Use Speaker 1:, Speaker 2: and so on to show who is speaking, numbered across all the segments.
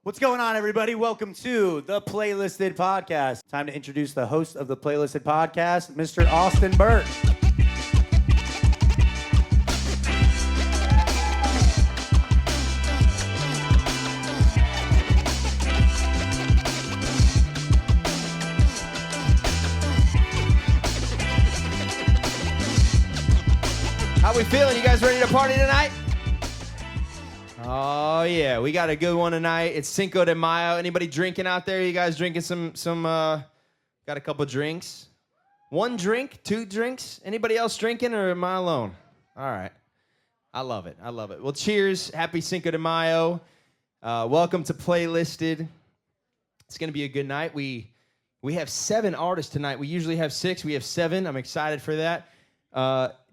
Speaker 1: What's going on, everybody? Welcome to the Playlisted Podcast. Time to introduce the host of the Playlisted Podcast, Mr. Austin Burke.
Speaker 2: How we feeling? You guys ready to party tonight? Oh yeah, we got a good one tonight. It's Cinco de Mayo. Anybody drinking out there? You guys drinking some got a couple drinks? One drink? Two drinks? Anybody else drinking, or am I alone? All right. I love it. Well, cheers. Happy Cinco de Mayo. Welcome to Playlisted. It's going to be a good night. We have 7 artists tonight. We usually have 6. We have 7. I'm excited for that.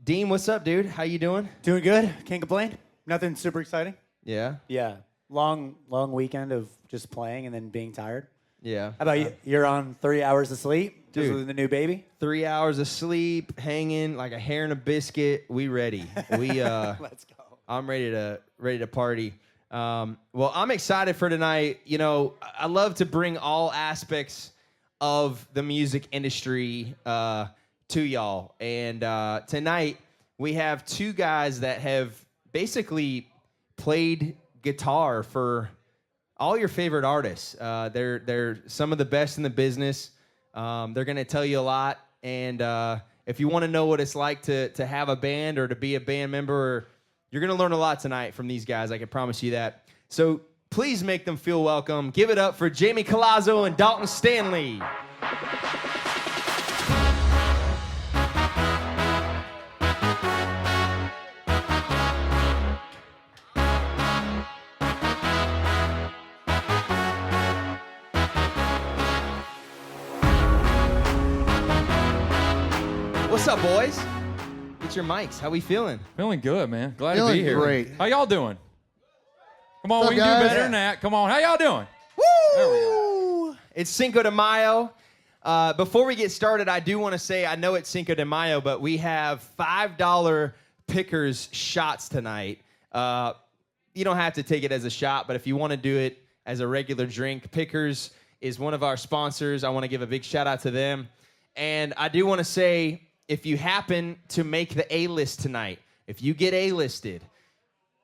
Speaker 2: Dean, what's up, dude? How you doing?
Speaker 1: Doing good. Can't complain. Nothing super exciting.
Speaker 2: Yeah?
Speaker 1: Yeah. Long weekend of just playing and then being tired.
Speaker 2: Yeah.
Speaker 1: How about you? You're on 3 hours of sleep?
Speaker 2: Dude.
Speaker 1: Just with the new baby?
Speaker 2: 3 hours of sleep, hanging like a hair in a biscuit. We ready.
Speaker 1: Let's go.
Speaker 2: I'm ready to party. Well, I'm excited for tonight. You know, I love to bring all aspects of the music industry to y'all. And tonight we have 2 guys that have basically played guitar for all your favorite artists. They're some of the best in the business. They're going to tell you a lot. And if you want to know what it's like to have a band or to be a band member, you're going to learn a lot tonight from these guys. I can promise you that. So please make them feel welcome. Give it up for Jamie Collazo and Dalton Stanley. What's up, boys? Get your mics. How we feeling?
Speaker 3: Feeling good, man. Glad
Speaker 4: Feeling
Speaker 3: to be here.
Speaker 4: great.
Speaker 3: How y'all doing? Come on,
Speaker 4: What's
Speaker 3: we
Speaker 4: up,
Speaker 3: can do
Speaker 4: guys?
Speaker 3: better than that. Come on, how y'all doing?
Speaker 2: Woo!
Speaker 3: There we go.
Speaker 2: It's Cinco de Mayo. Before we get started, I do want to say, I know it's Cinco de Mayo, but we have $5 Pickers shots tonight. You don't have to take it as a shot, but if you want to do it as a regular drink, Pickers is one of our sponsors. I want to give a big shout out to them. And I do want to say, if you happen to make the A-list tonight, if you get A-listed,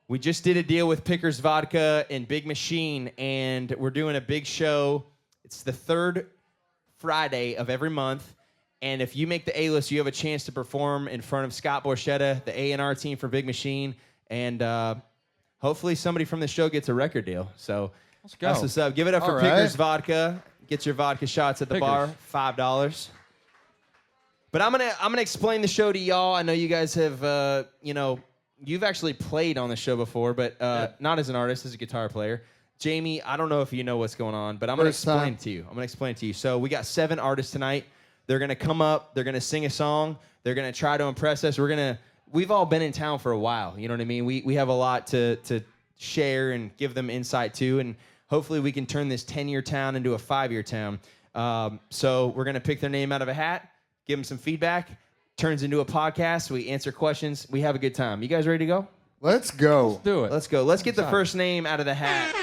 Speaker 2: we just did a deal with Pickers Vodka and Big Machine, and we're doing a big show. It's the 3rd Friday of every month, and if you make the A-list, you have a chance to perform in front of Scott Borchetta, the A&R team for Big Machine, and hopefully somebody from the show gets a record deal. So
Speaker 3: Let's go.
Speaker 2: that's what's up. Give it up for
Speaker 4: All
Speaker 2: Pickers
Speaker 4: right.
Speaker 2: Vodka. Get your vodka shots at the
Speaker 3: Pickers.
Speaker 2: bar, $5. But I'm gonna explain the show to y'all. I know you guys have, you've actually played on the show before, but not as an artist, as a guitar player. Jamie, I don't know if you know what's going on, but I'm gonna
Speaker 4: First time.
Speaker 2: explain it to you. So we got 7 artists tonight. They're gonna come up. They're gonna sing a song. They're gonna try to impress us. We've all been in town for a while. You know what I mean? We have a lot to share and give them insight to, and hopefully we can turn this 10-year town into a 5-year town. So we're gonna pick their name out of a hat. Give them some feedback. Turns into a podcast. We answer questions. We have a good time. You guys ready to go?
Speaker 4: Let's go.
Speaker 3: Do it.
Speaker 2: Let's go. Let's get the first name out of the hat.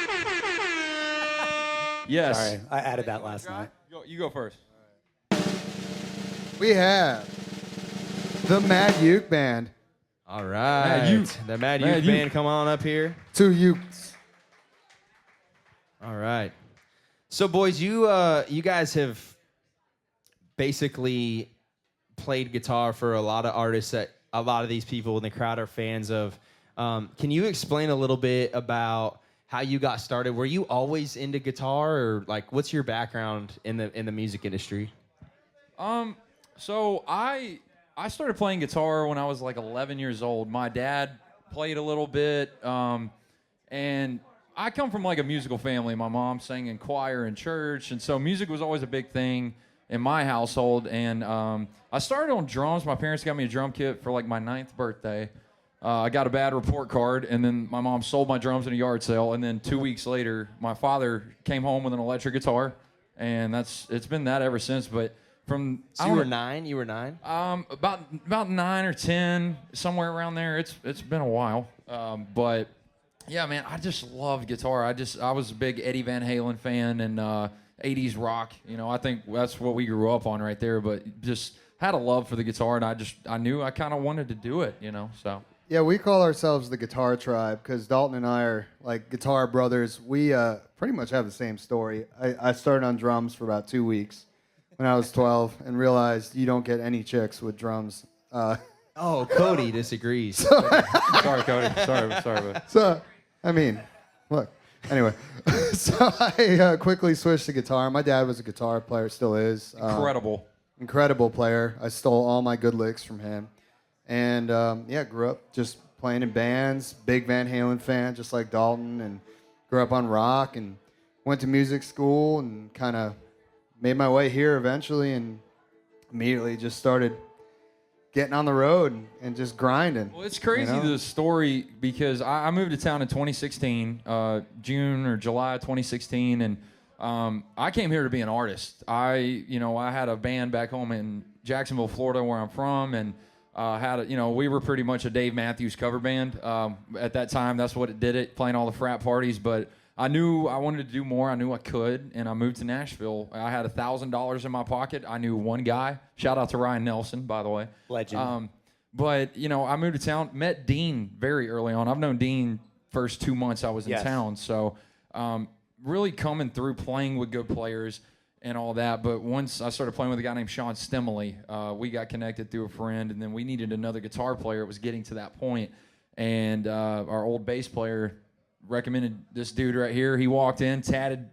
Speaker 3: Yes.
Speaker 1: Sorry, I added that last night.
Speaker 3: You go first.
Speaker 4: We have the Mad Uke-Band.
Speaker 2: All right.
Speaker 3: Mad Uke.
Speaker 2: The Mad
Speaker 3: Mad
Speaker 2: Uke
Speaker 3: Uke.
Speaker 2: Band, come on up here.
Speaker 4: 2 Ukes.
Speaker 2: All right. So, boys, you guys have basically played guitar for a lot of artists that a lot of these people in the crowd are fans of. Can you explain a little bit about how you got started? Were you always into guitar, or like what's your background in the music industry?
Speaker 3: So I started playing guitar when I was like 11 years old. My dad played a little bit, and I come from like a musical family. My mom sang in choir in church, and so music was always a big thing in my household. And I started on drums. My parents got me a drum kit for like my 9th birthday. I got a bad report card, and then my mom sold my drums in a yard sale. And then 2 weeks later, my father came home with an electric guitar, and it's been that ever since. But from
Speaker 2: So you were 9. You were 9.
Speaker 3: about 9 or 10, somewhere around there. It's been a while, but Yeah, man, I just loved guitar. I was a big Eddie Van Halen fan and 80s rock. You know, I think that's what we grew up on right there. But just had a love for the guitar, and I knew I kind of wanted to do it. You know, so.
Speaker 4: Yeah, we call ourselves the Guitar Tribe because Dalton and I are like guitar brothers. We pretty much have the same story. I started on drums for about 2 weeks when I was 12 and realized you don't get any chicks with drums.
Speaker 2: Oh, Cody disagrees.
Speaker 3: Sorry, Cody. Sorry. But.
Speaker 4: So, I mean, look. Anyway, so I quickly switched to guitar. My dad was a guitar player, still is. Incredible player. I stole all my good licks from him. And, grew up just playing in bands, big Van Halen fan, just like Dalton, and grew up on rock and went to music school and kind of made my way here eventually and immediately just started getting on the road and just grinding.
Speaker 3: Well, it's crazy, the story, because I moved to town in 2016, June or July 2016, and I came here to be an artist. I had a band back home in Jacksonville, Florida, where I'm from, and we were pretty much a Dave Matthews cover band. At that time, that's what it did it, playing all the frat parties, but I knew I wanted to do more. I knew I could, and I moved to Nashville. I had $1,000 in my pocket. I knew one guy. Shout out to Ryan Nelson, by the way.
Speaker 1: Legend.
Speaker 3: But, I moved to town, met Dean very early on. I've known Dean first 2 months I was in town. So really coming through, playing with good players and all that. But once I started playing with a guy named Sean Stimley, we got connected through a friend, and then we needed another guitar player. It was getting to that point. And our old bass player recommended this dude right here. He walked in, tatted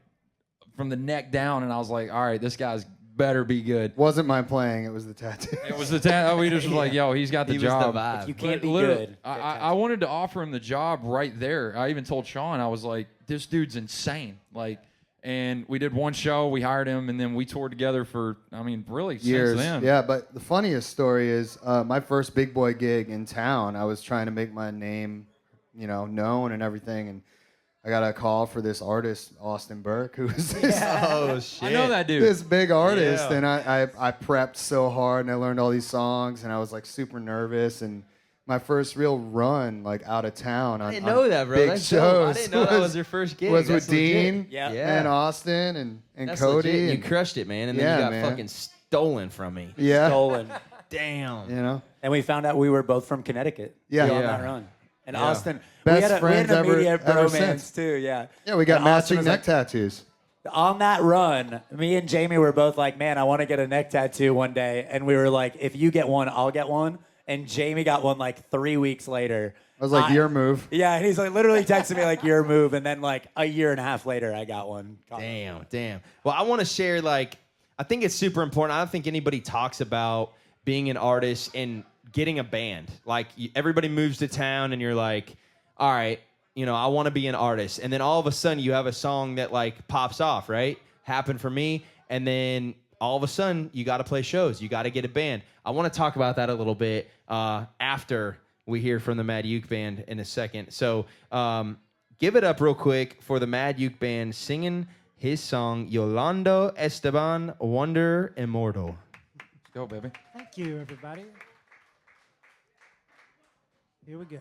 Speaker 3: from the neck down, and I was like, all right, this guy's better be good.
Speaker 4: Wasn't my playing, it was the tattoo.
Speaker 3: It was the tattoo. We just was like, yo, he's got the job.
Speaker 2: Was the vibe.
Speaker 1: If you can't
Speaker 3: But
Speaker 1: be good.
Speaker 3: I wanted to offer him the job right there. I even told Sean, I was like, this dude's insane. And we did one show, we hired him, and then we toured together for, really
Speaker 4: years.
Speaker 3: Since then.
Speaker 4: Yeah, but the funniest story is my first big boy gig in town, I was trying to make my name, known and everything, and I got a call for this artist, Austin Burke, who's this,
Speaker 2: Oh, shit.
Speaker 3: I know that dude.
Speaker 4: this big artist,
Speaker 2: Yeah.
Speaker 4: and I prepped so hard, and I learned all these songs, and I was like super nervous, and my first real run out of town on
Speaker 2: I didn't know that, bro.
Speaker 4: big
Speaker 2: That's
Speaker 4: shows
Speaker 2: dope. I didn't know that was your first gig.
Speaker 4: was
Speaker 2: That's
Speaker 4: with Dean
Speaker 2: legit. Yeah.
Speaker 4: and Austin and
Speaker 2: That's
Speaker 4: Cody.
Speaker 2: legit. You
Speaker 4: and-
Speaker 2: crushed it, man. And then
Speaker 4: Yeah,
Speaker 2: you got
Speaker 4: man.
Speaker 2: fucking stolen from me.
Speaker 4: yeah,
Speaker 1: Stolen.
Speaker 2: Damn.
Speaker 1: And we found out we were both from Connecticut.
Speaker 4: Yeah.
Speaker 1: On
Speaker 2: Yeah.
Speaker 1: that run. And
Speaker 2: Yeah.
Speaker 1: Austin,
Speaker 4: Best
Speaker 1: we had
Speaker 4: friends
Speaker 1: an
Speaker 4: ever-
Speaker 1: immediate
Speaker 4: ever
Speaker 1: bromance
Speaker 4: since.
Speaker 1: too. Yeah.
Speaker 4: Yeah, we got
Speaker 1: And Austin
Speaker 4: matching
Speaker 1: was
Speaker 4: neck
Speaker 1: like-
Speaker 4: tattoos.
Speaker 1: On that run, me and Jamie were both like, man, I want to get a neck tattoo one day. And we were like, if you get one, I'll get one. And Jamie got one 3 weeks later.
Speaker 4: I was like, your move.
Speaker 1: Yeah, and he's literally texting me your move. And then a year and a half later, I got one.
Speaker 2: Damn. Well, I want to share, I think it's super important. I don't think anybody talks about being an artist and getting a band. Everybody moves to town and you're like, all right, I want to be an artist. And then all of a sudden you have a song that pops off, right? Happened for me. And then all of a sudden you got to play shows. You got to get a band. I want to talk about that a little bit after we hear from the Mad Uke Band in a second. So give it up real quick for the Mad Uke Band singing his song, Yolando Esteban, Wonder Immortal.
Speaker 3: Let's go, baby.
Speaker 5: Thank you, everybody. Here we go.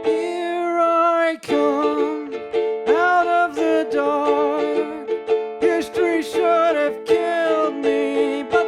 Speaker 5: Here I come out of the dark. History should have killed me, but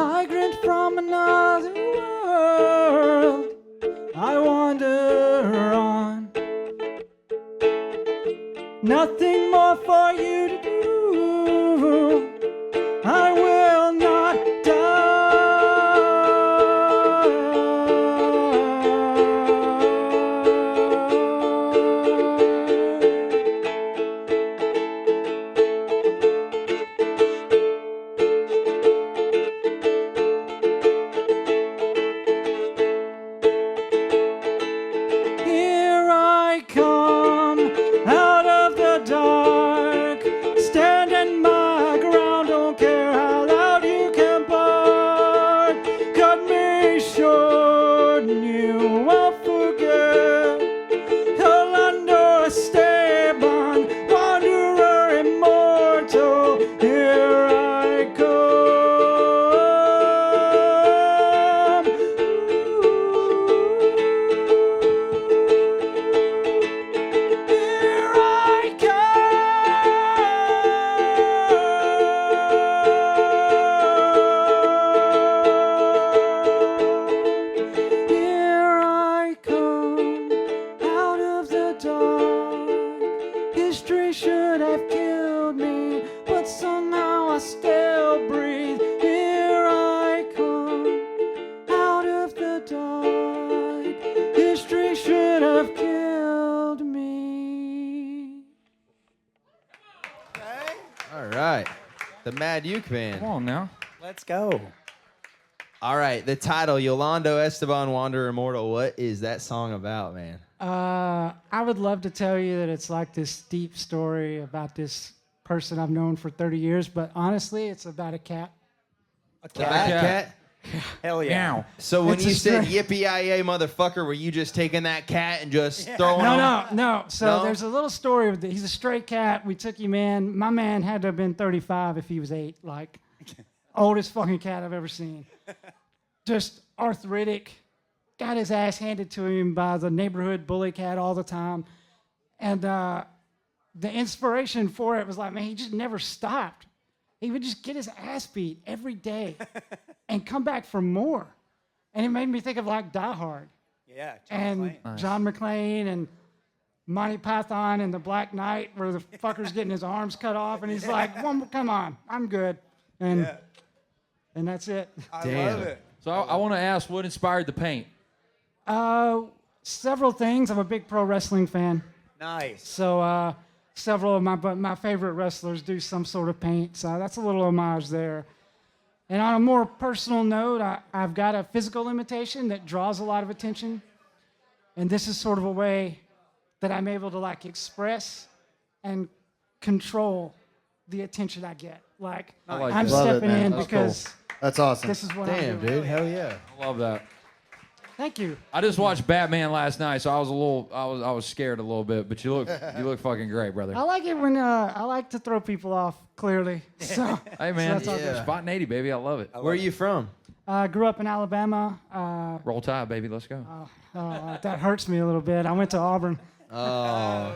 Speaker 5: migrant from another world, I wander on. Nothing more for you to do. I will not Here I come out of the dark, standing my ground, don't care how loud you can bark. Cut me short and you won't forget. Orlando Esteban, wanderer immortal, here I come. Here I come. Here I come out of the dark. History should have killed me, but somehow I still breathe. Here I come out of the dark. History should have killed me.
Speaker 2: All right. The Mad Uke Band.
Speaker 3: Come on now.
Speaker 1: Let's go.
Speaker 2: All right. The title, Yolando Esteban, Wanderer Immortal. What is that song about, man?
Speaker 5: I would love to tell you that it's like this deep story about this person I've known for 30 years, but honestly, it's about a cat.
Speaker 1: A
Speaker 2: Cat?
Speaker 1: Hell yeah.
Speaker 3: Meow.
Speaker 2: So when
Speaker 5: It's
Speaker 2: you
Speaker 5: a
Speaker 2: said
Speaker 5: straight-
Speaker 2: yippee-yi-yay, motherfucker, were you just taking that cat and just throwing him?
Speaker 5: No. So
Speaker 2: No?
Speaker 5: there's a little story with he's a stray cat. We took him in. My man had to have been 35 if he was 8. Like, oldest fucking cat I've ever seen. Just arthritic. Got his ass handed to him by the neighborhood bully cat all the time. And the inspiration for it was like, man, he just never stopped. He would just get his ass beat every day and come back for more. And it made me think of like Die Hard
Speaker 1: Yeah.
Speaker 5: and John McClane and Monty Python and the Black Knight, where the fucker's getting his arms cut off, and he's like, "Come on, I'm good," and that's it.
Speaker 1: I
Speaker 2: Damn.
Speaker 1: love it.
Speaker 3: So I want to ask, what inspired the paint?
Speaker 5: Several things. I'm a big pro wrestling fan,
Speaker 1: Nice.
Speaker 5: so several of my favorite wrestlers do some sort of paint. So that's a little homage there. And on a more personal note, I've got a physical limitation that draws a lot of attention, and this is sort of a way that I'm able to like express and control the attention I get. Like,
Speaker 3: I like
Speaker 5: I'm
Speaker 3: that.
Speaker 4: Love it,
Speaker 5: stepping
Speaker 4: man.
Speaker 5: in
Speaker 4: That's
Speaker 5: because
Speaker 4: That's awesome.
Speaker 5: this is what I'm
Speaker 2: Damn,
Speaker 5: doing.
Speaker 2: dude. Hell yeah.
Speaker 3: I love that.
Speaker 5: Thank you.
Speaker 3: I just watched Batman last night, so I was scared a little bit, but you look fucking great, brother.
Speaker 5: I like it when I like to throw people off clearly. So
Speaker 3: Hey man,
Speaker 5: that's all good.
Speaker 3: spot 80, baby. I love it.
Speaker 2: Where are you from?
Speaker 5: I grew up in Alabama.
Speaker 3: Roll Tide, baby. Let's go.
Speaker 5: That hurts me a little bit. I went to Auburn,
Speaker 2: Oh.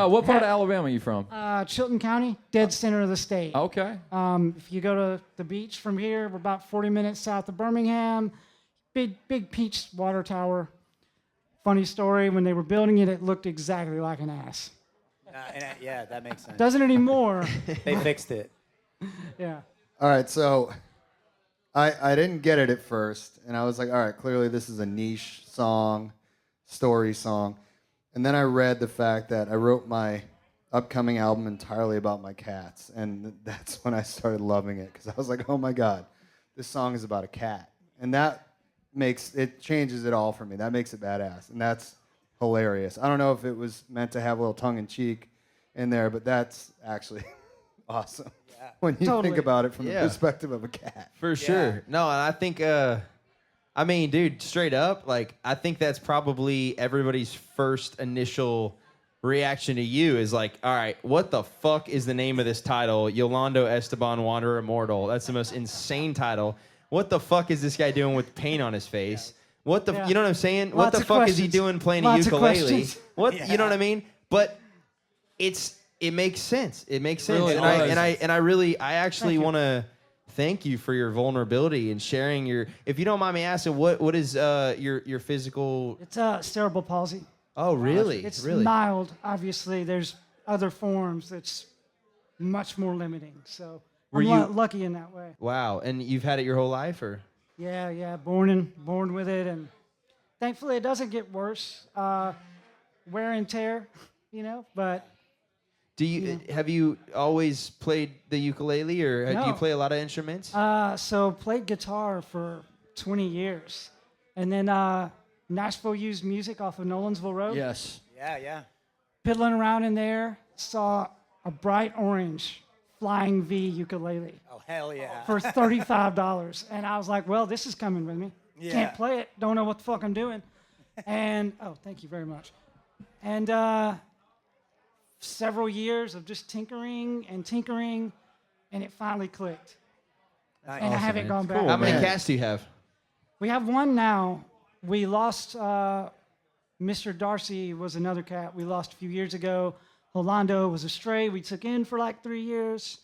Speaker 3: What part of Alabama are you from?
Speaker 5: Chilton County, dead center of the state.
Speaker 3: Okay.
Speaker 5: If you go to the beach from here, we're about 40 minutes south of Birmingham. Big peach water tower. Funny story, when they were building it, it looked exactly like an ass.
Speaker 1: Yeah, that makes sense.
Speaker 5: Doesn't anymore.
Speaker 1: They fixed it.
Speaker 5: Yeah.
Speaker 4: All right, so I didn't get it at first, and I was like, all right, clearly this is a niche song, story song. And then I read the fact that I wrote my upcoming album entirely about my cats, and that's when I started loving it, because I was like, oh my God, this song is about a cat. And that changes it all for me. That makes it badass, and that's hilarious. I don't know if it was meant to have a little tongue-in-cheek in there, but that's actually awesome when you
Speaker 5: Totally.
Speaker 4: think about it from the
Speaker 2: Yeah.
Speaker 4: perspective of a cat.
Speaker 2: For sure. No, and I think, I mean, dude, straight up, like, I think that's probably everybody's first initial reaction to you is like, all right, what the fuck is the name of this title? Yolando Esteban, Wanderer Immortal. That's the most insane title. What the fuck is this guy doing with paint on his face? What the,
Speaker 5: Yeah.
Speaker 2: you know what I'm saying?
Speaker 5: Lots
Speaker 2: What the
Speaker 5: of
Speaker 2: fuck is he
Speaker 5: questions.
Speaker 2: doing playing
Speaker 5: Lots
Speaker 2: a
Speaker 5: of
Speaker 2: ukulele?
Speaker 5: questions.
Speaker 2: What, you know what I mean? But it makes sense. It makes sense.
Speaker 3: Really
Speaker 2: and
Speaker 3: does.
Speaker 2: I actually
Speaker 5: you.
Speaker 2: want to thank you for your vulnerability and sharing your. If you don't mind me asking, what is your physical?
Speaker 5: It's cerebral palsy.
Speaker 2: Oh, really?
Speaker 5: It's
Speaker 2: really
Speaker 5: mild. Obviously, there's other forms that's much more limiting. So
Speaker 2: Were
Speaker 5: I'm
Speaker 2: you-
Speaker 5: lucky in that way.
Speaker 2: Wow. And you've had it your whole life, or?
Speaker 5: Yeah. Born with it, and thankfully it doesn't get worse. Wear and tear, But
Speaker 2: Have you always played the ukulele, or do you
Speaker 5: No.
Speaker 2: play a lot of instruments?
Speaker 5: so played guitar for 20 years, and then Nashville used music off of Nolensville Road.
Speaker 3: Yes.
Speaker 1: Yeah.
Speaker 5: Piddling around in there, saw a bright orange Flying V ukulele
Speaker 1: Oh, hell yeah.
Speaker 5: for $35, and I was like, well, this is coming with me.
Speaker 1: Yeah.
Speaker 5: Can't play it. Don't know what the fuck I'm doing. And thank you very much. And several years of just tinkering, and it finally clicked.
Speaker 1: Nice.
Speaker 5: And I haven't gone back.
Speaker 2: How many
Speaker 4: man.
Speaker 2: cats do you have?
Speaker 5: We have one now. We lost Mr. Darcy was another cat we lost a few years ago. Rolando was a stray we took in for like 3 years.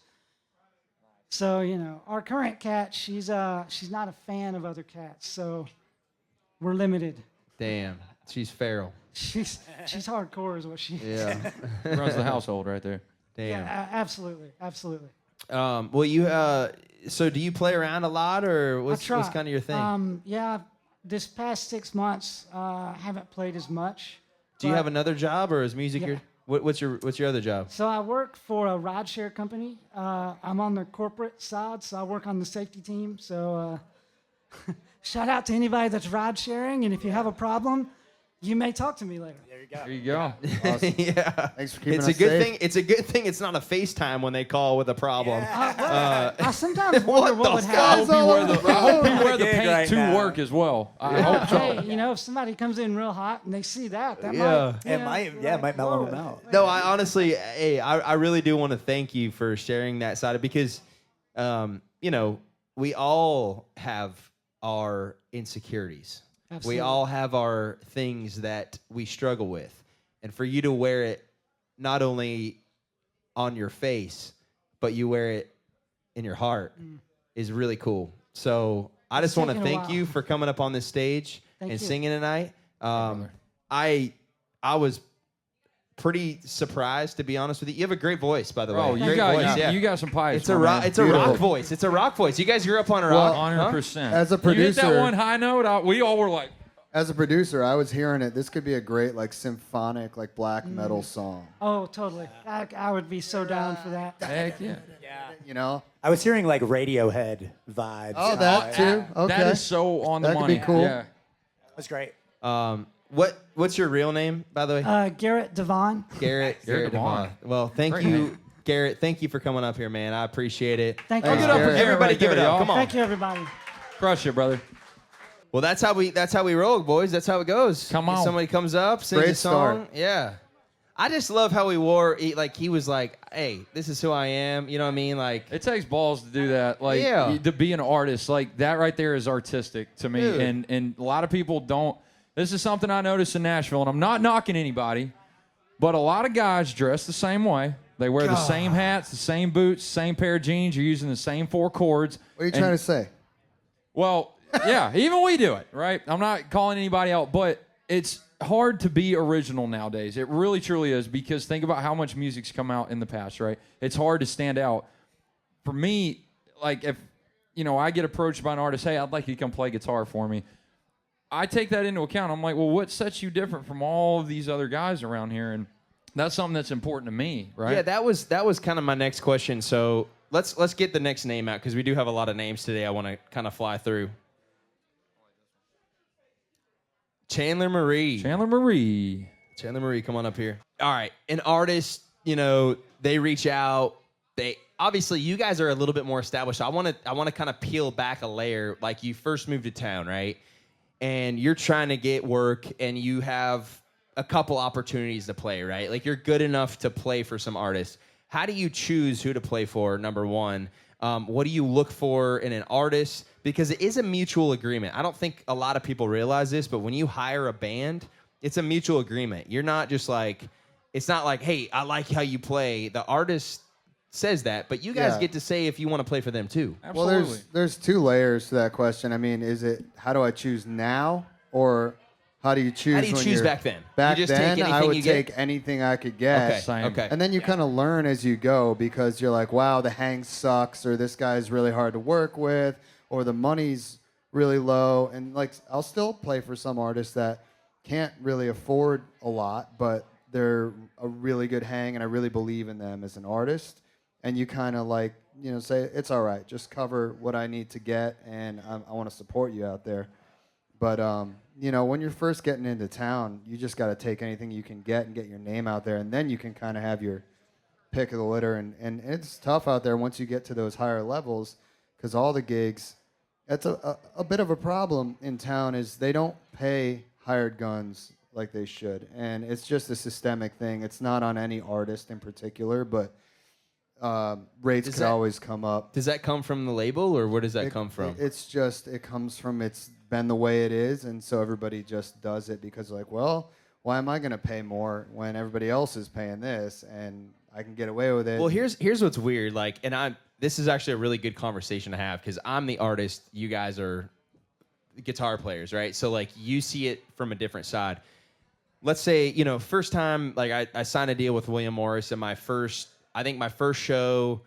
Speaker 5: So, our current cat, she's not a fan of other cats, so we're limited.
Speaker 2: Damn, she's feral.
Speaker 5: She's hardcore is what she is.
Speaker 2: Yeah.
Speaker 3: Runs the household right there.
Speaker 2: Damn.
Speaker 5: Yeah, absolutely.
Speaker 2: Well, you so do you play around a lot, or what's kind of your thing?
Speaker 5: Yeah, this past 6 months, haven't played as much.
Speaker 2: Do you
Speaker 5: but-
Speaker 2: have another job, or is music
Speaker 5: Yeah.
Speaker 2: your? What's your other job?
Speaker 5: So I work for a rideshare company. I'm on the corporate side, so I work on the safety team. So shout out to anybody that's ride sharing, and if you have a problem, you may talk to me later.
Speaker 3: There you go.
Speaker 4: Awesome.
Speaker 2: Yeah.
Speaker 4: Thanks for keeping
Speaker 2: It's a
Speaker 4: us
Speaker 2: good
Speaker 4: safe.
Speaker 2: thing. It's a good thing. It's not a FaceTime when they call with a problem.
Speaker 5: I sometimes wonder
Speaker 2: What
Speaker 5: what
Speaker 2: the
Speaker 5: would
Speaker 2: fuck?
Speaker 3: I hope
Speaker 5: happen.
Speaker 3: you wear the, I hope you wear the
Speaker 1: Gig
Speaker 3: paint
Speaker 1: right
Speaker 3: to
Speaker 1: now.
Speaker 3: work as well. I hope so.
Speaker 5: Hey, if somebody comes in real hot and they see that
Speaker 2: Yeah.
Speaker 5: might,
Speaker 1: It might mellow
Speaker 5: whoa.
Speaker 1: them out.
Speaker 2: No, I honestly, I really do want to thank you for sharing that side because, we all have our insecurities.
Speaker 5: Absolutely.
Speaker 2: We all have our things that we struggle with. And for you to wear it not only on your face, but you wear it in your heart is really cool. So I just want to
Speaker 5: taken a
Speaker 2: thank
Speaker 5: while.
Speaker 2: you for coming up on this stage
Speaker 5: Thank
Speaker 2: and
Speaker 5: you.
Speaker 2: singing tonight. I was pretty surprised, to be honest with you. You have a great voice, by the way.
Speaker 3: Oh,
Speaker 2: Great voice, yeah.
Speaker 3: you got some pipes.
Speaker 2: It's a
Speaker 3: my
Speaker 2: rock.
Speaker 3: man.
Speaker 2: It's a
Speaker 4: Beautiful.
Speaker 2: rock voice. It's a rock voice. You guys grew up on a rock.
Speaker 3: 100%.
Speaker 4: As a
Speaker 3: you hit that
Speaker 4: producer-
Speaker 3: one high note, we all were like,
Speaker 4: As a producer, I was hearing it. This could be a great symphonic black metal song.
Speaker 5: Oh, totally. I would be so down for that.
Speaker 3: heck yeah.
Speaker 4: You know?
Speaker 1: I was hearing like Radiohead vibes.
Speaker 4: Oh, that too. Okay.
Speaker 3: That is so on the
Speaker 4: That could
Speaker 3: money.
Speaker 4: be cool.
Speaker 3: Yeah.
Speaker 1: That's great.
Speaker 2: What's your real name, by the way?
Speaker 5: Garrett Devon.
Speaker 2: Garrett
Speaker 3: Garrett
Speaker 2: Devon.
Speaker 3: Devon.
Speaker 2: Well, thank
Speaker 3: Great
Speaker 2: you,
Speaker 3: name.
Speaker 2: Garrett. Thank you for coming up here, man. I appreciate it.
Speaker 5: Thank you.
Speaker 4: Thanks,
Speaker 2: Give it up for
Speaker 4: Garrett.
Speaker 2: everybody.
Speaker 3: Right
Speaker 2: Give it
Speaker 3: there,
Speaker 2: up.
Speaker 3: y'all.
Speaker 2: Come on.
Speaker 5: Thank you, everybody.
Speaker 3: Crush it, brother.
Speaker 2: Well, that's how we roll, boys. That's how it goes.
Speaker 3: Come on.
Speaker 2: Somebody comes up, sings
Speaker 4: Great
Speaker 2: a song.
Speaker 4: start.
Speaker 2: Yeah. I just love how he he was like, hey, this is who I am. You know what I mean? Like,
Speaker 3: It takes balls to do that. Like
Speaker 2: Yeah.
Speaker 3: to be an artist, like that right there is artistic to me.
Speaker 2: Dude.
Speaker 3: And a lot of people don't. This is something I noticed in Nashville, and I'm not knocking anybody, but a lot of guys dress the same way. They wear the same hats, the same boots, same pair of jeans. You're using the same 4 chords.
Speaker 4: What are you
Speaker 3: And-
Speaker 4: trying to say?
Speaker 3: Well, yeah, even we do it, right? I'm not calling anybody out, but it's hard to be original nowadays. It really, truly is, because think about how much music's come out in the past, right? It's hard to stand out. For me, like if, I get approached by an artist, hey, I'd like you to come play guitar for me. I take that into account. I'm like, well, what sets you different from all of these other guys around here? And that's something that's important to me, right?
Speaker 2: yeah, that was kind of my next question. So let's get the next name out because we do have a lot of names today. I want to kind of fly through. Chandler Marie.
Speaker 3: Chandler Marie.
Speaker 2: Chandler Marie, come on up here. All right, an artist, they reach out. They obviously you guys are a little bit more established. I want to kind of peel back a layer. Like you first moved to town, right? And you're trying to get work, and you have a couple opportunities to play, right? Like you're good enough to play for some artists. How do you choose who to play for? Number one, what do you look for in an artist? Because it is a mutual agreement. I don't think a lot of people realize this, but when you hire a band, it's a mutual agreement. You're not just like, it's not like, hey, I like how you play. The artist says that, but you guys get to say if you want to play for them too.
Speaker 3: Absolutely.
Speaker 4: Well, there's 2 layers to that question. I mean, is it how do I choose now, or how do you choose?
Speaker 2: How do you choose back then?
Speaker 4: Back
Speaker 2: you just
Speaker 4: then,
Speaker 2: take
Speaker 4: I would
Speaker 2: you
Speaker 4: take
Speaker 2: get?
Speaker 4: anything I could get.
Speaker 2: Okay.
Speaker 3: Same.
Speaker 2: Okay.
Speaker 4: And then you kind of learn as you go because you're like, wow, the hang sucks, or this guy's really hard to work with, or the money's really low. And like, I'll still play for some artists that can't really afford a lot, but they're a really good hang, and I really believe in them as an artist. And you kind of like, you know, say, it's all right, just cover what I need to get, and I want to support you out there. But, you know, when you're first getting into town, you just got to take anything you can get and get your name out there, and then you can kind of have your pick of the litter. And it's tough out there once you get to those higher levels, because all the gigs, that's a bit of a problem in town, is they don't pay hired guns like they should. And it's just a systemic thing. It's not on any artist in particular, but rates could always come up.
Speaker 2: Does that come from the label, or where does that come from?
Speaker 4: It comes from, it's been the way it is, and so everybody just does it because, like, well, why am I going to pay more when everybody else is paying this, and I can get away with it?
Speaker 2: Well, here's what's weird, like, and this is actually a really good conversation to have, because I'm the artist, you guys are guitar players, right? So, like, you see it from a different side. Let's say, you know, first time, like, I signed a deal with William Morris, and my first show,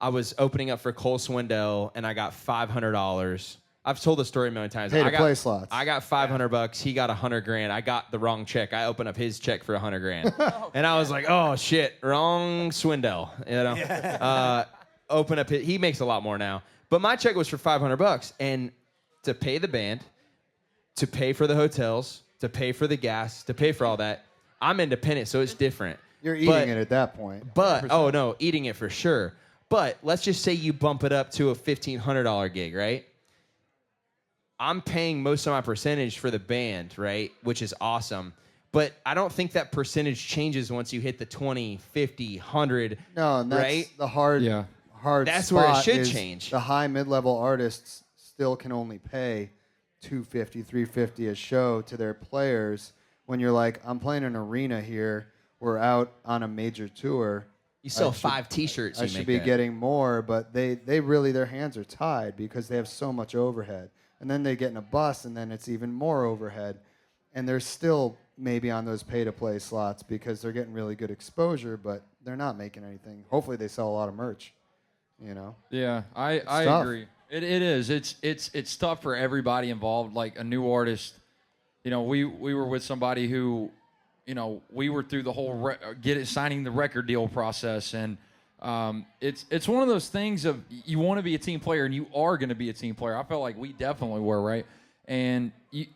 Speaker 2: I was opening up for Cole Swindell, and I got $500. I've told the story a million times.
Speaker 4: Pay to play slots.
Speaker 2: I got $500. He got $100,000. I got the wrong check. I opened up his check for $100,000, and I was like, "Oh shit, wrong Swindell." You know, open up. He makes a lot more now, but my check was for $500, and to pay the band, to pay for the hotels, to pay for the gas, to pay for all that. I'm independent, so it's different.
Speaker 4: You're eating it at that point.
Speaker 2: But, oh no, eating it for sure. But let's just say you bump it up to a $1,500 gig, right? I'm paying most of my percentage for the band, right? Which is awesome. But I don't think that percentage changes once you hit the 20, 50, 100,
Speaker 4: No, and that's
Speaker 2: right?
Speaker 4: the hard
Speaker 2: That's
Speaker 4: spot
Speaker 2: where it should
Speaker 4: is
Speaker 2: change.
Speaker 4: The high mid-level artists still can only pay $250, $350 a show to their players. When you're like, I'm playing an arena here, we're out on a major tour.
Speaker 2: You sell 5 T-shirts.
Speaker 4: I should be getting more, but they really, their hands are tied because they have so much overhead. And then they get in a bus, and then it's even more overhead. And they're still maybe on those pay-to-play slots because they're getting really good exposure, but they're not making anything. Hopefully they sell a lot of merch, you know?
Speaker 3: Yeah, I agree. It is. It's tough for everybody involved. Like a new artist, you know, we were with somebody who, you know, we were through the whole signing the record deal process, and it's one of those things of you want to be a team player, and you are going to be a team player. I felt like we definitely were, right? And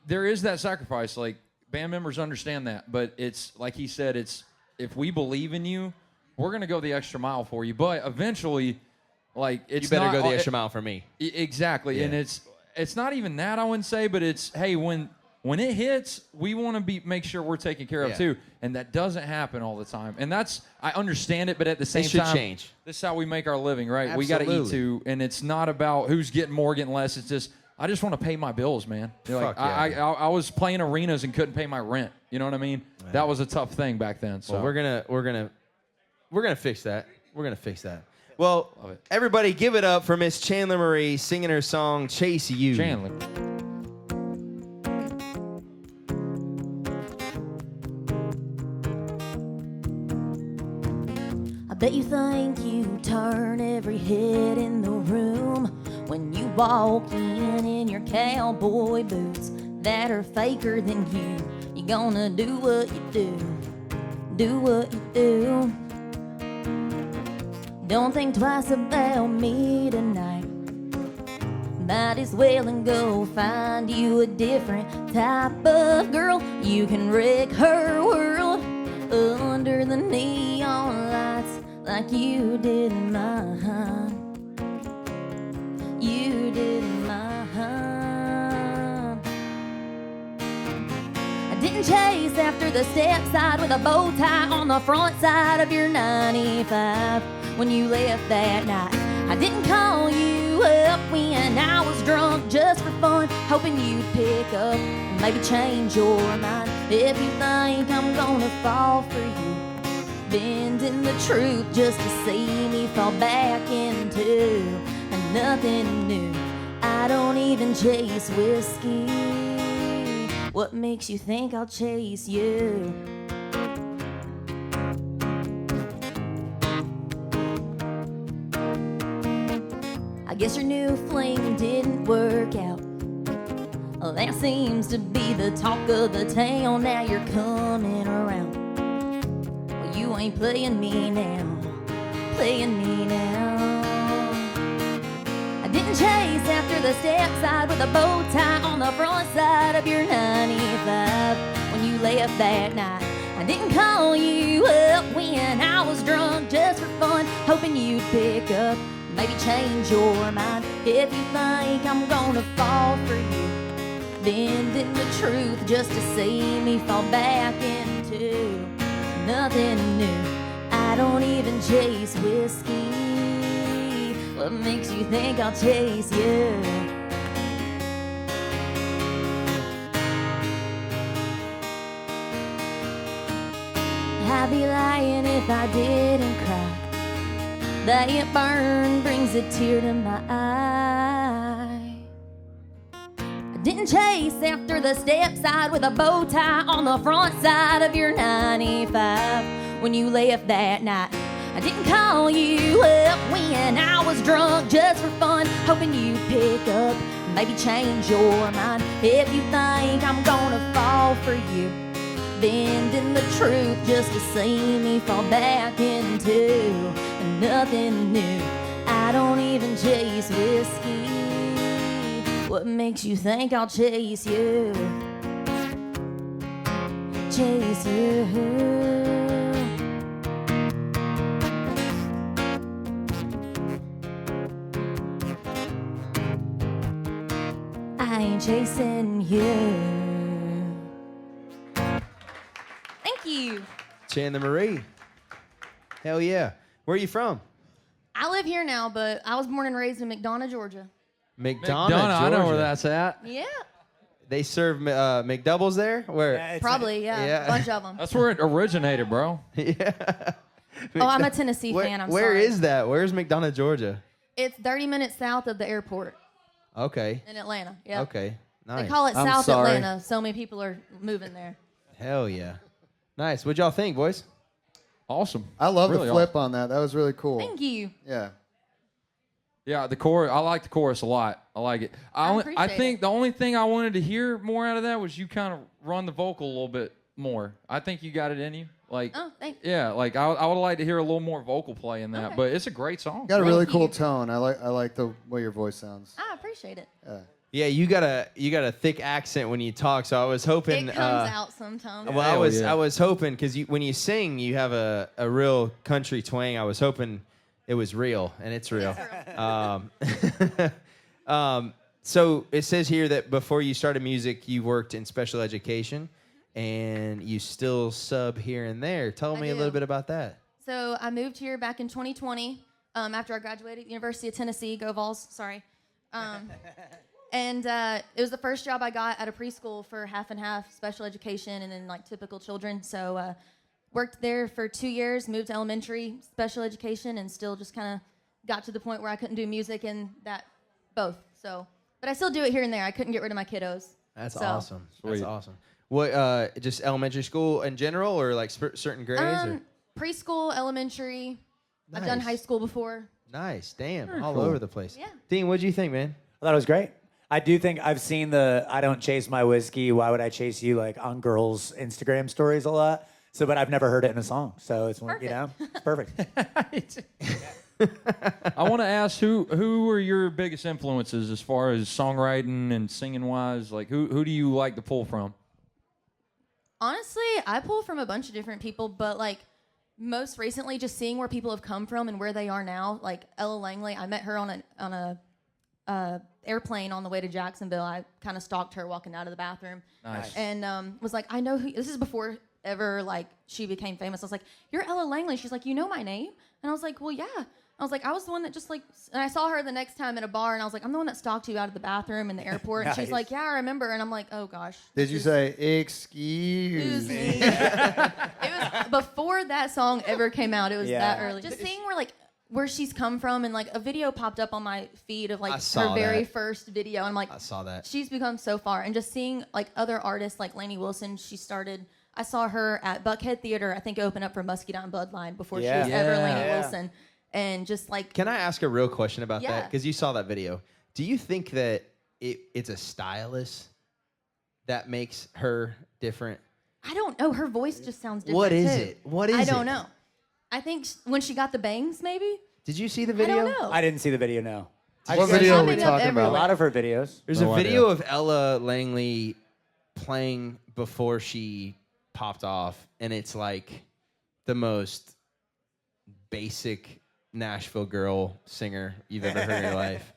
Speaker 3: there is that sacrifice. Like, band members understand that, but it's like he said, it's if we believe in you, we're going to go the extra mile for you. But eventually, like, it's
Speaker 2: you better
Speaker 3: not,
Speaker 2: go the extra mile for me.
Speaker 3: Exactly, yeah. And it's not even that, I wouldn't say, but it's, hey, when it hits, we want to make sure we're taken care of too, and that doesn't happen all the time. And I understand it, but at the same time,
Speaker 2: change.
Speaker 3: This is how we make our living, right?
Speaker 2: Absolutely.
Speaker 3: We got to eat too, and it's not about who's getting more, getting less. It's just I just want to pay my bills, man.
Speaker 2: Fuck
Speaker 3: like, I was playing arenas and couldn't pay my rent. You know what I mean? Yeah. That was a tough thing back then. So
Speaker 2: well, we're gonna fix that. We're gonna fix that. Well, everybody, give it up for Miss Chandler Marie singing her song "Chase You."
Speaker 3: Chandler.
Speaker 6: I bet you think you turn every head in the room when you walk in your cowboy boots that are faker than you. You're gonna do what you do what you do. Don't think twice about me tonight. Might as well and go find you a different type of girl. You can wreck her world under the neon lights like you did mine. You did mine. I didn't chase after the step side with a bow tie on the front side of your 95 when you left that night. I didn't call you up when I was drunk just for fun, hoping you'd pick up and maybe change your mind. If you think I'm gonna fall for you, bending the truth just to see me fall back into nothing new. I don't even chase whiskey. What makes you think I'll chase you? I guess your new fling didn't work out. Well, that seems to be the talk of the town. Now you're coming around. Well, you ain't playing me now, playing me now. I didn't chase after the step side with a bow tie on the front side of your 95 when you left that night. I didn't call you up when I was drunk just for fun, hoping you'd pick up, maybe change your mind. If you think I'm gonna fall for you, bending the truth just to see me fall back into nothing new. I don't even chase whiskey. What makes you think I'll chase you? I'd be lying if I didn't cry. That burn brings a tear to my eye. I didn't chase after the step side with a bow tie on the front side of your 95 when you left that night. I didn't call you up when I was drunk just for fun, hoping you'd pick up, maybe change your mind. If you think I'm gonna fall for you, bending the truth just to see me fall back into nothing new. I don't even chase whiskey. What makes you think I'll chase you? Chase you. I ain't chasing you. Thank you.
Speaker 2: Chandler Marie. Hell yeah. Where are you from?
Speaker 6: I live here now, but I was born and raised in McDonough, Georgia.
Speaker 2: McDonough,
Speaker 3: Georgia. I know where
Speaker 2: Georgia.
Speaker 3: that's at.
Speaker 6: Yeah.
Speaker 2: They serve McDoubles there? Where?
Speaker 1: Yeah, it's-
Speaker 6: Probably, yeah. A bunch of them.
Speaker 3: That's where it originated, bro.
Speaker 2: Yeah.
Speaker 6: Oh, I'm a Tennessee fan. I'm
Speaker 2: Where
Speaker 6: sorry.
Speaker 2: is that? Where's McDonough, Georgia?
Speaker 6: It's 30 minutes south of the airport
Speaker 2: Okay.
Speaker 6: in Atlanta. Yeah.
Speaker 2: Okay. Nice.
Speaker 6: They call it
Speaker 4: I'm
Speaker 6: South
Speaker 4: sorry.
Speaker 6: Atlanta. So many people are moving there.
Speaker 2: Hell yeah. Nice. What'd y'all think, boys?
Speaker 3: Awesome.
Speaker 4: I love
Speaker 3: Really
Speaker 4: the flip on that. That was really cool.
Speaker 6: Thank you.
Speaker 4: Yeah.
Speaker 3: Yeah, the chorus. I like the chorus a lot. I like it. I
Speaker 6: appreciate
Speaker 3: think
Speaker 6: it.
Speaker 3: the only thing I wanted to hear more out of that was you kind of run the vocal a little bit more. I think you got it in you. Like,
Speaker 6: Oh, thank you.
Speaker 3: yeah, like I would like to hear a little more vocal play in that.
Speaker 6: Okay.
Speaker 3: But it's a great song.
Speaker 4: Got a really
Speaker 6: Thank
Speaker 4: cool
Speaker 6: you.
Speaker 4: tone. I like the way your voice sounds.
Speaker 6: I appreciate it.
Speaker 2: Yeah, you got a thick accent when you talk, so I was hoping.
Speaker 6: It comes out sometimes.
Speaker 2: Well,
Speaker 3: Hell yeah.
Speaker 2: I was hoping because when you sing, you have a real country twang. I was hoping it was real, and it's real. So it says here that before you started music, you worked in special education, and you still sub here and there. Tell me a
Speaker 6: do.
Speaker 2: little bit about that.
Speaker 6: So I moved here back in 2020 after I graduated University of Tennessee. Go Vols, sorry. And it was the first job I got at a preschool for half and half special education and then like typical children. So worked there for 2 years, moved to elementary special education, and still just kind of got to the point where I couldn't do music and that both. So, but I still do it here and there. I couldn't get rid of my kiddos.
Speaker 2: That's
Speaker 6: So-
Speaker 2: awesome. That's
Speaker 3: Sweet.
Speaker 2: awesome. What? Just elementary school in general, or like certain grades? Or?
Speaker 6: Preschool, elementary. I've done
Speaker 2: Nice.
Speaker 6: high school before.
Speaker 2: Nice. Damn. All
Speaker 3: cool.
Speaker 2: over the place.
Speaker 6: Yeah.
Speaker 2: Dean, what'd you think, man?
Speaker 1: I thought it was great. I do think I've seen the I don't chase my whiskey, why would I chase you like on girls' Instagram stories a lot. So, but I've never heard it in a song. So it's one, you know, it's perfect.
Speaker 3: I want to ask who are your biggest influences as far as songwriting and singing wise? Like who do you like to pull from?
Speaker 6: Honestly, I pull from a bunch of different people, but like most recently, just seeing where people have come from and where they are now. Like Ella Langley, I met her on a airplane on the way to Jacksonville. I kind of stalked her walking out of the bathroom,
Speaker 3: Nice.
Speaker 6: and was like, I know who. This is before ever like she became famous. I was like, you're Ella Langley. She's like, you know my name, and I was like, well, yeah. I was like, I was the one that just like, and I saw her the next time at a bar, and I was like, I'm the one that stalked you out of the bathroom in the airport. And she's like, yeah, I remember. And I'm like, oh gosh.
Speaker 4: Did you say, excuse me?
Speaker 6: It was before that song ever came out. It was that early. Just seeing where she's come from, and like a video popped up on my feed of like her very first video. And I'm like,
Speaker 2: I saw that.
Speaker 6: She's become so far. And just seeing like other artists like Lainey Wilson, I saw her at Buckhead Theater, I think, open up for Muscadine and Bloodline before she was ever Lainey Wilson. And just like...
Speaker 2: Can I ask a real question about that? Because you saw that video. Do you think that it's a stylist that makes her different?
Speaker 6: I don't know. Her voice just sounds different,
Speaker 2: What is
Speaker 6: too.
Speaker 2: it? What is it?
Speaker 6: I don't know. I think when she got the bangs, maybe?
Speaker 2: Did you see the video?
Speaker 6: I don't know.
Speaker 1: I didn't see the video, no.
Speaker 4: What video are we talking
Speaker 1: A
Speaker 4: about?
Speaker 1: lot of her videos.
Speaker 2: There's a video of Ella Langley playing before she popped off, and it's like the most basic Nashville girl singer you've ever heard in your life.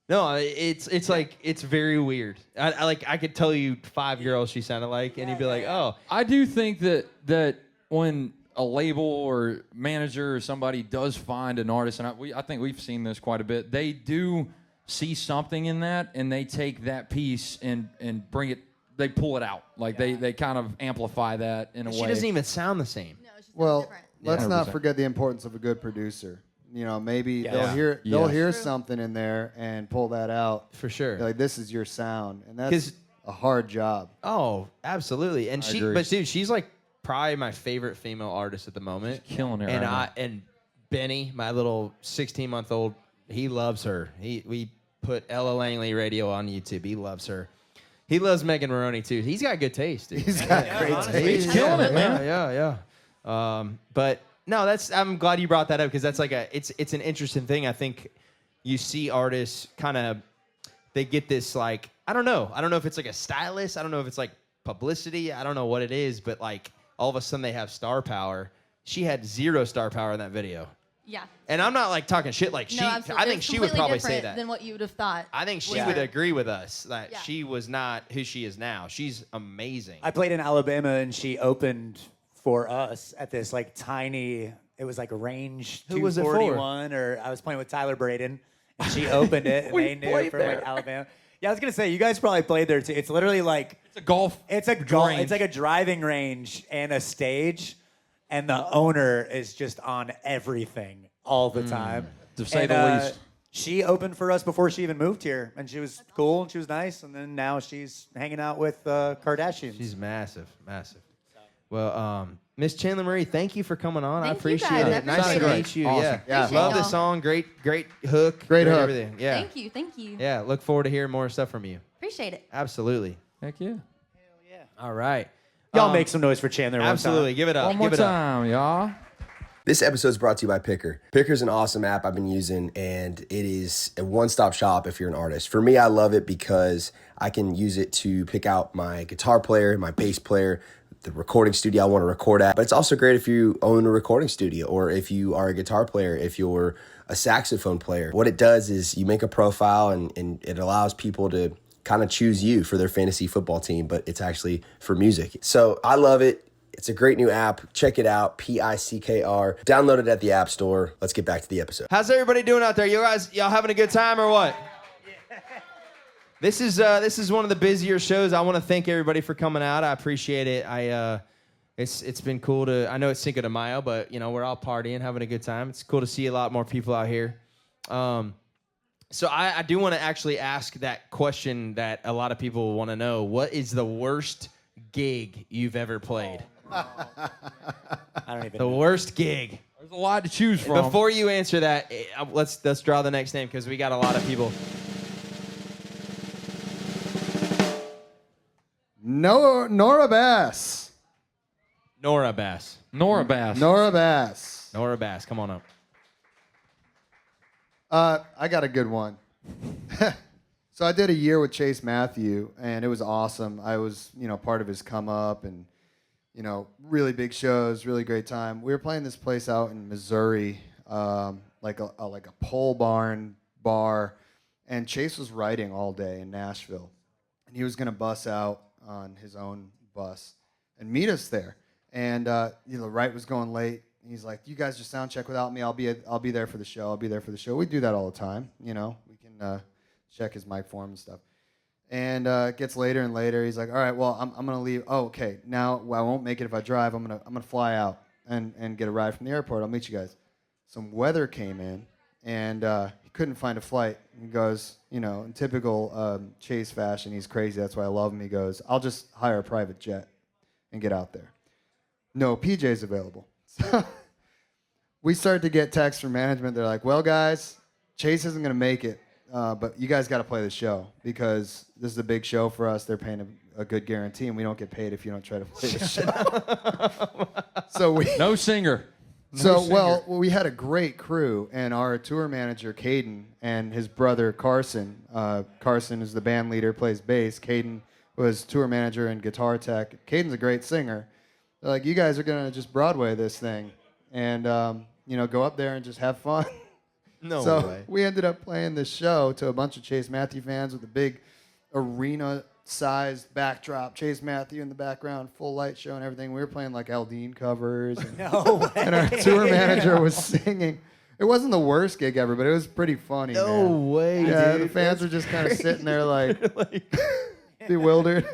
Speaker 2: No, it's like, it's very weird. I could tell you 5 girls she sounded like, and you'd be like, oh.
Speaker 3: I do think that when a label or manager or somebody does find an artist, and I think we've seen this quite a bit, they do see something in that, and they take that piece and bring it, they pull it out. Like they kind of amplify that in a way.
Speaker 2: She doesn't even sound the same.
Speaker 6: No, she sounds
Speaker 4: Well,
Speaker 6: different.
Speaker 4: let's
Speaker 3: 100%.
Speaker 4: not forget the importance of a good producer. You know, maybe they'll hear something in there and pull that out.
Speaker 2: For sure.
Speaker 4: Like, this is your sound, and that's a hard job.
Speaker 2: Oh, absolutely. And
Speaker 3: agree.
Speaker 2: but dude, she's like probably my favorite female artist at the moment.
Speaker 3: She's killing it
Speaker 2: And
Speaker 3: right now.
Speaker 2: and Benny, my little 16-month-old, he loves her. We put Ella Langley Radio on YouTube. He loves her. He loves Megan Maroney too. He's got good taste, dude.
Speaker 4: He's got great taste.
Speaker 3: He's killing it, man.
Speaker 2: Yeah. But no, I'm glad you brought that up, because that's like it's an interesting thing. I think you see artists kind of, they get this like, I don't know if it's like a stylist. I don't know if it's like publicity. I don't know what it is, but like all of a sudden they have star power. She had 0 star power in that video.
Speaker 6: Yeah.
Speaker 2: And I'm not like talking shit. Like
Speaker 6: No, absolutely.
Speaker 2: I think
Speaker 6: It's
Speaker 2: she would
Speaker 6: completely
Speaker 2: probably say
Speaker 6: different
Speaker 2: that.
Speaker 6: than what you would have thought.
Speaker 2: I think she
Speaker 1: Yeah.
Speaker 2: would agree with us that
Speaker 6: Yeah.
Speaker 2: she was not who she is now. She's amazing.
Speaker 1: I played in Alabama, and she opened for us at this like tiny, it was like a range
Speaker 2: Who was it for?
Speaker 1: 241, or I was playing with Tyler Braden, and she opened it, and they knew from like Alabama. Yeah, I was gonna say, you guys probably played there too. It's literally like,
Speaker 3: It's a golf.
Speaker 1: it's like a driving range and a stage, and the owner is just on everything all the time.
Speaker 3: To say
Speaker 1: And,
Speaker 3: the least.
Speaker 1: She opened for us before she even moved here, and she was cool and she was nice, and then now she's hanging out with Kardashians.
Speaker 2: She's massive. Well, Miss Chandler Marie, thank you for coming on. I
Speaker 6: Thank you
Speaker 2: appreciate
Speaker 6: guys.
Speaker 2: it.
Speaker 6: I
Speaker 2: Nice to
Speaker 6: appreciate
Speaker 2: meet you.
Speaker 3: Awesome.
Speaker 2: Yeah.
Speaker 4: Yeah.
Speaker 6: Appreciate
Speaker 2: Love the
Speaker 6: y'all.
Speaker 2: song. Great hook.
Speaker 4: Great hook.
Speaker 2: Everything. Yeah.
Speaker 6: Thank you.
Speaker 2: Yeah. Look forward to hearing more stuff from you.
Speaker 6: Appreciate it.
Speaker 2: Absolutely.
Speaker 3: Heck yeah.
Speaker 2: All right.
Speaker 1: Y'all make some noise for Chandler. one time.
Speaker 2: Absolutely. Give it up.
Speaker 3: One more
Speaker 2: Give it up.
Speaker 3: time, y'all.
Speaker 7: This episode is brought to you by Picker. Picker is an awesome app I've been using, and it is a one-stop shop if you're an artist. For me, I love it because I can use it to pick out my guitar player, my bass player, the recording studio I want to record at. But it's also great if you own a recording studio, or if you are a guitar player, if you're a saxophone player. What it does is you make a profile, and it allows people to kind of choose you for their fantasy football team, but it's actually for music. So I love it. It's a great new app. Check it out, Pickr. Download it at the App Store. Let's get back to the episode.
Speaker 2: How's everybody doing out there? Y'all having a good time or what? This is one of the busier shows. I want to thank everybody for coming out. I appreciate it. It's been cool to. I know it's Cinco de Mayo, but we're all partying, having a good time. It's cool to see a lot more people out here. So I do want to actually ask that question that a lot of people want to know. What is the worst gig you've ever played?
Speaker 1: I don't even
Speaker 2: The
Speaker 1: know.
Speaker 2: worst gig.
Speaker 3: There's a lot to choose from.
Speaker 2: Before you answer that, let's draw the next name, because we got a lot of people.
Speaker 4: Norah Bass.
Speaker 2: Norah Bass.
Speaker 3: Norah Bass.
Speaker 4: Norah Bass.
Speaker 2: Norah Bass, come on up.
Speaker 4: I got a good one. So I did a year with Chase Matthew, and it was awesome. I was, part of his come up, and, really big shows, really great time. We were playing this place out in Missouri, like a pole barn bar, and Chase was writing all day in Nashville, and he was going to bus out on his own bus and meet us there. And, Wright was going late. He's like, you guys just sound check without me. I'll be there for the show. I'll be there for the show. We do that all the time. You know, we can check his mic for him and stuff. And it gets later and later. He's like, all right, well, I'm gonna leave. Oh, okay. Now I won't make it if I drive. I'm gonna fly out and get a ride from the airport. I'll meet you guys. Some weather came in, and he couldn't find a flight. He goes, you know, in typical Chase fashion, he's crazy. That's why I love him. He goes, I'll just hire a private jet and get out there. No PJs available. So we started to get texts from management. They're like, well, guys, Chase isn't going to make it, but you guys got to play the show because this is a big show for us. They're paying a good guarantee, and we don't get paid if you don't try to play the show. So
Speaker 3: no singer.
Speaker 4: Well, we had a great crew, and our tour manager, Caden, and his brother, Carson. Carson is the band leader, plays bass. Caden was tour manager and guitar tech. Caden's a great singer. They're like, you guys are going to just Broadway this thing and, you know, go up there and just have fun.
Speaker 2: No
Speaker 4: so
Speaker 2: way.
Speaker 4: we ended up playing this show to a bunch of Chase Matthew fans with a big arena-sized backdrop. Chase Matthew in the background, full light show and everything. We were playing like Aldine covers. And,
Speaker 1: No way.
Speaker 4: and our tour manager was singing. It wasn't the worst gig ever, but it was pretty funny,
Speaker 2: No
Speaker 4: man.
Speaker 2: way,
Speaker 4: Yeah,
Speaker 2: dude.
Speaker 4: the fans were just kind of sitting there like bewildered.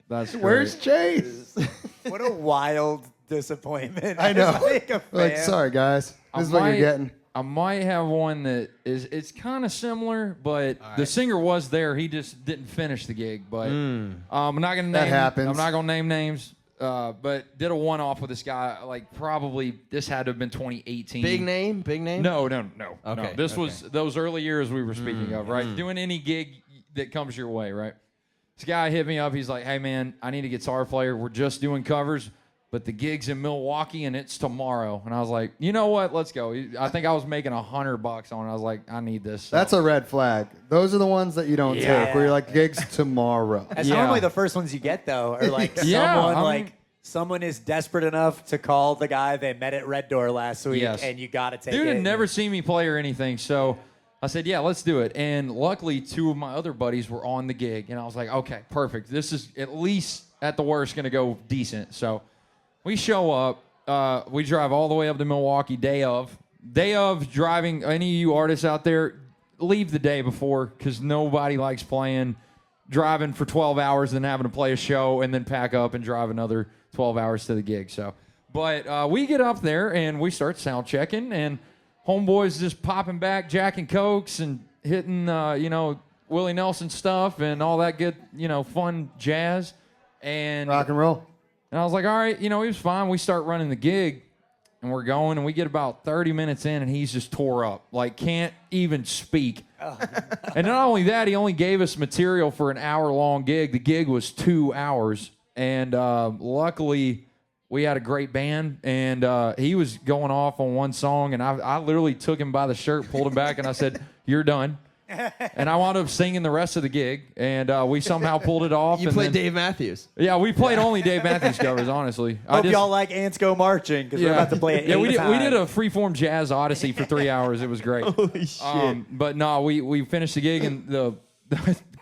Speaker 3: That's
Speaker 4: Where's Chase?
Speaker 1: What a wild disappointment.
Speaker 4: I know.
Speaker 1: As, like, a
Speaker 4: Like,
Speaker 1: fan.
Speaker 4: sorry, guys. This is what you're getting.
Speaker 3: I might have one that it's kind of similar, but the singer was there. He just didn't finish the gig. But I'm not gonna name.
Speaker 4: That happens.
Speaker 3: I'm not gonna name names. But did a one-off with this guy. Like probably this had to have been 2018.
Speaker 2: Big name?
Speaker 3: No.
Speaker 2: Okay,
Speaker 3: No. This was those early years we were speaking of, right? Doing any gig that comes your way, right? This guy hit me up. He's like, hey, man, I need a guitar player. We're just doing covers, but the gig's in Milwaukee, and it's tomorrow. And I was like, you know what? Let's go. I think I was making $100 on it. I was like, I need this. So.
Speaker 4: That's a red flag. Those are the ones that you don't take, where you're like, gigs tomorrow.
Speaker 1: That's normally the first ones you get, though, or like someone is desperate enough to call the guy they met at Red Door last week, and you got to take it.
Speaker 3: Dude had never seen me play or anything, so I said, yeah, let's do it. And luckily, 2 of my other buddies were on the gig, and I was like, okay, perfect. This is at least, at the worst, going to go decent. So we show up. We drive all the way up to Milwaukee day of. Day of driving, any of you artists out there, leave the day before because nobody likes driving for 12 hours and then having to play a show and then pack up and drive another 12 hours to the gig. So, but we get up there and we start sound checking, and homeboys just popping back Jack and Cokes and hitting, Willie Nelson stuff and all that good, fun jazz. And
Speaker 4: rock and roll.
Speaker 3: And I was like, all right, he was fine. We start running the gig, and we're going, and we get about 30 minutes in, and he's just tore up, like can't even speak. Oh. And not only that, he only gave us material for an hour-long gig. The gig was 2 hours, and luckily we had a great band, and he was going off on one song, and I literally took him by the shirt, pulled him back, and I said, you're done. And I wound up singing the rest of the gig, and we somehow pulled it off.
Speaker 2: You played Dave Matthews.
Speaker 3: Yeah, we played only Dave Matthews covers, honestly.
Speaker 1: Hope y'all like Ants Go Marching, because we're about to play it.
Speaker 3: Yeah, we did a freeform jazz odyssey for 3 hours. It was great.
Speaker 2: Holy shit.
Speaker 3: But no, we finished the gig, and the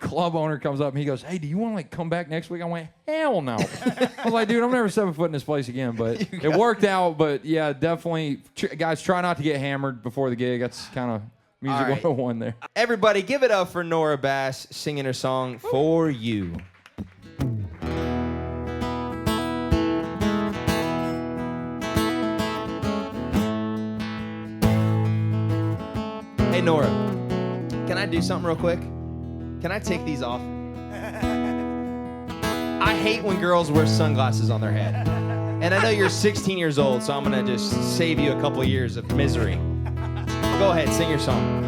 Speaker 3: club owner comes up and he goes, hey, do you want to come back next week? I went, hell no. I was like, dude, I'm never stepping foot in this place again. But it worked out. But yeah, definitely, guys, try not to get hammered before the gig. That's kind of music 101 there.
Speaker 2: Everybody, give it up for Norah Bass singing her song For You. Hey, Norah, can I do something real quick? Can I take these off? I hate when girls wear sunglasses on their head. And I know you're 16 years old, so I'm going to just save you a couple of years of misery. Go ahead, sing your song.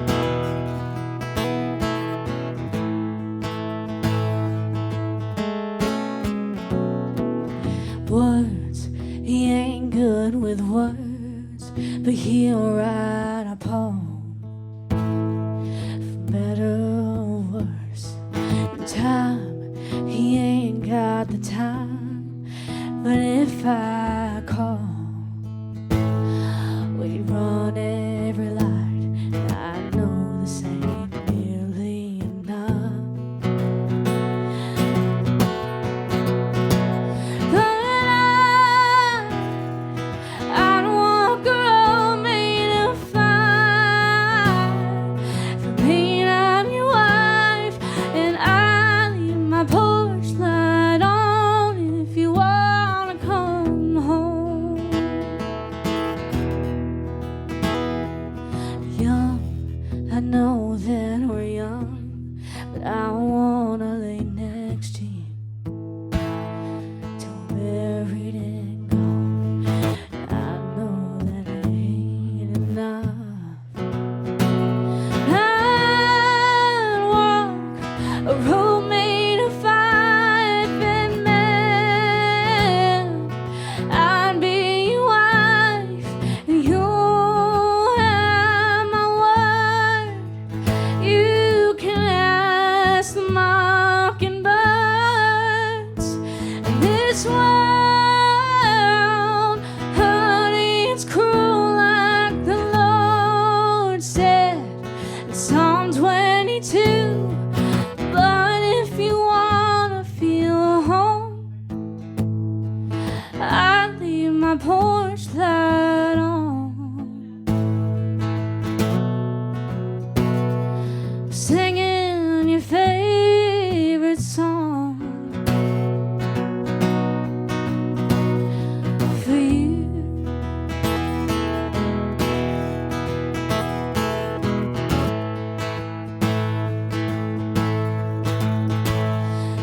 Speaker 6: Words, he ain't good with words, but he'll write a poem, for better or worse. Time, he ain't got the time, but if I call, we run every light, and I know this ain't nearly enough. But I don't I wanna lay next to you till buried and gone. I know that it ain't enough. I'd walk a road made of five and men. I'd be your wife, and you have my word. You can ask the mockingbirds. And this world, honey, it's cruel, like the Lord said in Psalm 22. But if you wanna feel home, I leave my porch light on, singing your favorite song for you.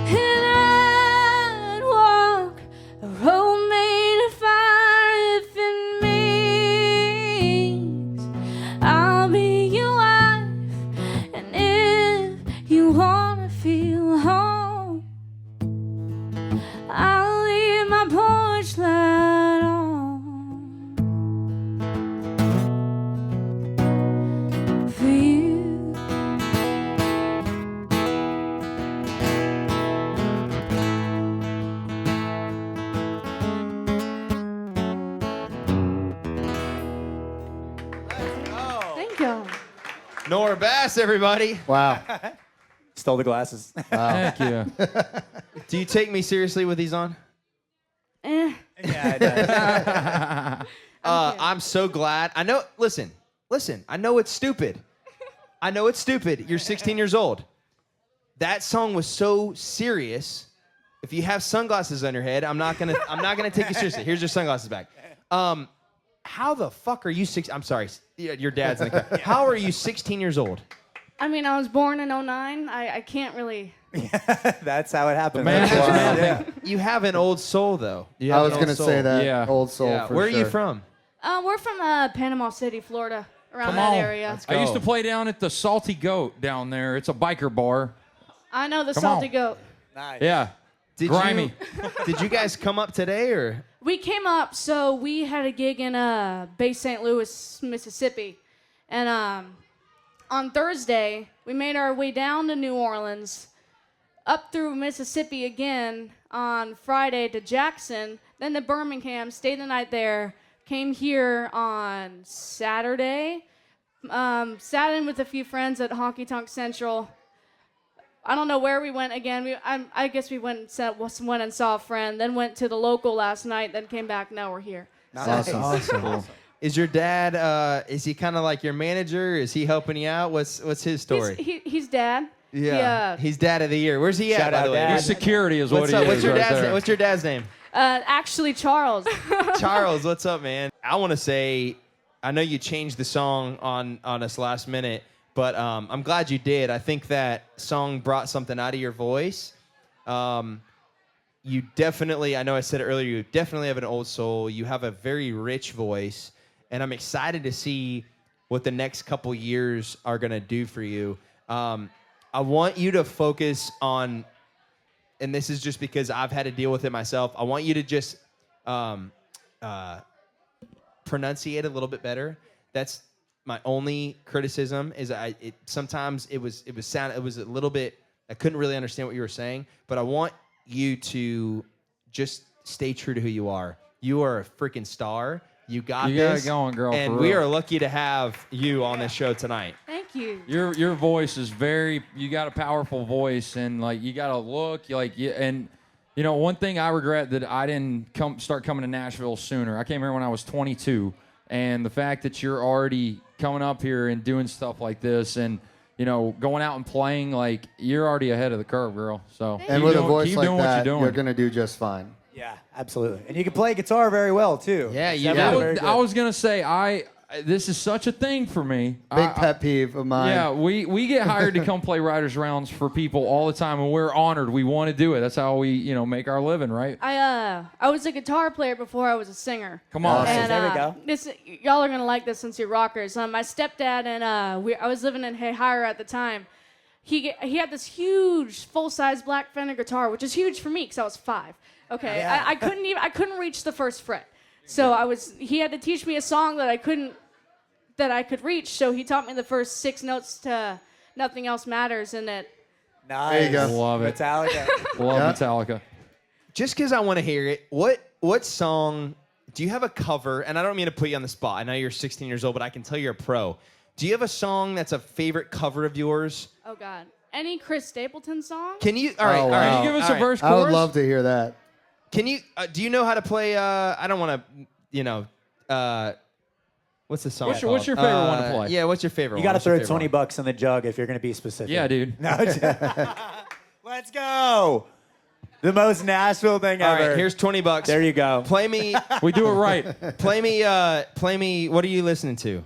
Speaker 6: And I'd walk a road made of fire if it means I'll be your wife. And if you wanna feel home, I'll leave my porch light on for you. Thank you.
Speaker 2: Norah Bass, everybody.
Speaker 4: Wow.
Speaker 1: Stole the glasses.
Speaker 3: Heck yeah.
Speaker 2: Do you take me seriously with these on?
Speaker 6: Eh.
Speaker 1: Yeah,
Speaker 2: I'm so glad. I know. Listen. I know it's stupid. You're 16 years old. That song was so serious. If you have sunglasses on your head, I'm not gonna take you seriously. Here's your sunglasses back. How the fuck are you I'm sorry. Your dad's in the car. How are you 16 years old?
Speaker 6: I mean, I was born in 09. I can't really.
Speaker 1: That's how it happened.
Speaker 3: Man,
Speaker 1: That's why.
Speaker 3: yeah.
Speaker 2: You have an old soul, though.
Speaker 4: I was going to say that.
Speaker 3: Yeah.
Speaker 4: Old soul
Speaker 2: Yeah.
Speaker 4: for
Speaker 2: Where are you
Speaker 4: sure.
Speaker 2: from?
Speaker 6: We're from Panama City, Florida, around
Speaker 3: Come
Speaker 6: that
Speaker 3: on.
Speaker 6: area.
Speaker 3: I used to play down at the Salty Goat down there. It's a biker bar.
Speaker 6: I know the
Speaker 3: Come
Speaker 6: Salty
Speaker 3: on.
Speaker 6: Goat.
Speaker 1: Nice.
Speaker 3: Yeah. Grimy.
Speaker 2: Did you guys come up today, or?
Speaker 6: We came up, so we had a gig in Bay St. Louis, Mississippi. And on Thursday, we made our way down to New Orleans, up through Mississippi again on Friday to Jackson, then to Birmingham, stayed the night there, came here on Saturday, sat in with a few friends at Honky Tonk Central. I don't know where we went again. I guess we went and saw a friend, then went to the local last night, then came back. Now we're here.
Speaker 4: Awesome.
Speaker 2: Is your dad? Is he kind of like your manager? Is he helping you out? What's his story?
Speaker 6: He's dad.
Speaker 2: Yeah. He's dad of the year. Where's he at,
Speaker 1: Shout
Speaker 2: by
Speaker 1: out
Speaker 2: the way?
Speaker 1: Dad.
Speaker 3: He's security is what
Speaker 2: What's
Speaker 3: he
Speaker 2: up?
Speaker 3: is.
Speaker 2: What's your
Speaker 3: right
Speaker 2: dad's
Speaker 3: there.
Speaker 2: name? What's your dad's name?
Speaker 6: Actually, Charles.
Speaker 2: Charles, what's up, man? I want to say, I know you changed the song on us last minute, but I'm glad you did. I think that song brought something out of your voice. You definitely, I know I said it earlier, you definitely have an old soul. You have a very rich voice, and I'm excited to see what the next couple years are going to do for you. I want you to focus on, and this is just because I've had to deal with it myself, I want you to just pronunciate a little bit better. That's my only criticism. Is sometimes it was a little bit, I couldn't really understand what you were saying, but I want you to just stay true to who you are. You are a freaking star. You got this.
Speaker 3: it going, girl.
Speaker 2: And
Speaker 3: for
Speaker 2: we
Speaker 3: real.
Speaker 2: are lucky to have you on this show tonight.
Speaker 6: Thank you.
Speaker 3: Your voice is you got a powerful voice, and like you got a look and you know, one thing I regret that I didn't start coming to Nashville sooner. I came here when I was 22, and the fact that you're already coming up here and doing stuff like this, and you know, going out and playing, like you're already ahead of the curve, girl. So
Speaker 4: And
Speaker 3: keep
Speaker 4: with a
Speaker 3: doing-
Speaker 4: voice
Speaker 3: keep
Speaker 4: like
Speaker 3: doing what
Speaker 4: that,
Speaker 3: you're
Speaker 4: you're
Speaker 3: doing.
Speaker 4: going to do just fine.
Speaker 1: Yeah, absolutely. And you can play guitar very well too.
Speaker 2: Yeah, you
Speaker 1: That's
Speaker 2: do.
Speaker 1: very good.
Speaker 3: I was gonna say this is such a thing for me.
Speaker 4: Big pet peeve of mine.
Speaker 3: Yeah, we get hired to come play Writers Rounds for people all the time, and we're honored. We want to do it. That's how we, make our living, right?
Speaker 8: I was a guitar player before I was a singer.
Speaker 3: Come on.
Speaker 8: And,
Speaker 1: there we go.
Speaker 8: Y'all are gonna like this since you're rockers. My stepdad and I was living in Hahira at the time. He had this huge full-size Black Fender guitar, which is huge for me because I was 5. Okay,
Speaker 1: Yeah.
Speaker 8: I couldn't reach the first fret, so he had to teach me a song that I could reach. So he taught me the first 6 notes to "Nothing Else Matters," and it.
Speaker 1: Nice.
Speaker 4: There you go.
Speaker 3: Love it.
Speaker 1: Metallica.
Speaker 3: Love Metallica.
Speaker 2: Just because I want to hear it, what song do you have a cover? And I don't mean to put you on the spot. I know you're 16 years old, but I can tell you're a pro. Do you have a song that's a favorite cover of yours?
Speaker 8: Oh God, any Chris Stapleton song?
Speaker 2: Can you? All right,
Speaker 4: Oh,
Speaker 2: all
Speaker 4: wow.
Speaker 2: right.
Speaker 3: Can you give us
Speaker 2: all
Speaker 3: a
Speaker 2: right.
Speaker 3: verse
Speaker 4: I would
Speaker 3: chorus?
Speaker 4: love to hear that.
Speaker 2: Can you? Do you know how to play? I don't want to. What's the song?
Speaker 3: What's your favorite one to play?
Speaker 2: Yeah, what's your favorite?
Speaker 1: You
Speaker 2: one?
Speaker 1: got to
Speaker 2: What's your
Speaker 1: throw
Speaker 2: favorite
Speaker 1: 20 bucks in the jug if you're going to be specific.
Speaker 3: Yeah, dude.
Speaker 1: No, let's go. The most Nashville thing
Speaker 2: one? All
Speaker 1: ever.
Speaker 2: right, here's 20 bucks.
Speaker 1: There you go.
Speaker 2: Play me.
Speaker 3: We do it right.
Speaker 2: Play me. What are you listening to?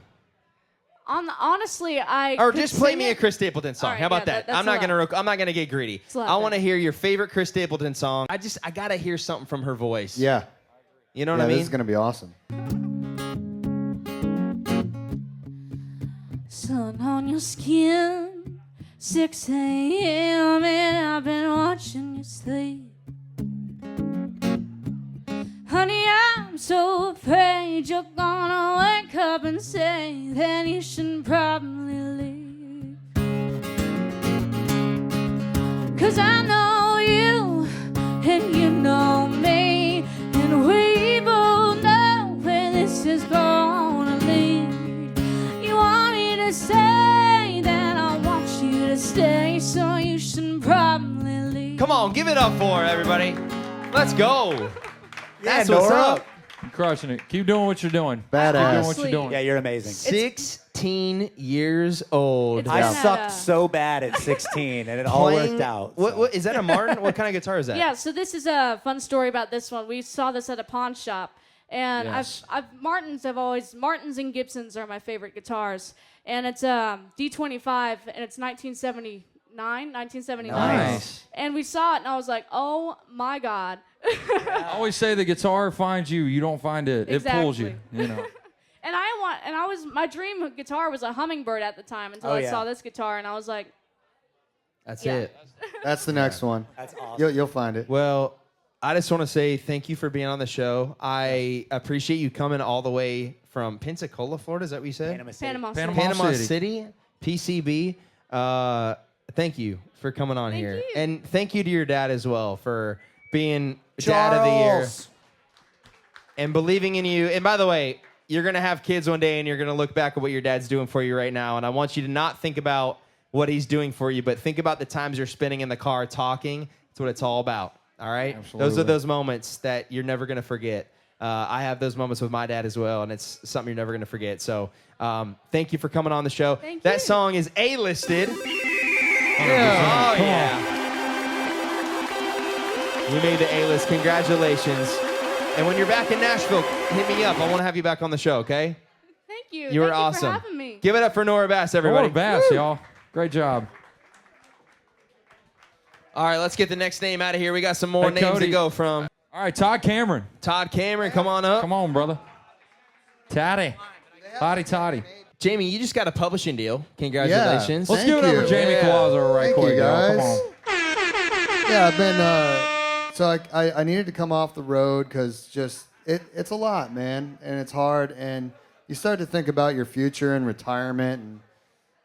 Speaker 8: Honestly,
Speaker 2: Or just play me a Chris Stapleton song.
Speaker 8: All right,
Speaker 2: How about
Speaker 8: yeah,
Speaker 2: that?
Speaker 8: that's
Speaker 2: I'm not
Speaker 8: allowed.
Speaker 2: gonna get greedy.
Speaker 8: allowed
Speaker 2: I want to
Speaker 8: then.
Speaker 2: hear your favorite Chris Stapleton song. I gotta hear something from her voice.
Speaker 4: Yeah.
Speaker 2: You know what I
Speaker 4: This
Speaker 2: mean?
Speaker 4: is going to be awesome.
Speaker 6: Sun on your skin, 6 a.m. and I've been watching you sleep. Honey, I'm so afraid you're gonna wake up and say that you should probably leave. 'Cause I know you and you know me, and we both know where this is gonna lead. You want me to say that I want you to stay, so you should probably leave.
Speaker 2: Come on, give it up for her, everybody. Let's go.
Speaker 1: Yeah,
Speaker 2: That's what's
Speaker 1: Norah.
Speaker 2: up.
Speaker 3: You're crushing it. Keep doing what you're doing.
Speaker 4: Badass.
Speaker 3: Keep doing what
Speaker 8: Honestly-
Speaker 3: you're doing.
Speaker 1: Yeah, you're amazing.
Speaker 2: 16 years old.
Speaker 8: It's
Speaker 1: I
Speaker 8: been
Speaker 1: sucked so bad at 16, and it all worked out. so.
Speaker 2: What is that a Martin? What kind of guitar is that?
Speaker 8: Yeah, so this is a fun story about this one. We saw this at a pawn shop, and
Speaker 3: Yes.
Speaker 8: Martins and Gibsons are my favorite guitars, and it's D25, and it's 1979.
Speaker 3: Nice.
Speaker 8: And we saw it, and I was like, oh my God.
Speaker 3: I always say the guitar finds you. You don't find it. It pulls you.
Speaker 8: Exactly. My dream guitar was a hummingbird at the time until
Speaker 1: Oh,
Speaker 8: I
Speaker 1: yeah.
Speaker 8: saw this guitar, and I was like,
Speaker 2: That's
Speaker 8: Yeah.
Speaker 2: it.
Speaker 4: That's the next one.
Speaker 1: That's awesome.
Speaker 4: You'll find it.
Speaker 2: Well, I just want to say thank you for being on the show. I appreciate you coming all the way from Pensacola, Florida. Is that what you said?
Speaker 1: Panama City.
Speaker 8: Panama City.
Speaker 3: Panama
Speaker 2: Panama City, PCB. Thank you for coming on here.
Speaker 8: you.
Speaker 2: And thank you to your dad as well for being dad of the year
Speaker 1: Charles.
Speaker 2: and believing in you. And by the way, you're going to have kids one day and you're going to look back at what your dad's doing for you right now. And I want you to not think about what he's doing for you, but think about the times you're spending in the car talking. That's what it's all about. All right?
Speaker 3: Absolutely.
Speaker 2: Those are those moments that you're never going to forget. I have those moments with my dad as well, and it's something you're never going to forget. So thank you for coming on the show.
Speaker 8: Thank
Speaker 2: that
Speaker 8: you.
Speaker 2: song is A-listed.
Speaker 3: Yeah.
Speaker 2: Oh, yeah. You made the A-list. Congratulations. And when you're back in Nashville, hit me up. I want to have you back on the show, okay?
Speaker 8: thank you.
Speaker 2: You were
Speaker 8: Thank
Speaker 2: awesome.
Speaker 8: You for having me.
Speaker 2: Give it up for Norah Bass, everybody.
Speaker 3: Norah Bass, y'all. Great job.
Speaker 2: All right, let's get the next name out of here. We got some more
Speaker 3: Hey,
Speaker 2: names to
Speaker 3: Cody.
Speaker 2: go from.
Speaker 3: All right, Todd Cameron.
Speaker 2: Todd Cameron, come on up.
Speaker 3: Come on, brother. Toddy. Toddy.
Speaker 2: Jamie, you just got a publishing deal. Congratulations.
Speaker 3: Let's
Speaker 4: Thank
Speaker 3: give it up
Speaker 4: you.
Speaker 3: for Jamie
Speaker 2: Yeah.
Speaker 3: Collazo right
Speaker 4: Thank
Speaker 3: quick,
Speaker 4: you,
Speaker 3: y'all. Come
Speaker 4: guys.
Speaker 3: on.
Speaker 4: Yeah, I've been. So I needed to come off the road because it's a lot, man, and it's hard, and you start to think about your future and retirement and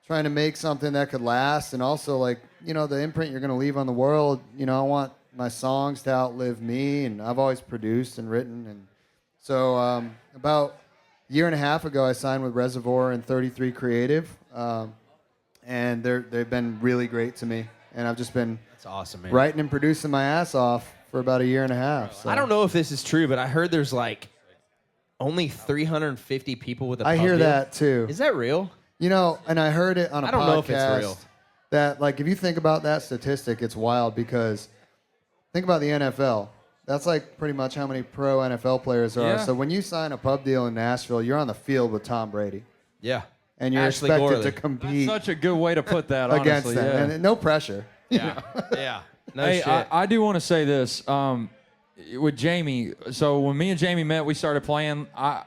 Speaker 4: trying to make something that could last, and also the imprint you're going to leave on the world. I want my songs to outlive me, and I've always produced and written, and so about a year and a half ago, I signed with Reservoir and 33 Creative, and they've been really great to me, and I've just been
Speaker 2: That's awesome, man.
Speaker 4: writing and producing my ass off for about a year and a half. So.
Speaker 2: I don't know if this is true, but I heard there's only 350 people with a
Speaker 4: I
Speaker 2: pub
Speaker 4: hear
Speaker 2: deal.
Speaker 4: that too.
Speaker 2: Is that real?
Speaker 4: And I heard it on a
Speaker 2: I don't
Speaker 4: podcast
Speaker 2: know if it's real.
Speaker 4: that if you think about that statistic, it's wild because think about the NFL. That's like pretty much how many pro NFL players there are.
Speaker 3: Yeah.
Speaker 4: So when you sign a pub deal in Nashville, you're on the field with Tom Brady.
Speaker 2: Yeah.
Speaker 4: And you're
Speaker 2: Ashley
Speaker 4: expected
Speaker 2: Gorley.
Speaker 4: to compete
Speaker 3: Such a good way to put that,
Speaker 4: against
Speaker 3: honestly.
Speaker 4: them.
Speaker 3: Yeah.
Speaker 4: And no pressure.
Speaker 2: Yeah. Yeah. No
Speaker 3: Hey,
Speaker 2: shit.
Speaker 3: I do want to say this with Jamie. So when me and Jamie met, we started playing. I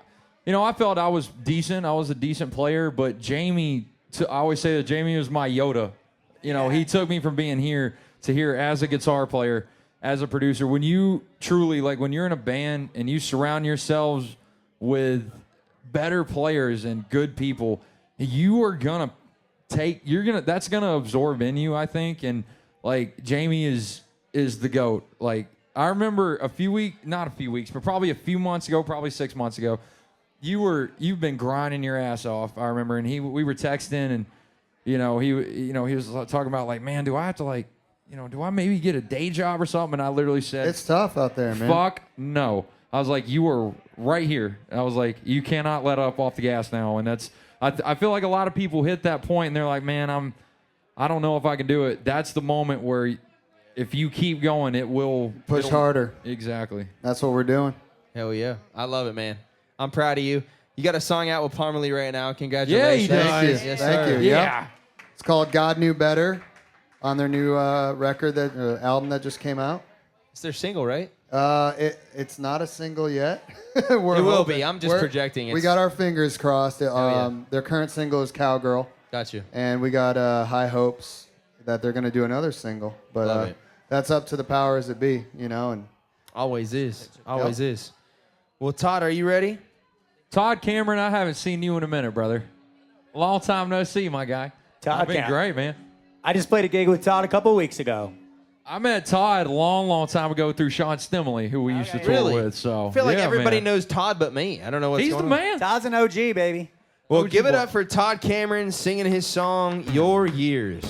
Speaker 3: felt I was decent. I was a decent player, but Jamie, I always say that Jamie was my Yoda. He took me from being here to here as a guitar player, as a producer. When you truly, when you're in a band and you surround yourselves with better players and good people, you are gonna that's gonna absorb in you, I think. And Jamie is the GOAT. I remember not a few weeks, but probably a few months ago, probably 6 months ago, you've been grinding your ass off. I remember, and we were texting, and he was talking about man, do I have to do I maybe get a day job or something? And I literally said,
Speaker 4: It's tough out there, man.
Speaker 3: fuck no. I was like, you are right here. I was like, you cannot let up off the gas now. And that's, I feel like a lot of people hit that point and they're like, man, I don't know if I can do it. That's the moment where if you keep going, it'll
Speaker 4: harder.
Speaker 3: Exactly.
Speaker 4: That's what we're doing.
Speaker 2: Hell yeah. I love it, man. I'm proud of you. You got a song out with Parmalee right now. Congratulations.
Speaker 3: Yeah, he
Speaker 4: Thank
Speaker 3: does.
Speaker 4: you.
Speaker 2: Yes,
Speaker 4: Thank
Speaker 2: sir.
Speaker 4: you. Yep.
Speaker 3: Yeah.
Speaker 4: It's called God Knew Better on their new record, album that just came out.
Speaker 2: It's their single, right?
Speaker 4: It's not a single yet.
Speaker 2: It will be. I'm just projecting.
Speaker 4: We got our fingers crossed. Their current single is Cowgirl.
Speaker 2: Got you.
Speaker 4: And we got high hopes that they're going to do another single. But
Speaker 2: Love it.
Speaker 4: that's up to the powers that be, and
Speaker 2: Always is. Always is. Well, Todd, are you ready?
Speaker 3: Todd Cameron, I haven't seen you in a minute, brother. Long time no see, my guy.
Speaker 1: Todd
Speaker 3: You've been
Speaker 1: Cameron.
Speaker 3: great, man.
Speaker 1: I just played a gig with Todd a couple weeks ago.
Speaker 3: I met Todd a long time ago through Sean Stimley, who we used to tour
Speaker 2: Really?
Speaker 3: with. So
Speaker 2: I feel like
Speaker 3: yeah,
Speaker 2: everybody
Speaker 3: man.
Speaker 2: knows Todd but me. I don't know what's
Speaker 3: He's the
Speaker 2: going on.
Speaker 3: man.
Speaker 1: Todd's an OG, baby.
Speaker 2: Well,
Speaker 3: OG
Speaker 2: give it
Speaker 3: boy.
Speaker 2: up for Todd Cameron singing his song, Your Years.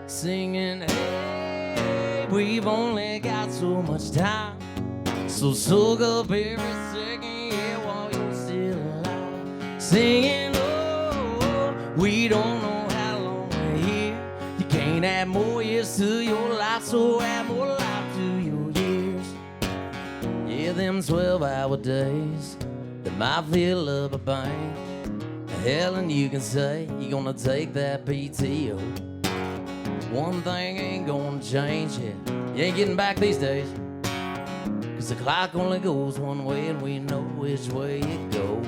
Speaker 9: Singing, hey, we've only got so much time. So soak up every second, yeah, while you're still alive. Singing, oh, we don't know how long we're here. You can't add more years to your life, so add more life to your years. Yeah, them 12-hour days that might fill up a bank. Hell, and you can say you're gonna take that PTO. One thing ain't gonna change yet. You ain't getting back these days. Cause the clock only goes one way and we know which way it goes.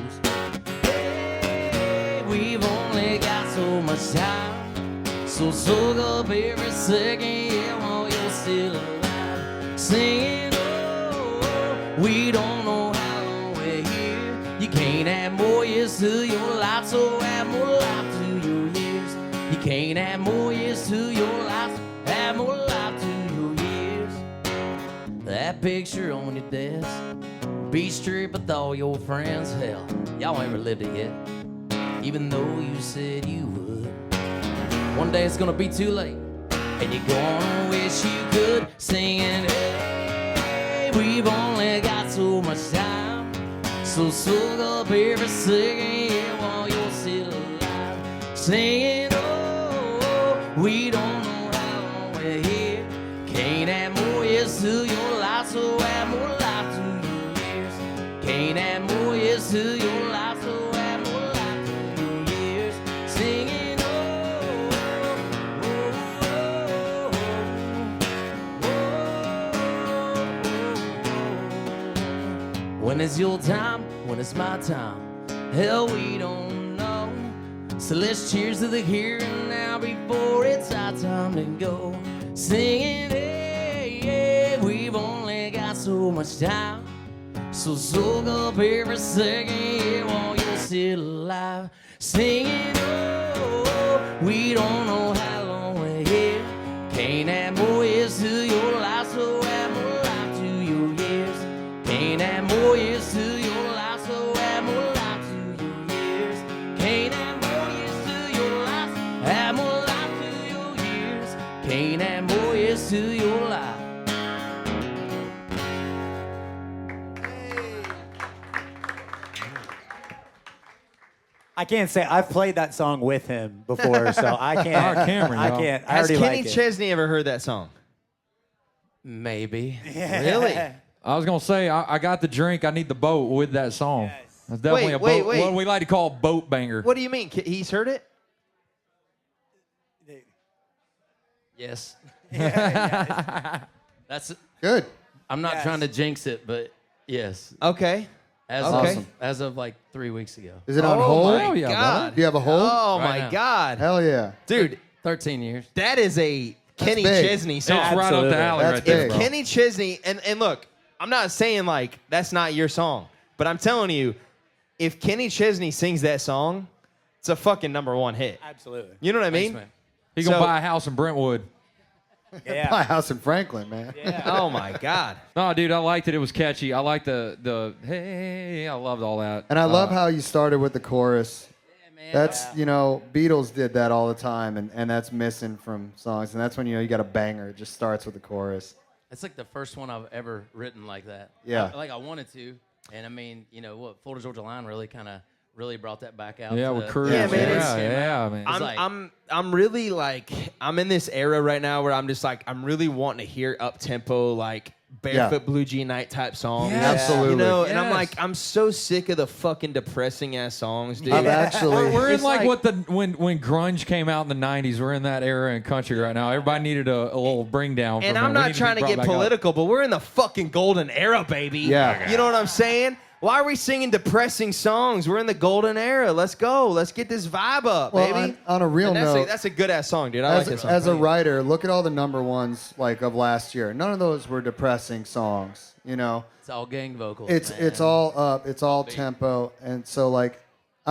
Speaker 9: Hey, we've only got so much time. So soak up every second, yeah, while you're still alive. Singing, oh, we don't know how long we're here. You can't add more years to your life, so add more life to your years. You can't add more years to your life, add more life to your years. That picture on your desk, beach trip with all your friends, hell, y'all ain't relived it yet, even though you said you would. One day it's gonna be too late, and you're gonna wish you could. Singing, hey, we've only got so much time, so soak up every second, yeah, while you're still alive. Singing, oh, we don't know how long we're here. Can't add more years to your life, so add more life to your years. Can't add more years to your life, so add more life to your years. Singing, oh, oh, oh, oh. When it's your time, when it's my time, hell, we don't know. So let's cheers to the here and now before it's our time to go. Singing, hey, yeah, we've only got so much time. So soak up every second, yeah, while you're still alive. Singing, oh, we don't know how long we're here. Can't add more years to your life, so add more life to your years. Can't add more years to your life, so add more life to your years. Can't add more years to your life, add more life to your years. Can't add more years to your life.
Speaker 1: I can't say I've played that song with him before, so I can't.
Speaker 3: Todd Cameron,
Speaker 1: I
Speaker 3: y'all.
Speaker 1: can't. I
Speaker 2: Has
Speaker 1: already
Speaker 2: Kenny
Speaker 1: like it.
Speaker 2: Chesney ever heard that song?
Speaker 9: Maybe.
Speaker 2: Really?
Speaker 3: I was gonna say I got the drink. I need the boat with that song.
Speaker 1: Yes.
Speaker 3: That's definitely
Speaker 2: Wait,
Speaker 3: a boat.
Speaker 2: wait.
Speaker 3: What we like to call a boat banger.
Speaker 2: What do you mean? He's heard it?
Speaker 9: Yes.
Speaker 1: Yeah.
Speaker 9: That's.
Speaker 4: Good.
Speaker 9: I'm not
Speaker 1: Yes.
Speaker 9: trying to jinx it, but yes.
Speaker 2: Okay.
Speaker 9: As of like 3 weeks ago.
Speaker 4: Is it on
Speaker 2: Oh
Speaker 4: hold?
Speaker 2: my
Speaker 3: yeah,
Speaker 2: God.
Speaker 4: Do you have a hold?
Speaker 2: Oh
Speaker 9: Right
Speaker 2: my
Speaker 9: now.
Speaker 2: God.
Speaker 4: Hell yeah.
Speaker 2: Dude,
Speaker 9: 13 years.
Speaker 2: that is a Kenny
Speaker 4: big.
Speaker 2: Chesney
Speaker 3: It's
Speaker 2: song.
Speaker 3: right up
Speaker 1: Absolutely.
Speaker 3: the alley
Speaker 4: That's
Speaker 3: right there,
Speaker 4: big.
Speaker 3: bro.
Speaker 2: Kenny Chesney, and look, I'm not saying like that's not your song, but I'm telling you, if Kenny Chesney sings that song, it's a fucking #1 hit.
Speaker 1: Absolutely.
Speaker 2: You know what I mean?
Speaker 9: Thanks, man.
Speaker 3: He gonna
Speaker 2: So-
Speaker 3: buy a house in Brentwood.
Speaker 4: My
Speaker 1: Yeah.
Speaker 4: house in Franklin, man.
Speaker 2: Oh my God.
Speaker 3: No, dude, I liked it. It was catchy. I liked the hey. I loved all that.
Speaker 4: And I love how you started with the chorus.
Speaker 9: man.
Speaker 4: That's, Beatles did that all the time, and that's missing from songs. And that's when, you got a banger. It just starts with the chorus.
Speaker 9: It's like the first one I've ever written like that.
Speaker 4: Yeah.
Speaker 9: I wanted to. And I mean, Florida Georgia Line really brought that back out.
Speaker 3: Yeah,
Speaker 9: to
Speaker 3: with
Speaker 9: the-
Speaker 3: Cruz.
Speaker 2: Yeah, man, it's-
Speaker 3: Yeah, man.
Speaker 2: I'm really like I'm in this era right now where I'm just like I'm really wanting to hear up tempo like Barefoot Blue Jean Night type songs.
Speaker 3: Yes.
Speaker 4: Absolutely.
Speaker 2: And I'm
Speaker 3: Yes.
Speaker 2: like I'm so sick of the fucking depressing ass songs, dude.
Speaker 4: I've actually.
Speaker 3: We're in
Speaker 2: It's
Speaker 3: like,
Speaker 2: like-
Speaker 3: when grunge came out in the '90s. We're in that era in country right now. Everybody needed a little bring down.
Speaker 2: And
Speaker 3: from
Speaker 2: I'm
Speaker 3: it. We
Speaker 2: not
Speaker 3: need
Speaker 2: trying
Speaker 3: be
Speaker 2: to
Speaker 3: brought
Speaker 2: get
Speaker 3: back up.
Speaker 2: political, but we're in the fucking golden era, baby.
Speaker 4: Yeah.
Speaker 2: You know what I'm saying? Why are we singing depressing songs? We're in the golden era. Let's go. Let's get this vibe up,
Speaker 4: Well,
Speaker 2: baby.
Speaker 4: on a real
Speaker 2: And
Speaker 4: note,
Speaker 2: that's a good ass song, dude. I like that song.
Speaker 4: as a writer, look at all the #1s of last year. None of those were depressing songs.
Speaker 9: It's all gang vocals.
Speaker 4: It's
Speaker 9: man.
Speaker 4: all up. It's all tempo, and so I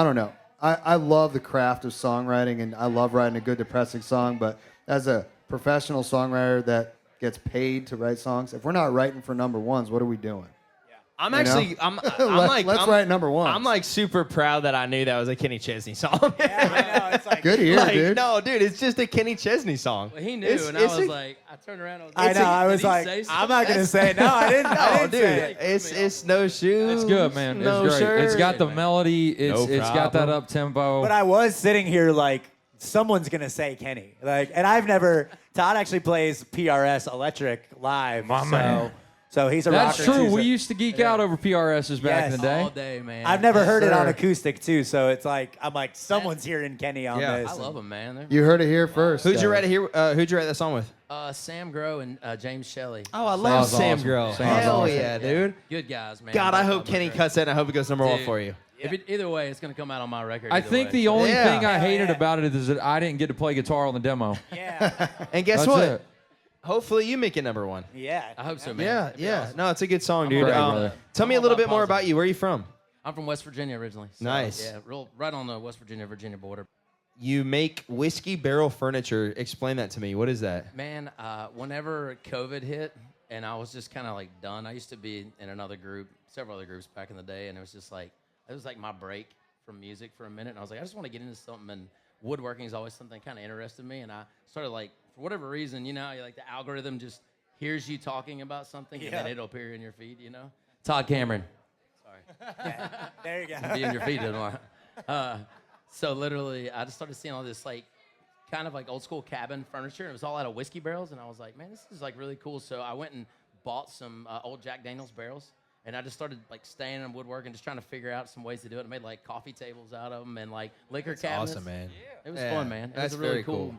Speaker 4: don't know. I love the craft of songwriting, and I love writing a good depressing song. But as a professional songwriter that gets paid to write songs, if we're not writing for #1s, what are we doing?
Speaker 2: I'm
Speaker 4: You know?
Speaker 2: actually, I'm like,
Speaker 4: Let's write #1.
Speaker 2: I'm like super proud that I knew that was a Kenny Chesney song.
Speaker 1: Yeah, I know. It's like,
Speaker 4: Good ear,
Speaker 2: Like,
Speaker 4: dude.
Speaker 2: no, dude, it's just a Kenny Chesney song.
Speaker 9: Well, he knew,
Speaker 2: It's-
Speaker 9: and I
Speaker 2: it's
Speaker 9: was
Speaker 2: a-
Speaker 9: like, I turned around.
Speaker 1: I know. I was like, I'm not gonna say it. No, I didn't. I
Speaker 2: No,
Speaker 1: didn't
Speaker 2: dude,
Speaker 1: say it.
Speaker 2: it's no shoes.
Speaker 3: It's good, man. It's
Speaker 2: no
Speaker 3: great.
Speaker 2: shirt.
Speaker 3: It's got the
Speaker 9: man.
Speaker 3: melody. It's
Speaker 2: No
Speaker 3: got that
Speaker 2: problem.
Speaker 3: up tempo.
Speaker 1: But I was sitting here like someone's gonna say Kenny. And I've never. Todd actually plays PRS Electric live.
Speaker 3: My man.
Speaker 1: So he's a
Speaker 3: That's
Speaker 1: rocker
Speaker 3: true.
Speaker 1: too,
Speaker 3: We
Speaker 1: so-
Speaker 3: used to geek out over PRSs back in
Speaker 1: Yes.
Speaker 3: the day.
Speaker 9: all day, man.
Speaker 1: I've never heard it on
Speaker 4: sir.
Speaker 1: acoustic too, so it's like I'm like someone's hearing Kenny on
Speaker 2: Yeah.
Speaker 1: this.
Speaker 9: I love them, man. They're,
Speaker 4: You heard it here first.
Speaker 2: Who'd you
Speaker 4: guys.
Speaker 2: write here? Who'd you write that song with?
Speaker 9: Sam Grow and James Shelley.
Speaker 2: Oh, I love
Speaker 3: Sounds
Speaker 2: Sam
Speaker 3: awesome.
Speaker 2: Grow.
Speaker 3: Sounds
Speaker 2: Hell
Speaker 3: awesome.
Speaker 2: yeah, dude.
Speaker 9: Good guys, man.
Speaker 2: God, I
Speaker 9: Both
Speaker 2: hope
Speaker 9: of them
Speaker 2: Kenny
Speaker 9: are great.
Speaker 2: cuts that, and I hope it goes #1
Speaker 9: Dude.
Speaker 2: for you.
Speaker 9: Either way, it's gonna come out on my record.
Speaker 3: I
Speaker 9: either
Speaker 3: think
Speaker 9: way,
Speaker 3: the
Speaker 9: so-
Speaker 3: only
Speaker 2: Yeah.
Speaker 3: thing I hated
Speaker 1: yeah.
Speaker 3: about it is that I didn't get to play guitar on the demo.
Speaker 1: Yeah.
Speaker 2: And guess
Speaker 3: That's
Speaker 2: what?
Speaker 3: it.
Speaker 2: Hopefully you make it #1.
Speaker 1: Yeah.
Speaker 9: I hope so, man.
Speaker 2: Yeah,
Speaker 9: It'd be
Speaker 2: yeah.
Speaker 9: awesome.
Speaker 2: No, it's a good song,
Speaker 9: I'm
Speaker 2: dude.
Speaker 3: ready, brother.
Speaker 2: Tell me a
Speaker 9: I'm all
Speaker 2: little
Speaker 9: about
Speaker 2: bit more about
Speaker 9: positive.
Speaker 2: you. Where are you from?
Speaker 9: I'm from West Virginia originally. So,
Speaker 2: Nice.
Speaker 9: Yeah, right on the West Virginia border.
Speaker 2: You make whiskey barrel furniture. Explain that to me. What is that?
Speaker 9: Man, whenever COVID hit and I was just kind of done, I used to be in another group, several other groups back in the day, and it was just it was my break from music for a minute. And I was like, I just want to get into something, and woodworking is always something kind of interested me. And I started for whatever reason, the algorithm just hears you talking about something, and then it'll appear in your feed, Todd Cameron. Sorry.
Speaker 1: There you go.
Speaker 9: Be in your feed tomorrow. So literally, I just started seeing all this kind of old school cabin furniture, and it was all out of whiskey barrels, and I was like, man, this is really cool. So I went and bought some old Jack Daniel's barrels, and I just started staying in woodworking, just trying to figure out some ways to do it. I made coffee tables out of them and liquor cabinets.
Speaker 2: Awesome, man.
Speaker 9: It was
Speaker 2: Yeah,
Speaker 9: fun, man. It
Speaker 2: that's
Speaker 9: was a really
Speaker 2: very cool.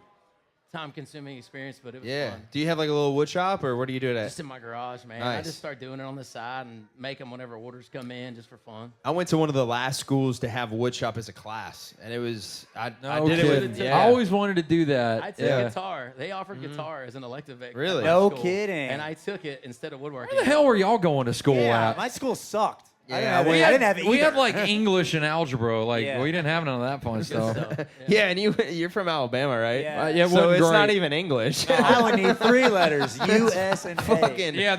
Speaker 9: time-consuming experience, but it was
Speaker 2: Yeah.
Speaker 9: fun.
Speaker 2: Do you have a little wood shop, or what do you do it at?
Speaker 9: Just in my garage, man. I
Speaker 2: Nice.
Speaker 9: just start doing it on the side and make them whenever orders come in, just for fun.
Speaker 2: I went to one of the last schools to have wood shop as a class, and it was I did
Speaker 3: kidding.
Speaker 2: it with
Speaker 9: Yeah.
Speaker 3: I always wanted to do that.
Speaker 9: I took
Speaker 3: yeah.
Speaker 9: guitar. They offered guitar as an elective at
Speaker 2: Really?
Speaker 1: No
Speaker 9: school,
Speaker 1: kidding.
Speaker 9: And I took it instead of woodworking.
Speaker 3: Where the hell were y'all going to school
Speaker 1: Yeah,
Speaker 3: at?
Speaker 1: my school sucked.
Speaker 2: Yeah,
Speaker 1: I
Speaker 2: we
Speaker 1: didn't have
Speaker 3: we had
Speaker 1: either.
Speaker 3: English and algebra.
Speaker 1: Yeah.
Speaker 3: We didn't have none of that fun
Speaker 9: Good
Speaker 3: stuff.
Speaker 9: stuff.
Speaker 2: Yeah, and you're from Alabama, right?
Speaker 1: Yeah.
Speaker 3: Yeah, it
Speaker 2: So
Speaker 3: wasn't
Speaker 2: it's
Speaker 3: great.
Speaker 2: not even English.
Speaker 1: I only need 3 letters: U, S, and A.
Speaker 2: Fucking
Speaker 3: Yeah,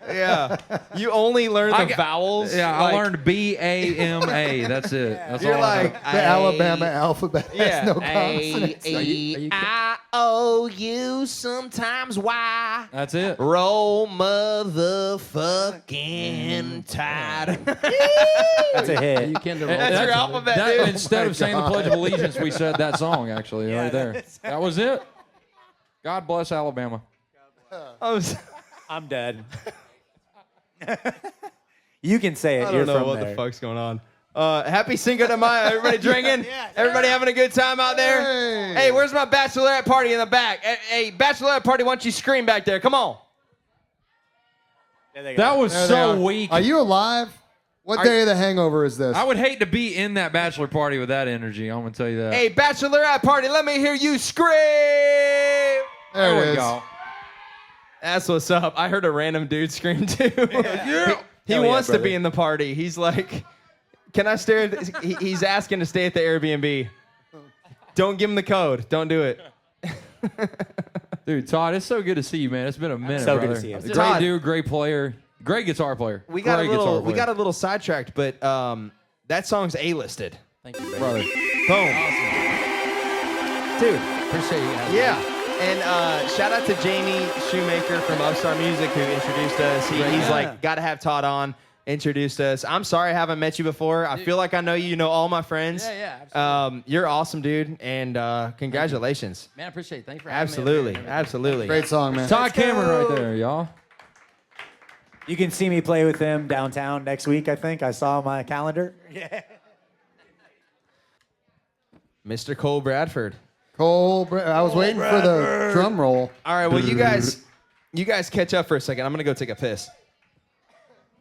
Speaker 2: yeah. You only learn the vowels.
Speaker 3: I learned B-A-M-A. That's it. That's
Speaker 2: You're
Speaker 3: all I know.
Speaker 2: like
Speaker 4: The Alabama alphabet
Speaker 2: Yeah.
Speaker 4: has no consonants.
Speaker 2: A-E-I-O-U, sometimes Y.
Speaker 3: That's it.
Speaker 2: Roll motherfucking tide.
Speaker 1: That's a hit.
Speaker 9: You can
Speaker 2: That's your alphabet,
Speaker 3: That-
Speaker 2: dude.
Speaker 3: instead of saying the Pledge of Allegiance, we said that song, actually, right there. That was it. God bless Alabama.
Speaker 1: I'm dead. You can say it.
Speaker 2: I
Speaker 1: You're
Speaker 2: don't know
Speaker 1: from
Speaker 2: what
Speaker 1: there.
Speaker 2: the fuck's going on. Happy Cinco de Mayo. Everybody drinking? Everybody having a good time out there? Hey, where's my bachelorette party in the back? Hey, bachelorette party, why don't you scream back there? Come on.
Speaker 3: That was so weak.
Speaker 4: Are you alive? What day of the hangover is this?
Speaker 3: I would hate to be in that bachelor party with that energy. I'm going to tell you that.
Speaker 2: Hey, bachelorette party, let me hear you scream.
Speaker 4: There it is.
Speaker 3: Go.
Speaker 2: That's what's up. I heard a random dude scream too. He wants to be in the party. He's like, can I stay? He's asking to stay at the Airbnb. Don't give him the code. Don't do it.
Speaker 3: Dude, Todd, it's so good to see you, man. It's been a minute,
Speaker 1: So good to
Speaker 3: brother.
Speaker 1: see you.
Speaker 3: Great
Speaker 2: Todd.
Speaker 3: dude, great player, great guitar player.
Speaker 2: We got
Speaker 3: Great
Speaker 2: a little.
Speaker 3: guitar
Speaker 2: We
Speaker 3: player.
Speaker 2: got a little sidetracked, but that song's A-listed.
Speaker 9: Thank you,
Speaker 3: brother.
Speaker 2: Boom, dude.
Speaker 9: Appreciate you guys.
Speaker 2: Yeah. And shout out to Jamie Shoemaker from Upstar Music who introduced us. He's like, got to have Todd on. Introduced us. I'm sorry I haven't met you before. I feel like I know you. You know all my friends.
Speaker 9: Yeah, absolutely.
Speaker 2: You're awesome, dude. And congratulations.
Speaker 9: Man, I appreciate it. Thank you for having
Speaker 2: Absolutely.
Speaker 9: me.
Speaker 2: Absolutely.
Speaker 4: Great song, man.
Speaker 3: Todd Cameron right there, y'all.
Speaker 1: You can see me play with him downtown next week, I think. I saw my calendar. Yeah.
Speaker 2: Mr. Cole Bradford.
Speaker 4: I was waiting for the drum roll.
Speaker 2: All right, well, you guys catch up for a second. I'm going to go take a piss.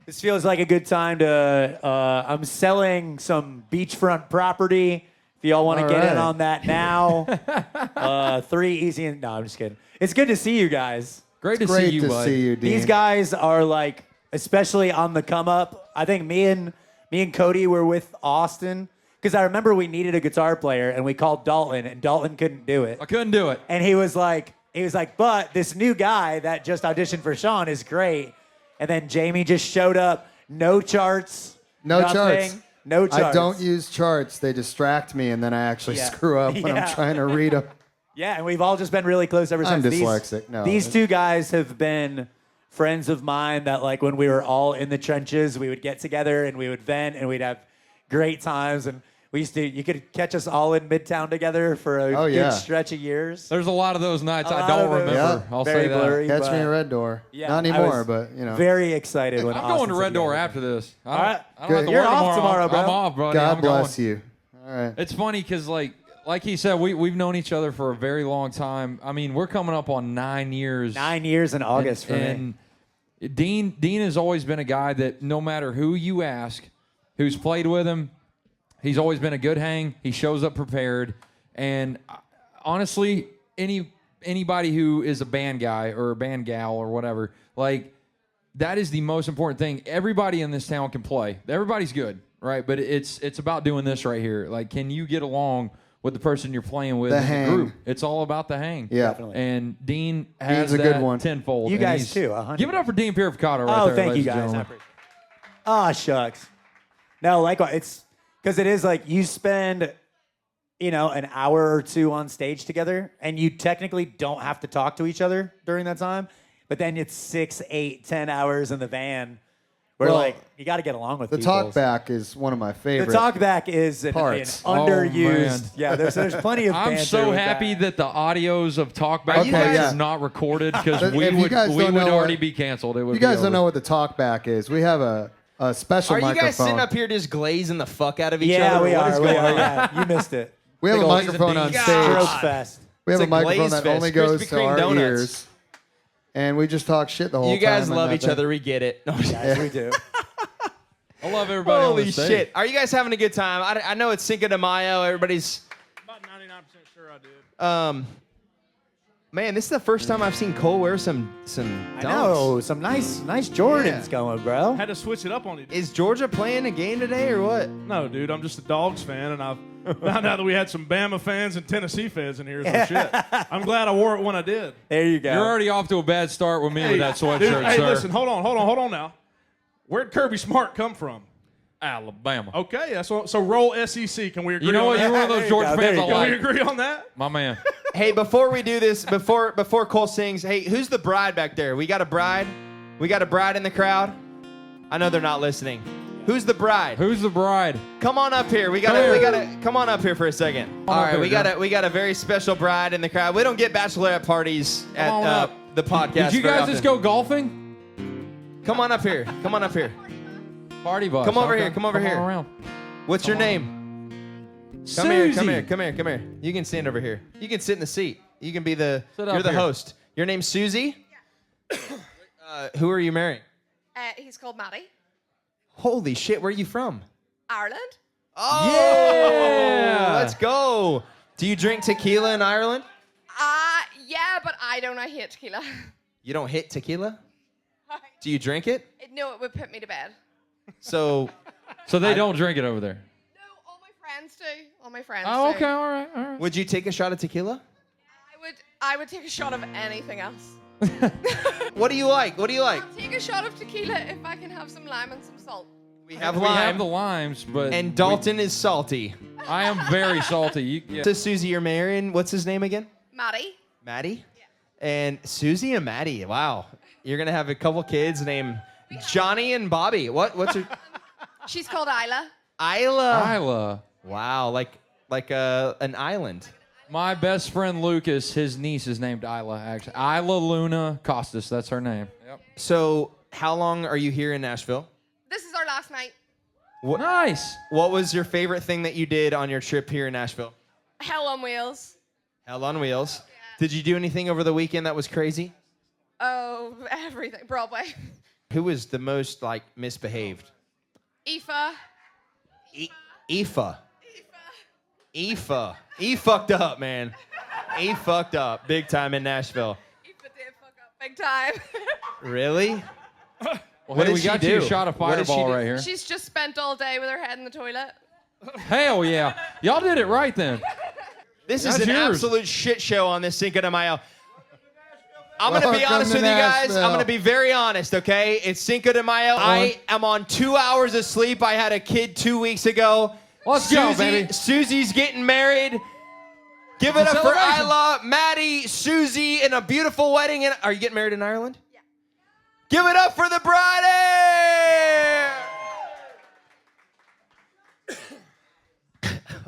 Speaker 1: This feels like a good time to. I'm selling some beachfront property. If y'all want to
Speaker 4: All
Speaker 1: get in
Speaker 4: right.
Speaker 1: on that now, 3 easy. No, I'm just kidding. It's good to see you guys.
Speaker 3: Great to
Speaker 4: Great
Speaker 3: see you,
Speaker 4: to
Speaker 3: bud.
Speaker 4: see you, Dean.
Speaker 1: These guys are like, especially on the come up. I think me and Cody were with Austin because I remember we needed a guitar player and we called Dalton and Dalton couldn't do it.
Speaker 3: I couldn't do it.
Speaker 1: And he was like, but this new guy that just auditioned for Sean is great. And then Jamie just showed up, no charts,
Speaker 4: No
Speaker 1: nothing,
Speaker 4: charts.
Speaker 1: no charts.
Speaker 4: I don't use charts. They distract me, and then I actually
Speaker 1: Yeah.
Speaker 4: screw up when
Speaker 1: Yeah.
Speaker 4: I'm trying to read them.
Speaker 1: Yeah, and we've all just been really close ever
Speaker 4: I'm
Speaker 1: since.
Speaker 4: dyslexic. No.
Speaker 1: These two guys have been friends of mine that, like, when we were all in the trenches, we would get together and we would vent and we'd have great times. And we used to, you could catch us all in Midtown together for a
Speaker 4: Oh, yeah.
Speaker 1: good stretch of years.
Speaker 3: There's a lot of those nights
Speaker 1: A
Speaker 3: I
Speaker 1: lot
Speaker 3: don't
Speaker 1: of those.
Speaker 3: remember.
Speaker 4: Yeah.
Speaker 3: I'll
Speaker 1: Very
Speaker 3: say that.
Speaker 1: blurry.
Speaker 4: Catch
Speaker 1: but-
Speaker 4: me in Red Door.
Speaker 1: Yeah,
Speaker 4: Not
Speaker 1: I
Speaker 4: anymore,
Speaker 1: was
Speaker 4: but, you know.
Speaker 1: Very excited when
Speaker 3: I'm going to
Speaker 1: Austin
Speaker 3: Red
Speaker 1: said
Speaker 3: Door
Speaker 1: yeah.
Speaker 3: after this.
Speaker 1: All right.
Speaker 3: I don't have to
Speaker 1: You're
Speaker 3: work
Speaker 1: off tomorrow, bro.
Speaker 3: I'm off, buddy.
Speaker 4: God
Speaker 3: I'm
Speaker 4: bless
Speaker 3: going.
Speaker 4: you. All right.
Speaker 3: It's funny because, like he said, we've known each other for a very long time. I mean, we're coming up on 9 years.
Speaker 1: 9 years in August for me.
Speaker 3: and Dean has always been a guy that no matter who you ask, who's played with him, he's always been a good hang. He shows up prepared. And honestly, anybody who is a band guy or a band gal or whatever, like, that is the most important thing. Everybody in this town can play. Everybody's good, right? But it's about doing this right here. Like, can you get along with the person you're playing with
Speaker 4: The
Speaker 3: in
Speaker 4: hang.
Speaker 3: the group? It's all about the hang.
Speaker 4: Yeah.
Speaker 1: Definitely.
Speaker 3: And Dean has
Speaker 4: Dean's a good
Speaker 3: that
Speaker 4: one.
Speaker 3: tenfold.
Speaker 1: You
Speaker 3: and
Speaker 1: guys
Speaker 3: he's-
Speaker 1: too, 100.
Speaker 3: Give it up for Dean Purificato right
Speaker 1: Oh,
Speaker 3: there.
Speaker 1: thank you
Speaker 3: ladies and
Speaker 1: guys. I
Speaker 3: gentlemen.
Speaker 1: appreciate it. Oh, shucks. No, likewise. It's because it is like you spend, an hour or two on stage together, and you technically don't have to talk to each other during that time. But then it's 6, 8, 10 hours in the van where,
Speaker 4: Well,
Speaker 1: like, you got to get along with
Speaker 4: The
Speaker 1: people.
Speaker 4: talk back is one of my favorite.
Speaker 1: The talk back is an
Speaker 4: parts.
Speaker 1: underused.
Speaker 3: man.
Speaker 1: Yeah, there's plenty of
Speaker 3: I'm
Speaker 1: banter
Speaker 3: so
Speaker 1: with
Speaker 3: happy that the audios of Talkback
Speaker 4: Okay, yeah.
Speaker 3: is not recorded because
Speaker 4: But
Speaker 3: we
Speaker 4: if you
Speaker 3: would
Speaker 4: guys don't know
Speaker 3: already
Speaker 4: what-
Speaker 3: be canceled. It would
Speaker 4: You guys
Speaker 3: be
Speaker 4: don't
Speaker 3: over.
Speaker 4: know what the talk back is. We have a special
Speaker 2: Are you
Speaker 4: microphone.
Speaker 2: guys sitting up here just glazing the fuck out of each
Speaker 1: Yeah,
Speaker 2: other?
Speaker 1: we
Speaker 2: What is
Speaker 1: are. We
Speaker 2: going
Speaker 1: are.
Speaker 2: on?
Speaker 1: Yeah, you missed it.
Speaker 4: We have
Speaker 1: Big
Speaker 4: a
Speaker 1: ol'
Speaker 4: microphone on
Speaker 2: God.
Speaker 4: stage.
Speaker 1: Stroke fest.
Speaker 4: We have
Speaker 2: It's
Speaker 4: a
Speaker 2: a
Speaker 4: microphone
Speaker 2: glaze
Speaker 4: that
Speaker 2: fest.
Speaker 4: only
Speaker 2: Krispy
Speaker 4: goes to
Speaker 2: Kreme
Speaker 4: our
Speaker 2: donuts.
Speaker 4: ears. And we just talk shit the whole time.
Speaker 2: You guys
Speaker 4: and
Speaker 2: love
Speaker 4: I
Speaker 2: each
Speaker 4: think-
Speaker 2: other. We get it. No,
Speaker 1: Yes, we do.
Speaker 3: I love everybody on
Speaker 2: Holy
Speaker 3: the stage.
Speaker 2: shit. Are you guys having a good time? I know it's Cinco de Mayo. Everybody's...
Speaker 10: About 99% sure I did.
Speaker 2: Man, this is the first time I've seen Cole wear some
Speaker 1: I
Speaker 2: dunks.
Speaker 1: know. Some nice Jordans
Speaker 2: Yeah.
Speaker 1: going, bro.
Speaker 10: Had to switch it up on you.
Speaker 2: Is Georgia playing a game today or what?
Speaker 10: No, dude, I'm just a Dogs fan, and I've found out that we had some Bama fans and Tennessee fans in here. So shit. I'm glad I wore it when I did.
Speaker 1: There you go.
Speaker 3: You're already off to a bad start with me with that sweatshirt,
Speaker 10: Dude, hey,
Speaker 3: sir.
Speaker 10: listen, hold on now. Where'd Kirby Smart come from?
Speaker 3: Alabama.
Speaker 10: Okay, that's what, so roll SEC. Can we agree
Speaker 3: You know
Speaker 10: on
Speaker 3: what?
Speaker 10: that?
Speaker 3: You're one of
Speaker 1: There
Speaker 3: those
Speaker 1: you
Speaker 3: Georgia
Speaker 1: go,
Speaker 3: fans
Speaker 1: there
Speaker 3: I
Speaker 1: you go.
Speaker 10: Can we
Speaker 3: like.
Speaker 10: agree on that?
Speaker 3: My man.
Speaker 2: Hey, before we do this, before Cole sings, hey, who's the bride back there? We got a bride? We got a bride in the crowd? I know they're not listening. Who's the bride?
Speaker 3: Who's the bride?
Speaker 2: Come on up here. We gotta come on up here for a second. All right,
Speaker 3: here,
Speaker 2: we got a very special bride in the crowd. We don't get bachelorette parties at
Speaker 3: on up.
Speaker 2: the podcast.
Speaker 3: Did you
Speaker 2: very
Speaker 3: guys
Speaker 2: often.
Speaker 3: just go golfing?
Speaker 2: Come on up here. Come on up here.
Speaker 3: Party bus.
Speaker 2: Come over
Speaker 3: okay.
Speaker 2: here. Come over here.
Speaker 3: Around.
Speaker 2: What's your name? Come here. Come here. Come here. Come here. You can stand over here. You can sit in the seat. You can be the.
Speaker 3: Sit
Speaker 2: You're
Speaker 3: up
Speaker 2: the
Speaker 3: here.
Speaker 2: host. Your name's Susie. Who are you marrying?
Speaker 11: He's called Matty.
Speaker 2: Holy shit! Where are you from?
Speaker 11: Ireland.
Speaker 2: Oh,
Speaker 3: Yeah.
Speaker 2: Let's go. Do you drink tequila in Ireland?
Speaker 11: Yeah, but I don't. I hate tequila.
Speaker 2: You don't hit tequila? Do you drink it?
Speaker 11: No, it would put me to bed.
Speaker 2: So
Speaker 3: they don't drink it over there.
Speaker 11: No, all my friends do. All my friends
Speaker 3: Oh,
Speaker 11: do.
Speaker 3: okay, all right.
Speaker 2: would you take a shot of tequila?
Speaker 11: I would take a shot of anything else.
Speaker 2: What do you like? What do you like?
Speaker 11: I'll take a shot of tequila if I can have some lime and some salt.
Speaker 2: We have
Speaker 3: We
Speaker 2: lime.
Speaker 3: have the limes, but
Speaker 2: And Dalton is salty.
Speaker 3: I am very salty. Yeah.
Speaker 2: So Susie, you're marrying. What's his name again?
Speaker 11: Matty.
Speaker 2: Maddie? Yeah. And Susie and Maddie. Wow. You're going to have a couple kids named Johnny and Bobby. What's her?
Speaker 11: She's called Isla.
Speaker 3: Isla.
Speaker 2: Wow. Like an island.
Speaker 3: My best friend Lucas, his niece is named Isla, actually. Isla Luna Costas, that's her name. Yep.
Speaker 2: So how long are you here in Nashville?
Speaker 11: This is our last night.
Speaker 3: Nice.
Speaker 2: What was your favorite thing that you did on your trip here in Nashville?
Speaker 11: Hell on wheels.
Speaker 2: Hell on Wheels. Did you do anything over the weekend that was crazy?
Speaker 11: Oh, everything. Broadway.
Speaker 2: Who was the most misbehaved?
Speaker 11: Aoife.
Speaker 2: Aoife. E fucked up, man. E fucked up big time in Nashville.
Speaker 11: Aoife did fuck up big time.
Speaker 2: Really?
Speaker 3: Well,
Speaker 2: What
Speaker 3: hey,
Speaker 2: did
Speaker 3: we
Speaker 2: she
Speaker 3: got you a
Speaker 2: do?
Speaker 3: shot of
Speaker 2: What did she
Speaker 3: Fireball
Speaker 2: do?
Speaker 3: right here.
Speaker 11: She's just spent all day with her head in the toilet.
Speaker 3: Hell yeah. Y'all did it right then.
Speaker 2: This is
Speaker 3: That's
Speaker 2: an
Speaker 3: yours.
Speaker 2: absolute shit show on this Cinco de Mayo. I'm going to be
Speaker 4: Welcome
Speaker 2: honest
Speaker 4: to
Speaker 2: with you guys.
Speaker 4: Nashville.
Speaker 2: I'm going to be very honest, okay? It's Cinco de Mayo. I am on 2 hours of sleep. I had a kid 2 weeks ago.
Speaker 3: Let's go, baby.
Speaker 2: Susie's getting married. Give it
Speaker 3: It's a
Speaker 2: up for
Speaker 3: celebration.
Speaker 2: Isla, Maddie, Susie, and a beautiful wedding. Are you getting married in Ireland? Yeah. Give it up for the bride!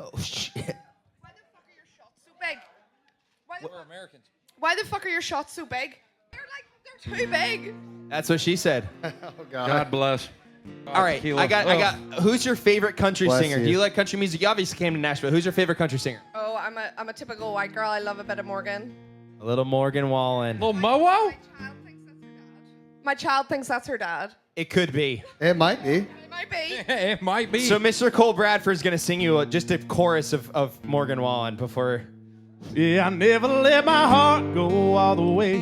Speaker 2: Oh, shit.
Speaker 11: Why the fuck are your shots so big?
Speaker 3: We're Americans.
Speaker 11: Why the fuck are your shots so big? They're too big.
Speaker 2: That's what she said.
Speaker 4: Oh, God.
Speaker 3: God bless.
Speaker 2: All right,
Speaker 3: Tequila.
Speaker 2: I got. Who's your favorite country
Speaker 4: Bless
Speaker 2: singer?
Speaker 4: you.
Speaker 2: Do you like country music? You obviously came to Nashville. Who's your favorite country singer?
Speaker 11: Oh, I'm a typical white girl. I love a bit of Morgan.
Speaker 2: A little Morgan Wallen.
Speaker 3: Little Mowo?
Speaker 11: My child thinks that's her dad.
Speaker 2: It could be.
Speaker 4: It might be.
Speaker 11: It might be.
Speaker 3: It might be.
Speaker 2: So Mr. Cole Bradford's gonna sing you just a chorus of Morgan Wallen before.
Speaker 10: Yeah, I never let my heart go all the way.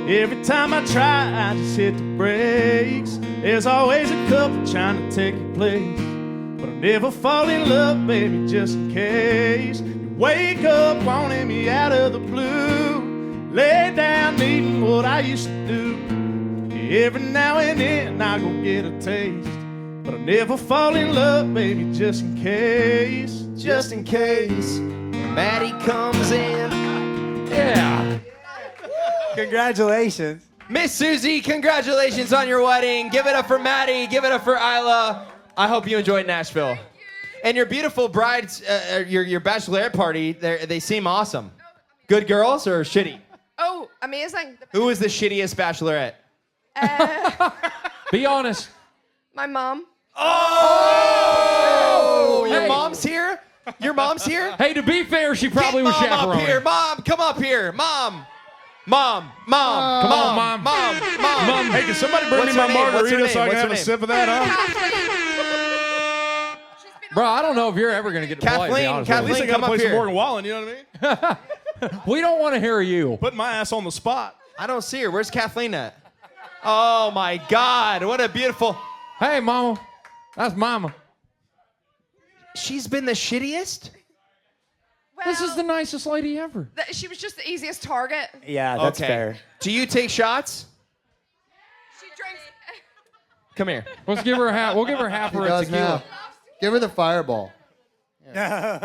Speaker 10: Every time I try, I just hit the brakes. There's always a couple trying to take your place. But I never fall in love, baby, just in case. You wake up wanting me out of the blue. Lay down needing what I used to do. Every now and then I go get a taste. But I never fall in love, baby, just in case.
Speaker 2: Just in case Maddie comes in.
Speaker 3: yeah.
Speaker 1: Congratulations.
Speaker 2: Miss Susie, congratulations on your wedding. Give it up for Maddie. Give it up for Isla. I hope you enjoyed Nashville. And your beautiful bride's, your bachelorette party, they seem awesome. Good girls or shitty?
Speaker 11: Oh, amazing.
Speaker 2: Who was the shittiest bachelorette?
Speaker 3: Be honest.
Speaker 11: My mom.
Speaker 2: Oh! Your
Speaker 3: Hey.
Speaker 2: mom's here? Your mom's here?
Speaker 3: Hey, to be fair, she probably
Speaker 2: Get
Speaker 3: was
Speaker 2: mom up
Speaker 3: chaperoning.
Speaker 2: here. Mom, come up here. Mom.
Speaker 3: Come on, Mom.
Speaker 2: Mom.
Speaker 10: Hey, can somebody bring
Speaker 2: What's
Speaker 10: me
Speaker 2: her
Speaker 10: my
Speaker 2: name? What's her
Speaker 10: margarita so I
Speaker 2: name?
Speaker 10: can have a
Speaker 2: What's her
Speaker 10: sip of that, huh?
Speaker 3: Bro, I don't know if you're ever going to get to play, to be
Speaker 2: Kathleen,
Speaker 3: honest
Speaker 10: At
Speaker 3: with
Speaker 10: least I
Speaker 2: Kathleen,
Speaker 10: got
Speaker 2: come
Speaker 10: to
Speaker 2: up
Speaker 10: play some
Speaker 2: here.
Speaker 10: Morgan Wallen, you know what I mean?
Speaker 3: you. We don't want to hear you.
Speaker 10: Putting my ass on the spot.
Speaker 2: I don't see her. Where's Kathleen at? Oh, my God. What a beautiful...
Speaker 3: Hey, Mama. That's Mama.
Speaker 2: She's been the shittiest?
Speaker 11: Well,
Speaker 3: This is the nicest lady ever.
Speaker 11: she was just the easiest target.
Speaker 1: Yeah, that's fair.
Speaker 2: Do you take shots?
Speaker 11: She drinks.
Speaker 2: Come here.
Speaker 3: Let's give her a half. We'll give her half
Speaker 4: She
Speaker 3: of her
Speaker 4: does
Speaker 3: tequila.
Speaker 4: now. Give her the fireball.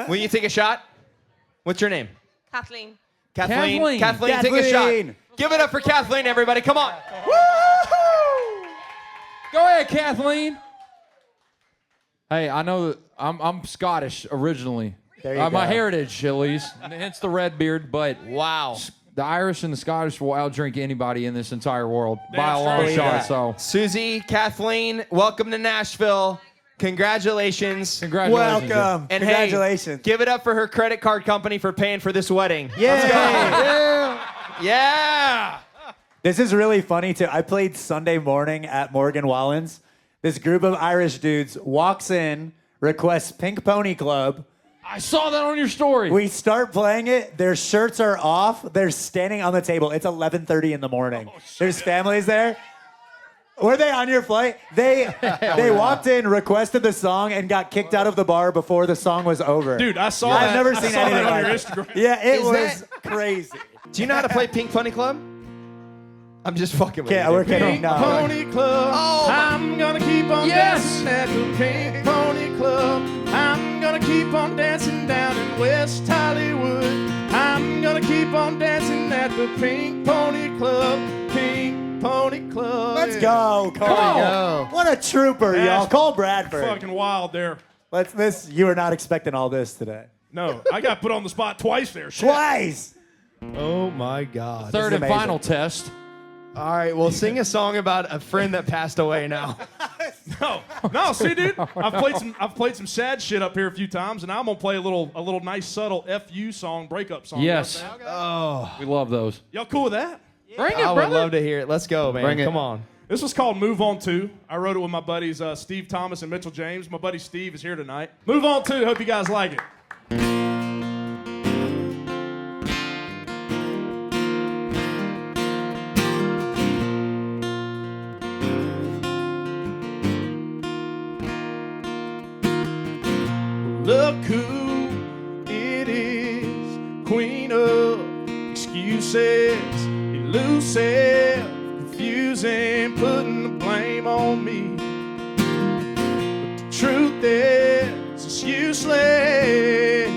Speaker 2: Will you take a shot? What's your name?
Speaker 11: Kathleen.
Speaker 2: Kathleen.
Speaker 3: Kathleen.
Speaker 2: Take a shot.
Speaker 1: Kathleen.
Speaker 2: Give it up for Kathleen, everybody. Come on.
Speaker 3: Go ahead, Kathleen. Hey, I know that I'm Scottish originally.
Speaker 1: There you
Speaker 3: My
Speaker 1: go.
Speaker 3: heritage, at least. Hence the red beard, but
Speaker 2: Wow.
Speaker 3: the Irish and the Scottish will outdrink anybody in this entire world by a
Speaker 10: Damn
Speaker 3: long
Speaker 10: straight.
Speaker 3: shot. So
Speaker 2: Susie, Kathleen, welcome to Nashville. Congratulations.
Speaker 3: congratulations.
Speaker 1: Welcome.
Speaker 2: And
Speaker 1: Congratulations.
Speaker 2: hey, give it up for her credit card company for paying for this wedding.
Speaker 1: Yay.
Speaker 2: Yeah.
Speaker 1: This is really funny too. I played Sunday morning at Morgan Wallen's. This group of Irish dudes walks in, requests Pink Pony Club.
Speaker 3: I saw that on your story.
Speaker 1: We start playing it. Their shirts are off. They're standing on the table. It's 11:30 in the morning. There's families there. Were they on your flight? They walked in, requested the song, and got kicked out of the bar before the song was over.
Speaker 10: Dude, I saw
Speaker 1: I've
Speaker 10: that.
Speaker 1: never
Speaker 10: I
Speaker 1: seen
Speaker 10: saw that
Speaker 1: anything
Speaker 10: on
Speaker 1: like
Speaker 10: your
Speaker 1: it.
Speaker 10: Instagram.
Speaker 1: Yeah, it
Speaker 2: Is
Speaker 1: was crazy.
Speaker 2: Do you know how to play Pink Pony Club? I'm just fucking with
Speaker 1: Yeah,
Speaker 2: you.
Speaker 1: we're
Speaker 2: dude.
Speaker 1: kidding.
Speaker 10: Pink
Speaker 1: No.
Speaker 10: Pony Club.
Speaker 2: Oh, my-
Speaker 10: I'm gonna keep on
Speaker 3: Yes.
Speaker 10: dancing at the Pink Pony Club. I'm gonna keep on dancing down in West Hollywood. I'm gonna keep on dancing at the Pink Pony Club. Pink Pony Club.
Speaker 1: Let's
Speaker 10: Yeah.
Speaker 1: go, Cole.
Speaker 4: go.
Speaker 1: What a trooper, y'all.
Speaker 10: That's
Speaker 1: Cole Bradford.
Speaker 10: Fucking wild there.
Speaker 1: You were not expecting all this today.
Speaker 10: No, I got put on the spot twice there. Shit.
Speaker 1: Twice.
Speaker 2: Oh my God.
Speaker 3: Third and
Speaker 1: amazing.
Speaker 3: final test.
Speaker 2: All right, well, sing a song about a friend that passed away now.
Speaker 10: No, see, dude, I've played some sad shit up here a few times, and I'm gonna play a little nice subtle FU song, breakup song.
Speaker 3: Yes.
Speaker 2: Oh,
Speaker 3: We love those.
Speaker 10: Y'all cool with that?
Speaker 3: Bring it,
Speaker 2: I would
Speaker 3: brother.
Speaker 2: love to hear it. Let's go, man.
Speaker 4: Bring it.
Speaker 2: Come on.
Speaker 10: This was called Move On 2. I wrote it with my buddies Steve Thomas and Mitchell James. My buddy Steve is here tonight. Move On 2. Hope you guys like it. Look who it is, queen of excuses, elusive, confusing, putting the blame on me. But the truth is, it's useless,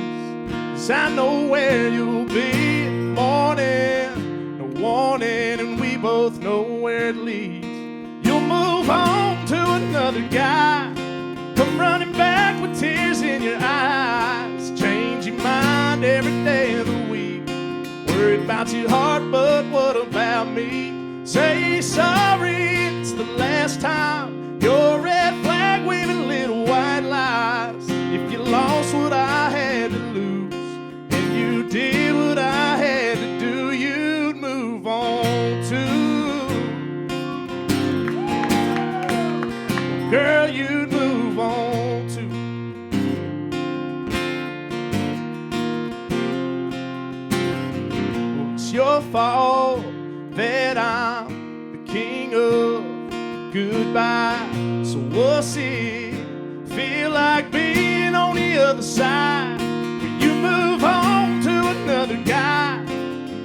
Speaker 10: 'cause I know where you'll be in the morning, no warning, and we both know where it leads. You'll move on to another guy, come running back with tears in your eyes, change your mind every day of the week. Worried about your heart, but what about me? Say sorry, it's the last time. Your red flag waving little white lies. If you lost what I had to lose, and you did what I had to do, you'd move on too. Girl, you'd move on too. It's your fault that I'm the king of goodbye. So what's it feel like being on the other side? When you move on to another guy,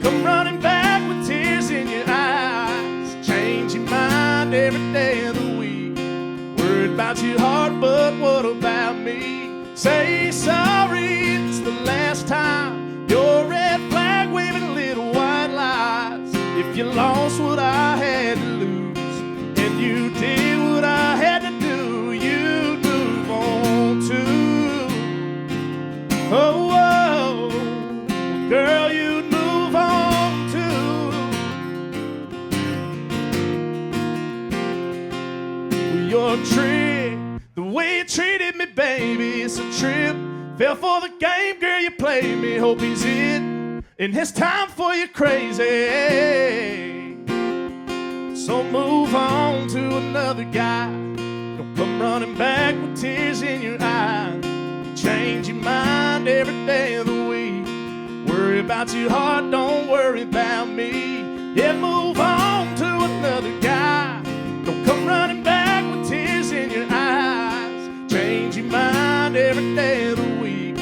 Speaker 10: come running back with tears in your eyes, change your mind every day of the week. Worried about your heart, but what about me? Say sorry, it's the last time. Your red flag waving little white lies. If you lost what I had to lose, and you did what I had to do, you'd move on too. Oh, oh, girl, you'd move on too. Your trick, the way you treated me, baby, it's a trip. Fell for the game, girl, you played me. Hope he's it, and it's time for you crazy. So move on to another guy. Don't come running back with tears in your eyes. Change your mind every day of the week. Worry about your heart, don't worry about me. Yeah, move on to another guy. Don't come running back with tears in your eyes. Change your mind every day of the week.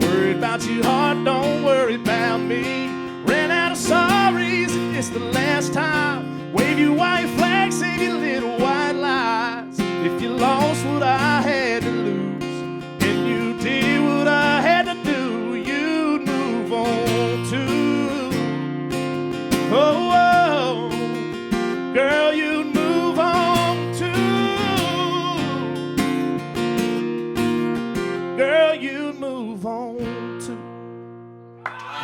Speaker 10: Worry about your heart, don't worry about me. Ran out of sorries, it's the last time. Wave your white flag, save your little white lies. If you lost what I had to lose, and you did what I had to do, you'd move on too. Oh, oh, girl, you'd move on too. Girl, you'd move on too.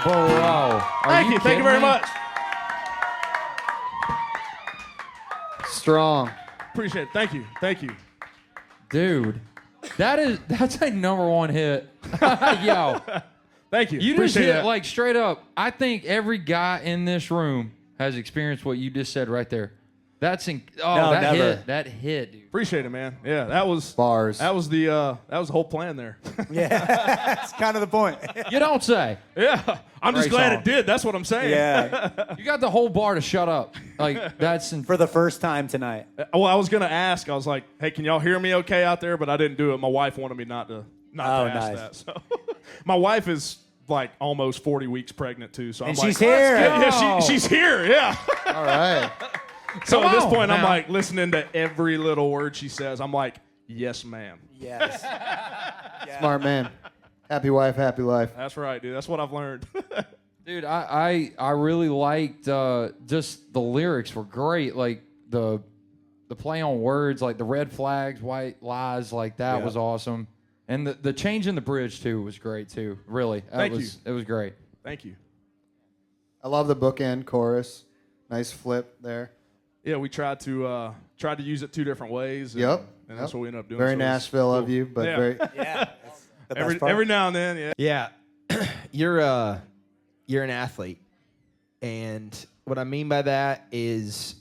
Speaker 3: Bro, are
Speaker 10: Thank Thank you very much.
Speaker 4: Strong.
Speaker 10: Appreciate it. Thank you.
Speaker 3: Dude, that's a #1 hit. Yo.
Speaker 10: Thank you.
Speaker 3: You just
Speaker 10: Appreciate
Speaker 3: hit
Speaker 10: that.
Speaker 3: like straight up. I think every guy in this room has experienced what you just said right there. That hit, dude.
Speaker 10: Appreciate it, man. Yeah, that was
Speaker 4: bars.
Speaker 10: That was the whole plan there.
Speaker 1: Yeah, that's kind of the point.
Speaker 3: You don't say.
Speaker 10: Yeah, I'm just
Speaker 1: Great
Speaker 10: glad
Speaker 1: song.
Speaker 10: it did. That's what I'm saying.
Speaker 1: Yeah,
Speaker 3: You got the whole bar to shut up. Like that's
Speaker 1: for the first time tonight.
Speaker 10: Well, I was gonna ask. I was like, "Hey, can y'all hear me okay out there?" But I didn't do it. My wife wanted me not to ask
Speaker 1: nice.
Speaker 10: that. So, my wife is like almost 40 weeks pregnant too. So
Speaker 1: And
Speaker 10: I'm
Speaker 1: she's
Speaker 10: like,
Speaker 1: here.
Speaker 10: Yeah, she's here. Yeah.
Speaker 4: All right.
Speaker 10: So at this
Speaker 3: on
Speaker 10: point, I'm
Speaker 3: now.
Speaker 10: like listening to every little word she says. I'm like, "Yes, ma'am."
Speaker 1: Yes.
Speaker 4: Smart man. Happy wife, happy life.
Speaker 10: That's right, dude. That's what I've learned.
Speaker 3: Dude, I really liked just the lyrics were great. Like the play on words, like the red flags, white lies, like that was awesome. And the change in the bridge too was great too. Really,
Speaker 10: Thank you.
Speaker 3: It was great.
Speaker 10: Thank you.
Speaker 4: I love the bookend chorus. Nice flip there.
Speaker 10: Yeah, we tried to use it 2 different ways. And,
Speaker 4: Yep.
Speaker 10: And that's what we ended up doing.
Speaker 4: Very
Speaker 10: So it was
Speaker 4: Nashville of
Speaker 10: cool.
Speaker 4: you, but
Speaker 10: Yeah.
Speaker 4: very.
Speaker 1: Yeah. That's the best part.
Speaker 10: Every now and then, yeah.
Speaker 2: Yeah, you're an athlete, and what I mean by that is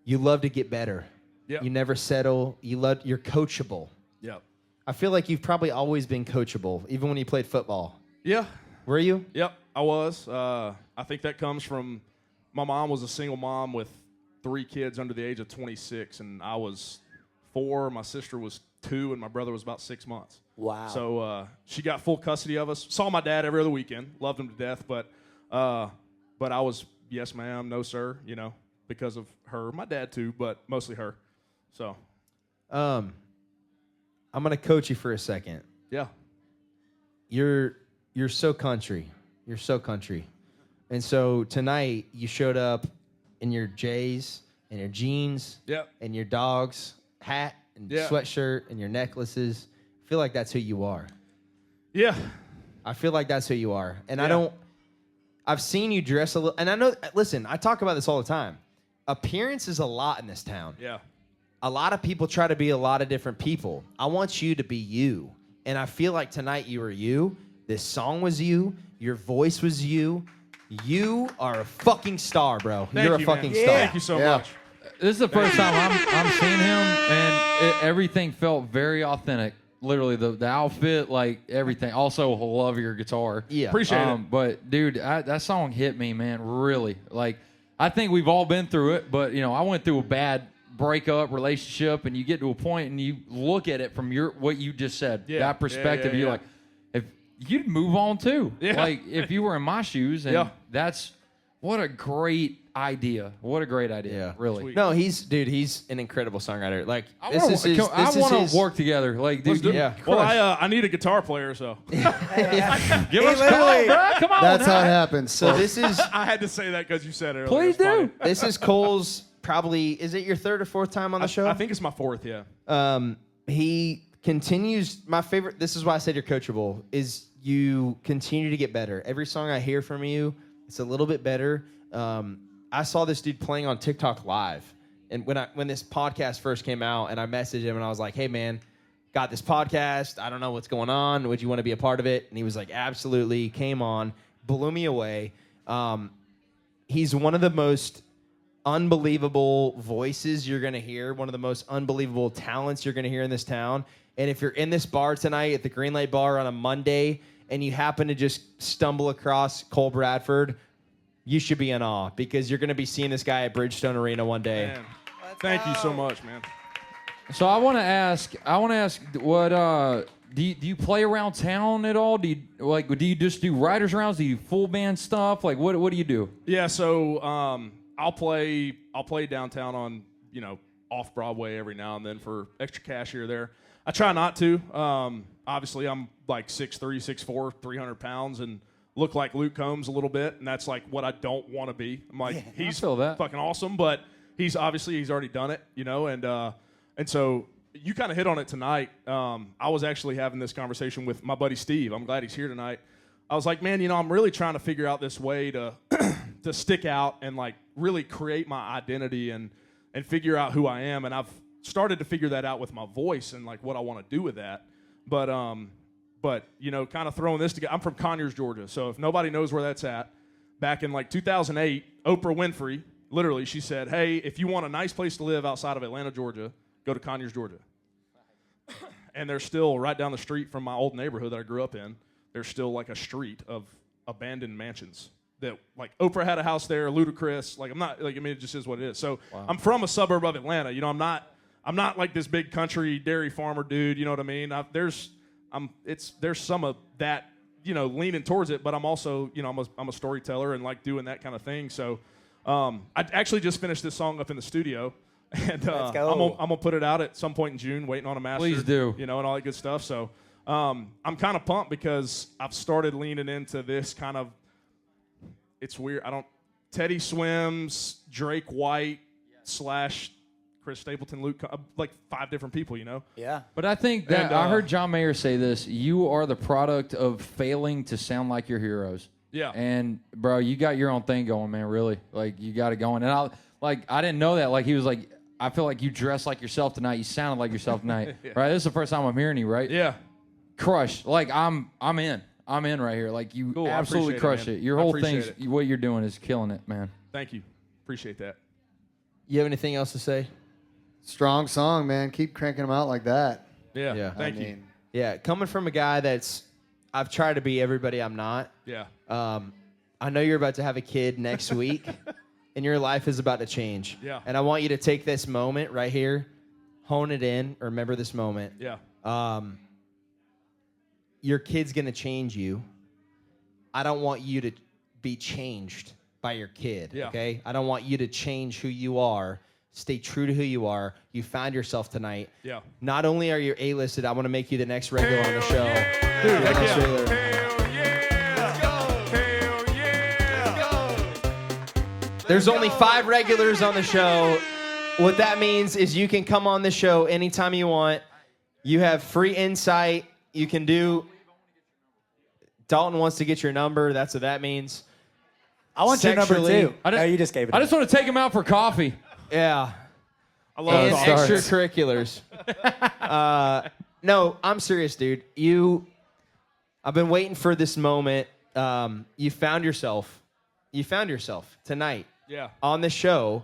Speaker 2: you love to get better.
Speaker 10: Yep.
Speaker 2: You never settle. You're coachable.
Speaker 10: Yep.
Speaker 2: I feel like you've probably always been coachable, even when you played football.
Speaker 10: Yeah.
Speaker 2: Were you?
Speaker 10: Yep. I was. I think that comes from my mom was a single mom with 3 kids under the age of 26, and I was 4. My sister was 2, and my brother was about 6 months.
Speaker 1: Wow.
Speaker 10: So she got full custody of us. Saw my dad every other weekend. Loved him to death, but I was yes, ma'am, no, sir. You know, because of her. My dad too, but mostly her. So.
Speaker 2: I'm gonna coach you for a second.
Speaker 10: Yeah.
Speaker 2: You're so country. You're so country. And so tonight you showed up in your J's and your jeans
Speaker 10: Yep.
Speaker 2: and your dog's hat and
Speaker 10: Yeah.
Speaker 2: sweatshirt and your necklaces. I feel like that's who you are.
Speaker 10: Yeah.
Speaker 2: I feel like that's who you are. And
Speaker 10: Yeah.
Speaker 2: I've seen you dress a little, and I know, listen, I talk about this all the time. Appearance is a lot in this town.
Speaker 10: Yeah.
Speaker 2: A lot of people try to be a lot of different people. I want you to be you. And I feel like tonight you were you. This song was you. Your voice was you. You are a fucking star, bro. You're a fucking
Speaker 10: man.
Speaker 2: star.
Speaker 10: Thank you so much.
Speaker 3: This is the first time I'm seeing him, and everything felt very authentic. Literally, the outfit, like everything. Also, love your guitar.
Speaker 2: Yeah.
Speaker 10: Appreciate it.
Speaker 3: But dude, that song hit me, man. Really, like I think we've all been through it. But you know, I went through a bad breakup relationship, and you get to a point, and you look at it from what you just said.
Speaker 10: Yeah.
Speaker 3: That perspective,
Speaker 10: Yeah.
Speaker 3: you're like, if you'd move on too.
Speaker 10: Yeah.
Speaker 3: Like if you were in my shoes, and
Speaker 10: Yeah.
Speaker 3: that's what a great idea. What a great idea.
Speaker 2: Yeah.
Speaker 3: Really.
Speaker 10: Sweet.
Speaker 2: No, he's an incredible songwriter. Like
Speaker 3: I
Speaker 2: this is his.
Speaker 3: I
Speaker 2: This is
Speaker 3: want
Speaker 2: his.
Speaker 3: to work together. Like,
Speaker 10: Let's
Speaker 3: dude,
Speaker 10: do it.
Speaker 2: Yeah.
Speaker 10: Well, I need a guitar player, so
Speaker 3: give us a call,
Speaker 1: literally-
Speaker 3: bro. Come on.
Speaker 4: That's how it
Speaker 3: now.
Speaker 4: happens.
Speaker 2: So this is
Speaker 10: I had to say that because you said it earlier.
Speaker 3: Please
Speaker 10: It's funny.
Speaker 3: do.
Speaker 2: this is Cole's probably. Is it your 3rd or 4th time on the show?
Speaker 10: I think it's my 4th. Yeah.
Speaker 2: He continues. My favorite. This is why I said you're coachable. Is you continue to get better. Every song I hear from you, it's a little bit better. I saw this dude playing on TikTok live, and when this podcast first came out, and I messaged him and I was like, "Hey man, got this podcast. I don't know what's going on. Would you want to be a part of it?" And he was like, "Absolutely." Came on, blew me away. He's one of the most unbelievable voices you're going to hear, one of the most unbelievable talents you're going to hear in this town. And if you're in this bar tonight at the Greenlight Bar on a Monday and you happen to just stumble across Cole Bradford, you should be in awe because you're going to be seeing this guy at Bridgestone Arena one day.
Speaker 10: Man, thank you so much, man.
Speaker 3: So I want to ask, what do you play around town at all? Do you just do riders rounds? Do you full band stuff? Like what do you do?
Speaker 10: Yeah, so I'll play downtown on off Broadway every now and then for extra cash here or there. I try not to. Obviously, I'm like 6'3", 6'4", 300 pounds, and look like Luke Combs a little bit, and that's like what I don't want to be. I'm like, he's
Speaker 3: feel that.
Speaker 10: fucking awesome, but he's already done it, and so you kind of hit on it tonight. I was actually having this conversation with my buddy Steve. I'm glad he's here tonight. I was like, man, I'm really trying to figure out this way to to stick out and like really create my identity and figure out who I am. And I've started to figure that out with my voice and like what I want to do with that. But kind of throwing this together. I'm from Conyers, Georgia. So if nobody knows where that's at, back in like 2008, Oprah Winfrey, literally, she said, hey, if you want a nice place to live outside of Atlanta, Georgia, go to Conyers, Georgia. And there's still, right down the street from my old neighborhood that I grew up in, there's still like a street of abandoned mansions that like Oprah had a house there, Ludacris. Like it just is what it is. So I'm from a suburb of Atlanta. I'm not like this big country dairy farmer dude. You know what I mean? There's some of that, leaning towards it, but I'm also, I'm a storyteller and like doing that kind of thing. So I actually just finished this song up in the studio. And I'm gonna put it out at some point in June, waiting on a master.
Speaker 3: Please do.
Speaker 10: And all that good stuff. So I'm kind of pumped because I've started leaning into this kind of. It's weird. Teddy Swims, Drake White / Chris Stapleton, Luke, like 5 different people.
Speaker 1: Yeah.
Speaker 3: But I think that I heard John Mayer say this. You are the product of failing to sound like your heroes.
Speaker 10: Yeah.
Speaker 3: And bro, you got your own thing going, man. Really, like you got it going. And I didn't know that. Like he was like. I feel like you dressed like yourself tonight. You sounded like yourself tonight,
Speaker 10: Yeah.
Speaker 3: right? This is the first time I'm hearing you, right?
Speaker 10: Yeah.
Speaker 3: Crush. Like I'm in. I'm in right here. Like you
Speaker 10: Cool.
Speaker 3: absolutely crush it. Your whole thing, what you're doing is killing it, man.
Speaker 10: Thank you. Appreciate that.
Speaker 2: You have anything else to say?
Speaker 4: Strong song, man. Keep cranking them out like that.
Speaker 10: Yeah. Thank you.
Speaker 2: Yeah, coming from a guy I've tried to be everybody I'm not.
Speaker 10: Yeah.
Speaker 2: I know you're about to have a kid next week. And your life is about to change.
Speaker 10: Yeah.
Speaker 2: And I want you to take this moment right here, hone it in, remember this moment.
Speaker 10: Yeah.
Speaker 2: Your kid's going to change you. I don't want you to be changed by your kid,
Speaker 10: Yeah.
Speaker 2: okay? I don't want you to change who you are. Stay true to who you are. You found yourself tonight.
Speaker 10: Yeah.
Speaker 2: Not only are you A-listed, I want to make you the next regular on the show.
Speaker 10: Yeah.
Speaker 2: Dude,
Speaker 10: Heck yeah.
Speaker 2: regular. There's only 5 regulars on the show. What that means is you can come on the show anytime you want. You have free insight. You can do. Dalton wants to get your number. That's what that means.
Speaker 1: I want your number too. You just gave it.
Speaker 3: I just want to take him out for coffee.
Speaker 2: Yeah.
Speaker 10: I love
Speaker 2: And
Speaker 10: coffee.
Speaker 2: extracurriculars. No, I'm serious, dude. I've been waiting for this moment. You found yourself. You found yourself tonight.
Speaker 10: Yeah.
Speaker 2: On the show.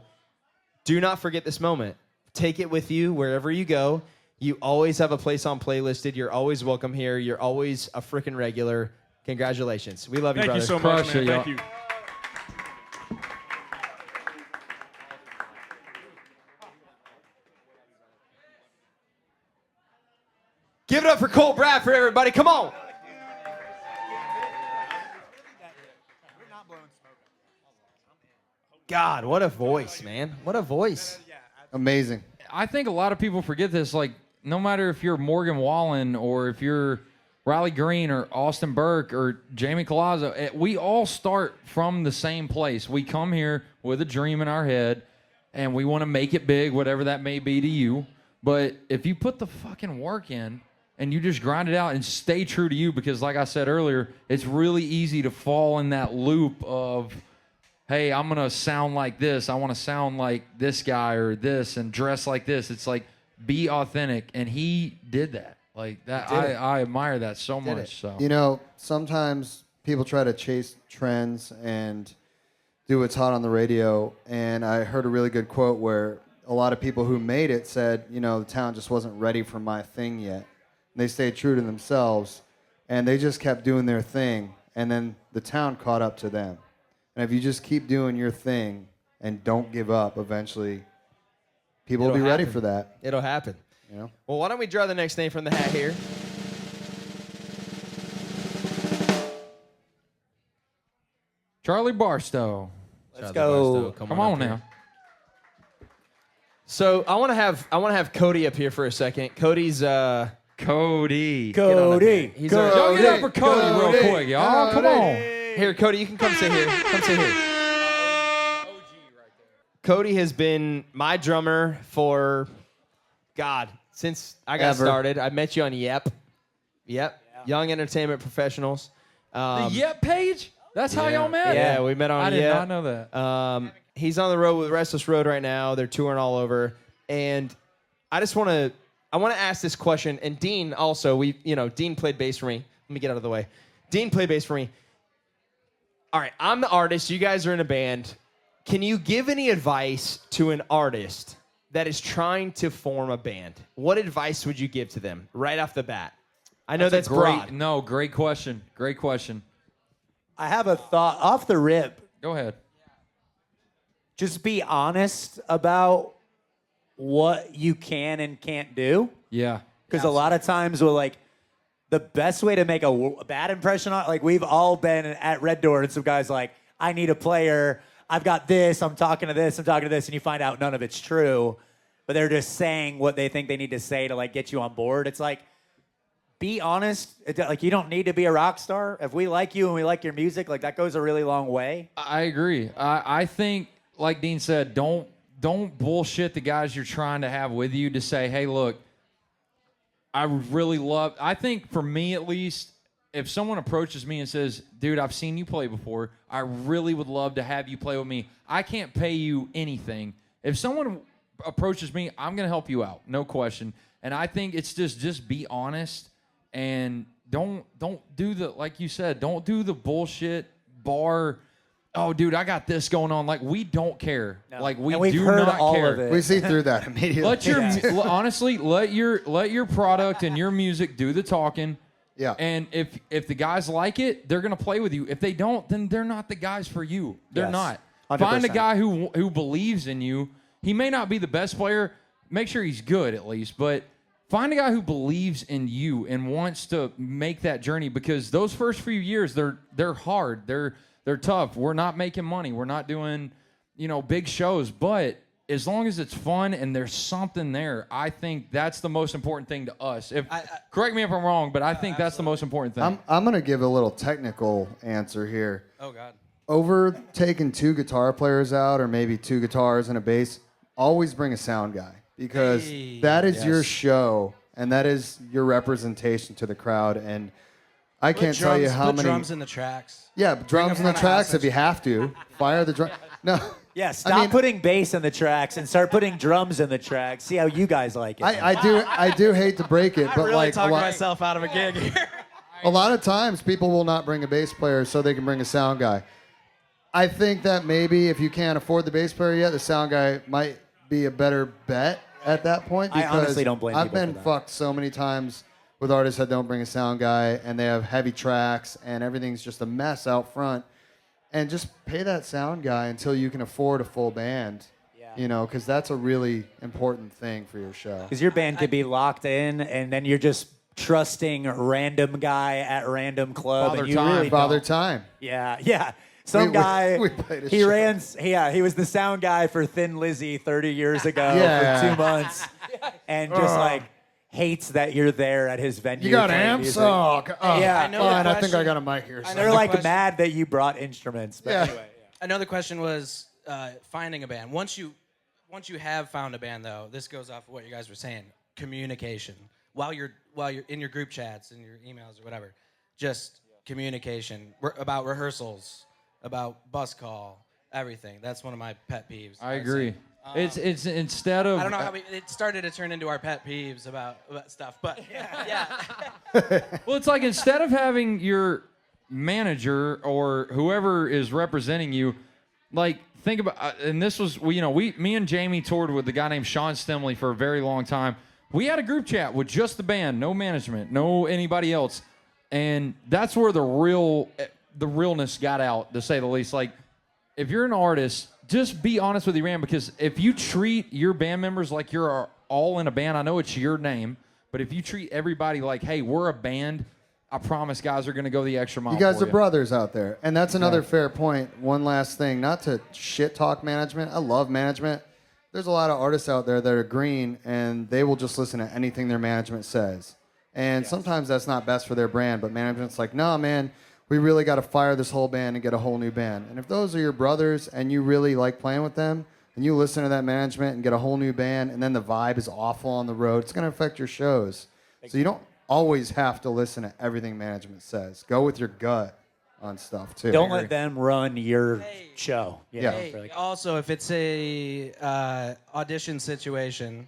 Speaker 2: Do not forget this moment. Take it with you wherever you go. You always have a place on Playlisted. You're always welcome here. You're always a freaking regular. Congratulations. We love you, brother.
Speaker 10: Thank you so much, man. Thank you.
Speaker 2: Give it up for Cole Bradford, everybody. Come on. God, what a voice, man. What a voice.
Speaker 4: Amazing.
Speaker 3: I think a lot of people forget this. Like, no matter if you're Morgan Wallen or if you're Riley Green or Austin Burke or Jamie Collazo, we all start from the same place. We come here with a dream in our head, and we want to make it big, whatever that may be to you. But if you put the fucking work in and you just grind it out and stay true to you, because like I said earlier, it's really easy to fall in that loop of, hey, I'm going to sound like this. I want to sound like this guy or this and dress like this. It's like, be authentic. And he did that. Like that. I admire that so much. So
Speaker 4: You know, sometimes people try to chase trends and do what's hot on the radio. And I heard a really good quote where a lot of people who made it said, you know, the town just wasn't ready for my thing yet. And they stayed true to themselves. And they just kept doing their thing. And then the town caught up to them. And if you just keep doing your thing and don't give up, eventually people will be ready for that.
Speaker 2: It'll happen.
Speaker 4: You know?
Speaker 2: Well, why don't we draw the next name from the hat here?
Speaker 3: Charlie Barstow.
Speaker 1: Let's go.
Speaker 3: Come on now.
Speaker 2: So I want to have Cody up here for a second. Cody's
Speaker 3: Cody.
Speaker 1: Cody.
Speaker 2: He's
Speaker 3: Y'all get up for Cody real quick, y'all. Come on.
Speaker 2: Here, Cody, you can come sit here. Come sit here. Cody has been my drummer for, God, since I got started. I met you on Yep. Young Entertainment Professionals.
Speaker 3: The Yep page? That's how y'all met?
Speaker 2: Yeah, we met on
Speaker 3: I did
Speaker 2: Yep.
Speaker 3: not know that.
Speaker 2: He's on the road with Restless Road right now. They're touring all over. And I want to ask this question. And Dean also, Dean played bass for me. Let me get out of the way. Dean played bass for me. All right, I'm the artist. You guys are in a band. Can you give any advice to an artist that is trying to form a band? What advice would you give to them right off the bat? I know that's broad.
Speaker 3: No, great question. Great question.
Speaker 1: I have a thought off the rip.
Speaker 3: Go ahead.
Speaker 1: Just be honest about what you can and can't do.
Speaker 3: Yeah.
Speaker 1: Because a lot of times the best way to make a bad impression on, like, we've all been at Red Door and some guys like, I need a player. I've got this. I'm talking to this. And you find out none of it's true. But they're just saying what they think they need to say to, like, get you on board. It's like, be honest. Like, you don't need to be a rock star. If we like you and we like your music, like, that goes a really long way.
Speaker 3: I agree. I think, like Dean said, don't bullshit the guys you're trying to have with you to say, hey, look, I think for me at least, if someone approaches me and says, dude, I've seen you play before, I really would love to have you play with me. I can't pay you anything. If someone approaches me, I'm going to help you out, no question. And I think it's just be honest and don't do like you said, don't do the bullshit bar. Oh, dude, I got this going on. Like, we don't care. No. Like, we do not care.
Speaker 4: We see through that immediately.
Speaker 3: Honestly, let your product and your music do the talking.
Speaker 4: Yeah.
Speaker 3: And if the guys like it, they're gonna play with you. If they don't, then they're not the guys for you. They're not.
Speaker 1: 100%.
Speaker 3: Find a guy who believes in you. He may not be the best player. Make sure he's good at least, but find a guy who believes in you and wants to make that journey, because those first few years they're hard. They're tough. We're not making money. We're not doing, big shows. But as long as it's fun and there's something there, I think that's the most important thing to us. Correct me if I'm wrong, but I think that's the most important thing.
Speaker 4: I'm going to give a little technical answer here.
Speaker 12: Oh, God.
Speaker 4: Over taking 2 guitar players out, or maybe 2 guitars and a bass, always bring a sound guy, because that is your show and that is your representation to the crowd. And I can't tell you how many
Speaker 12: drums in the tracks.
Speaker 4: Yeah, drums in the tracks if you have to. Fire the drum. No.
Speaker 1: Yeah, stop putting bass in the tracks and start putting drums in the tracks. See how you guys like it.
Speaker 4: I do hate to break it, but
Speaker 12: really
Speaker 4: like
Speaker 12: talking myself out of a gig here.
Speaker 4: A lot of times people will not bring a bass player so they can bring a sound guy. I think that maybe if you can't afford the bass player yet, the sound guy might be a better bet at that point.
Speaker 1: I honestly don't blame
Speaker 4: I've
Speaker 1: people
Speaker 4: been
Speaker 1: for that.
Speaker 4: fucked so many times with artists that don't bring a sound guy, and they have heavy tracks, and everything's just a mess out front. And just pay that sound guy until you can afford a full band, because that's a really important thing for your show.
Speaker 1: Because your band could be locked in, and then you're just trusting a random guy at random club.
Speaker 3: Father
Speaker 1: and you
Speaker 3: Time.
Speaker 1: really
Speaker 4: Father
Speaker 1: don't.
Speaker 4: Time.
Speaker 1: Yeah. Some guy,
Speaker 4: we played a
Speaker 1: he
Speaker 4: show.
Speaker 1: he was the sound guy for Thin Lizzy 30 years ago for 2 months. And just hates that you're there at his venue.
Speaker 4: You got
Speaker 1: playing
Speaker 4: amps?
Speaker 1: music.
Speaker 4: Oh,
Speaker 1: yeah.
Speaker 12: I know
Speaker 4: and I think I got a mic here.
Speaker 1: They're mad that you brought instruments. But anyway.
Speaker 12: Another question was finding a band. Once you have found a band, though, this goes off of what you guys were saying. Communication. While you're in your group chats and your emails or whatever, just communication about rehearsals, about bus call, everything. That's one of my pet peeves.
Speaker 3: I agree. It's instead of
Speaker 12: I don't know how it started to turn into our pet peeves about stuff, but yeah.
Speaker 3: Well, it's like instead of having your manager or whoever is representing you, like think about, and this was me and Jamie toured with a guy named Sean Stemley for a very long time. We had a group chat with just the band, no management, no anybody else, and that's where the realness got out, to say the least. Like, if you're an artist, just be honest with your band, because if you treat your band members like you're all in a band, I know it's your name, but if you treat everybody like, hey, we're a band, I promise guys are going to go the extra mile.
Speaker 4: You guys are brothers out there. And that's another fair point. One last thing, not to shit talk management. I love management. There's a lot of artists out there that are green, and they will just listen to anything their management says. And sometimes that's not best for their brand, but management's like, no, man, we really got to fire this whole band and get a whole new band. And if those are your brothers and you really like playing with them, and you listen to that management and get a whole new band, and then the vibe is awful on the road, it's going to affect your shows. So you don't always have to listen to everything management says. Go with your gut. on stuff too.
Speaker 1: Don't let them run your show. You
Speaker 4: Yeah.
Speaker 1: know,
Speaker 12: Hey,
Speaker 1: for like-
Speaker 12: also, if it's a audition situation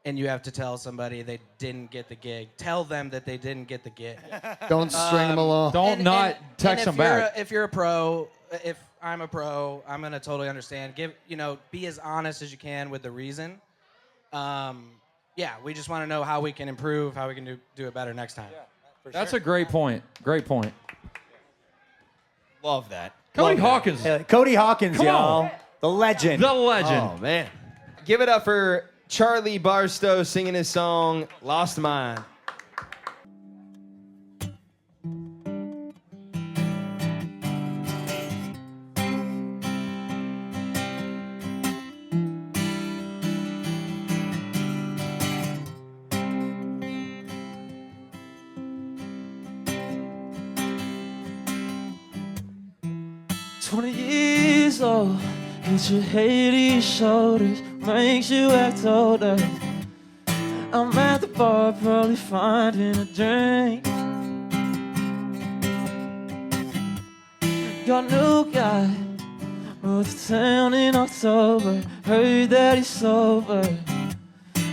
Speaker 12: and you have to tell somebody they didn't get the gig, tell them that they didn't get the gig.
Speaker 4: Don't string them along.
Speaker 3: Don't text them back.
Speaker 12: If you're a pro, if I'm a pro, I'm gonna totally understand. Be as honest as you can with the reason. We just want to know how we can improve, how we can do it better next time.
Speaker 3: That's a great point. Great point.
Speaker 2: Love that.
Speaker 3: Cody
Speaker 2: Love that.
Speaker 3: Hawkins.
Speaker 1: Yeah, Cody Hawkins,
Speaker 3: Come
Speaker 1: y'all.
Speaker 3: on.
Speaker 1: The legend.
Speaker 3: The legend.
Speaker 2: Oh, man. Give it up for Charlie Barstow singing his song, Lost Mine.
Speaker 9: Years old, it's your head to your shoulders, makes you act older. I'm at the bar, probably finding a drink. Got a new guy, moved to town in October. Heard that he's sober,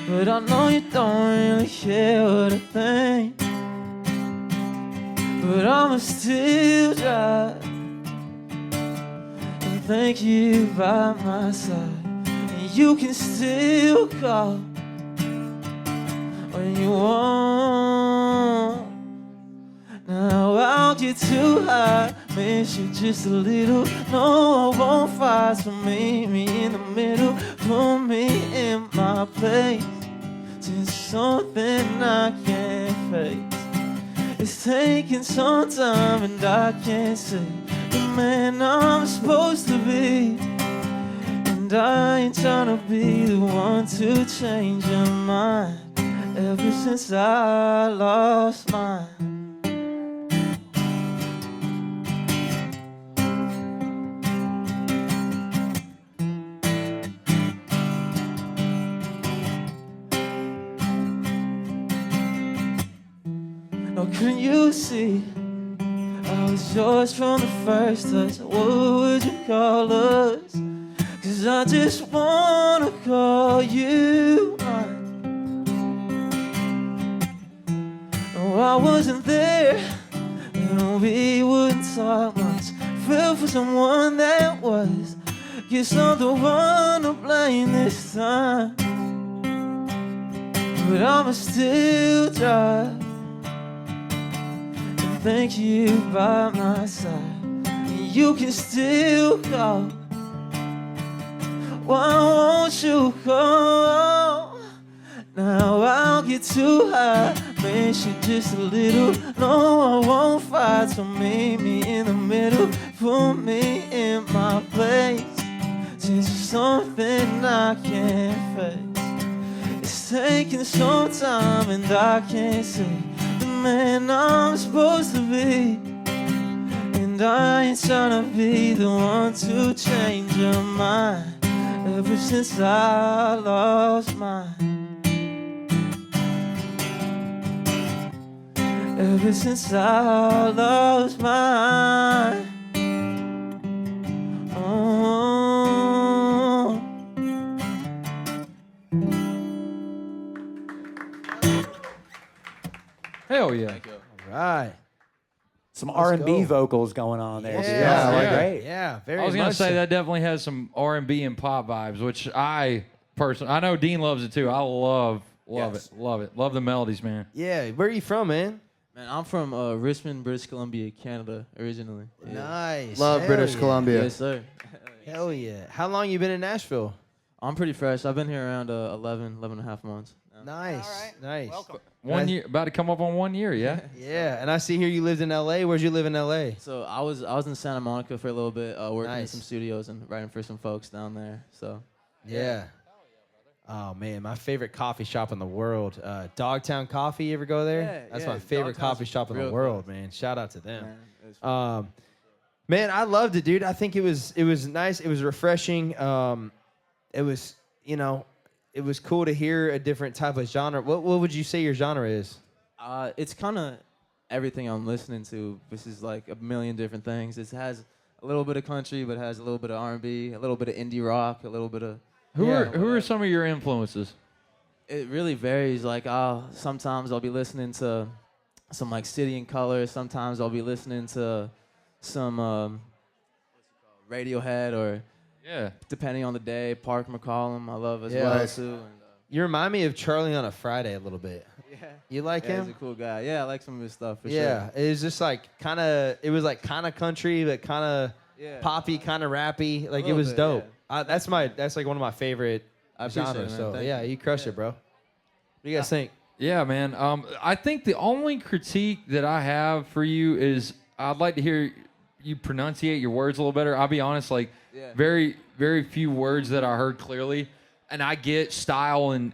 Speaker 9: but I know you don't really care what I think. But I'ma still drive. Thank you by my side, and you can still call when you want. Now I'll get too high, miss you just a little. No, I won't fight, so meet me in the middle. Put me in my place, just something I can't face. It's taking some time, and I can't say the man I'm supposed to be. And I ain't tryna be the one to change your mind ever since I lost mine. Oh, couldn't you see I was yours from the first touch? What would you call us? 'Cause I just wanna call you mine. No, I wasn't there, and we wouldn't talk much. Fell for someone that was. Guess I'm the one to blame this time. But I'ma still try. Thank you by my side. You can still call. Why won't you call? Now I'll get too high, miss you just a little. No, I won't fight, so meet me in the middle. Put me in my place, just something I can't face. It's taking some time, and I can't say man I'm supposed to be. And I ain't tryna be the one to change your mind ever since I lost mine. Ever since I lost mine. Oh.
Speaker 3: Hell yeah.
Speaker 2: All right.
Speaker 1: Some R&B vocals going on there. dude.
Speaker 4: Yeah,
Speaker 1: That's
Speaker 4: like
Speaker 1: great.
Speaker 2: Yeah, very
Speaker 3: I was gonna
Speaker 2: much
Speaker 3: say
Speaker 2: so.
Speaker 3: that definitely has some R&B and pop vibes, which I personally, I know Dean loves it too. I love
Speaker 2: Yes.
Speaker 3: it, love it, love the melodies, man.
Speaker 2: Yeah, where are you from, man?
Speaker 9: Man, I'm from Richmond, British Columbia, Canada, originally. Yeah.
Speaker 2: Nice.
Speaker 4: Love
Speaker 2: Hell
Speaker 4: British
Speaker 2: yeah.
Speaker 4: Columbia.
Speaker 9: Yes, sir.
Speaker 2: Hell yeah. How long you been in Nashville?
Speaker 9: I'm pretty fresh. I've been here around 11 and a half months.
Speaker 2: Nice.
Speaker 11: All right.
Speaker 2: Nice.
Speaker 11: Welcome.
Speaker 3: 1 year, about to come up on 1 year, yeah.
Speaker 2: Yeah, and I see here you lived in L.A. Where'd you live in L.A.?
Speaker 9: So I was in Santa Monica for a little bit, working in
Speaker 2: Nice.
Speaker 9: some studios and writing for some folks down there. So
Speaker 2: Yeah. Oh man, my favorite coffee shop in the world, Dogtown Coffee. You ever go there?
Speaker 9: Yeah,
Speaker 2: That's
Speaker 9: yeah,
Speaker 2: my favorite
Speaker 9: Dogtown's
Speaker 2: coffee shop in the
Speaker 9: real
Speaker 2: world,
Speaker 9: close.
Speaker 2: man. Shout out to them.
Speaker 9: man, it's fun.
Speaker 2: Man, I loved it, dude. I think it was nice. It was refreshing. It was, it was cool to hear a different type of genre. What would you say your genre is?
Speaker 9: It's kind of everything I'm listening to, which is like a million different things. It has a little bit of country, but has a little bit of R&B, a little bit of indie rock, a little bit of.
Speaker 3: Who are some of your influences?
Speaker 9: It really varies. Like sometimes I'll be listening to some like City and Color. Sometimes I'll be listening to some Radiohead or depending on the day, Park McCollum. I love as well too. And,
Speaker 2: you remind me of Charlie on a Friday a little bit.
Speaker 9: yeah,
Speaker 2: You like him?
Speaker 9: He's a cool guy. Yeah, I like some of his stuff for sure.
Speaker 2: Yeah, it was just like kind of. It was like kind of country, but kind of poppy, kind of rappy. Like it was
Speaker 9: bit,
Speaker 2: dope. That's like one of my favorite
Speaker 9: I appreciate
Speaker 2: genres.
Speaker 9: it, man.
Speaker 2: So
Speaker 9: Thank
Speaker 2: yeah, you crushed it, bro. What do you guys think?
Speaker 3: Yeah, man. I think the only critique that I have for you is I'd like to hear you pronunciate your words a little better. I'll be honest, like very, very few words that I heard clearly. And I get style and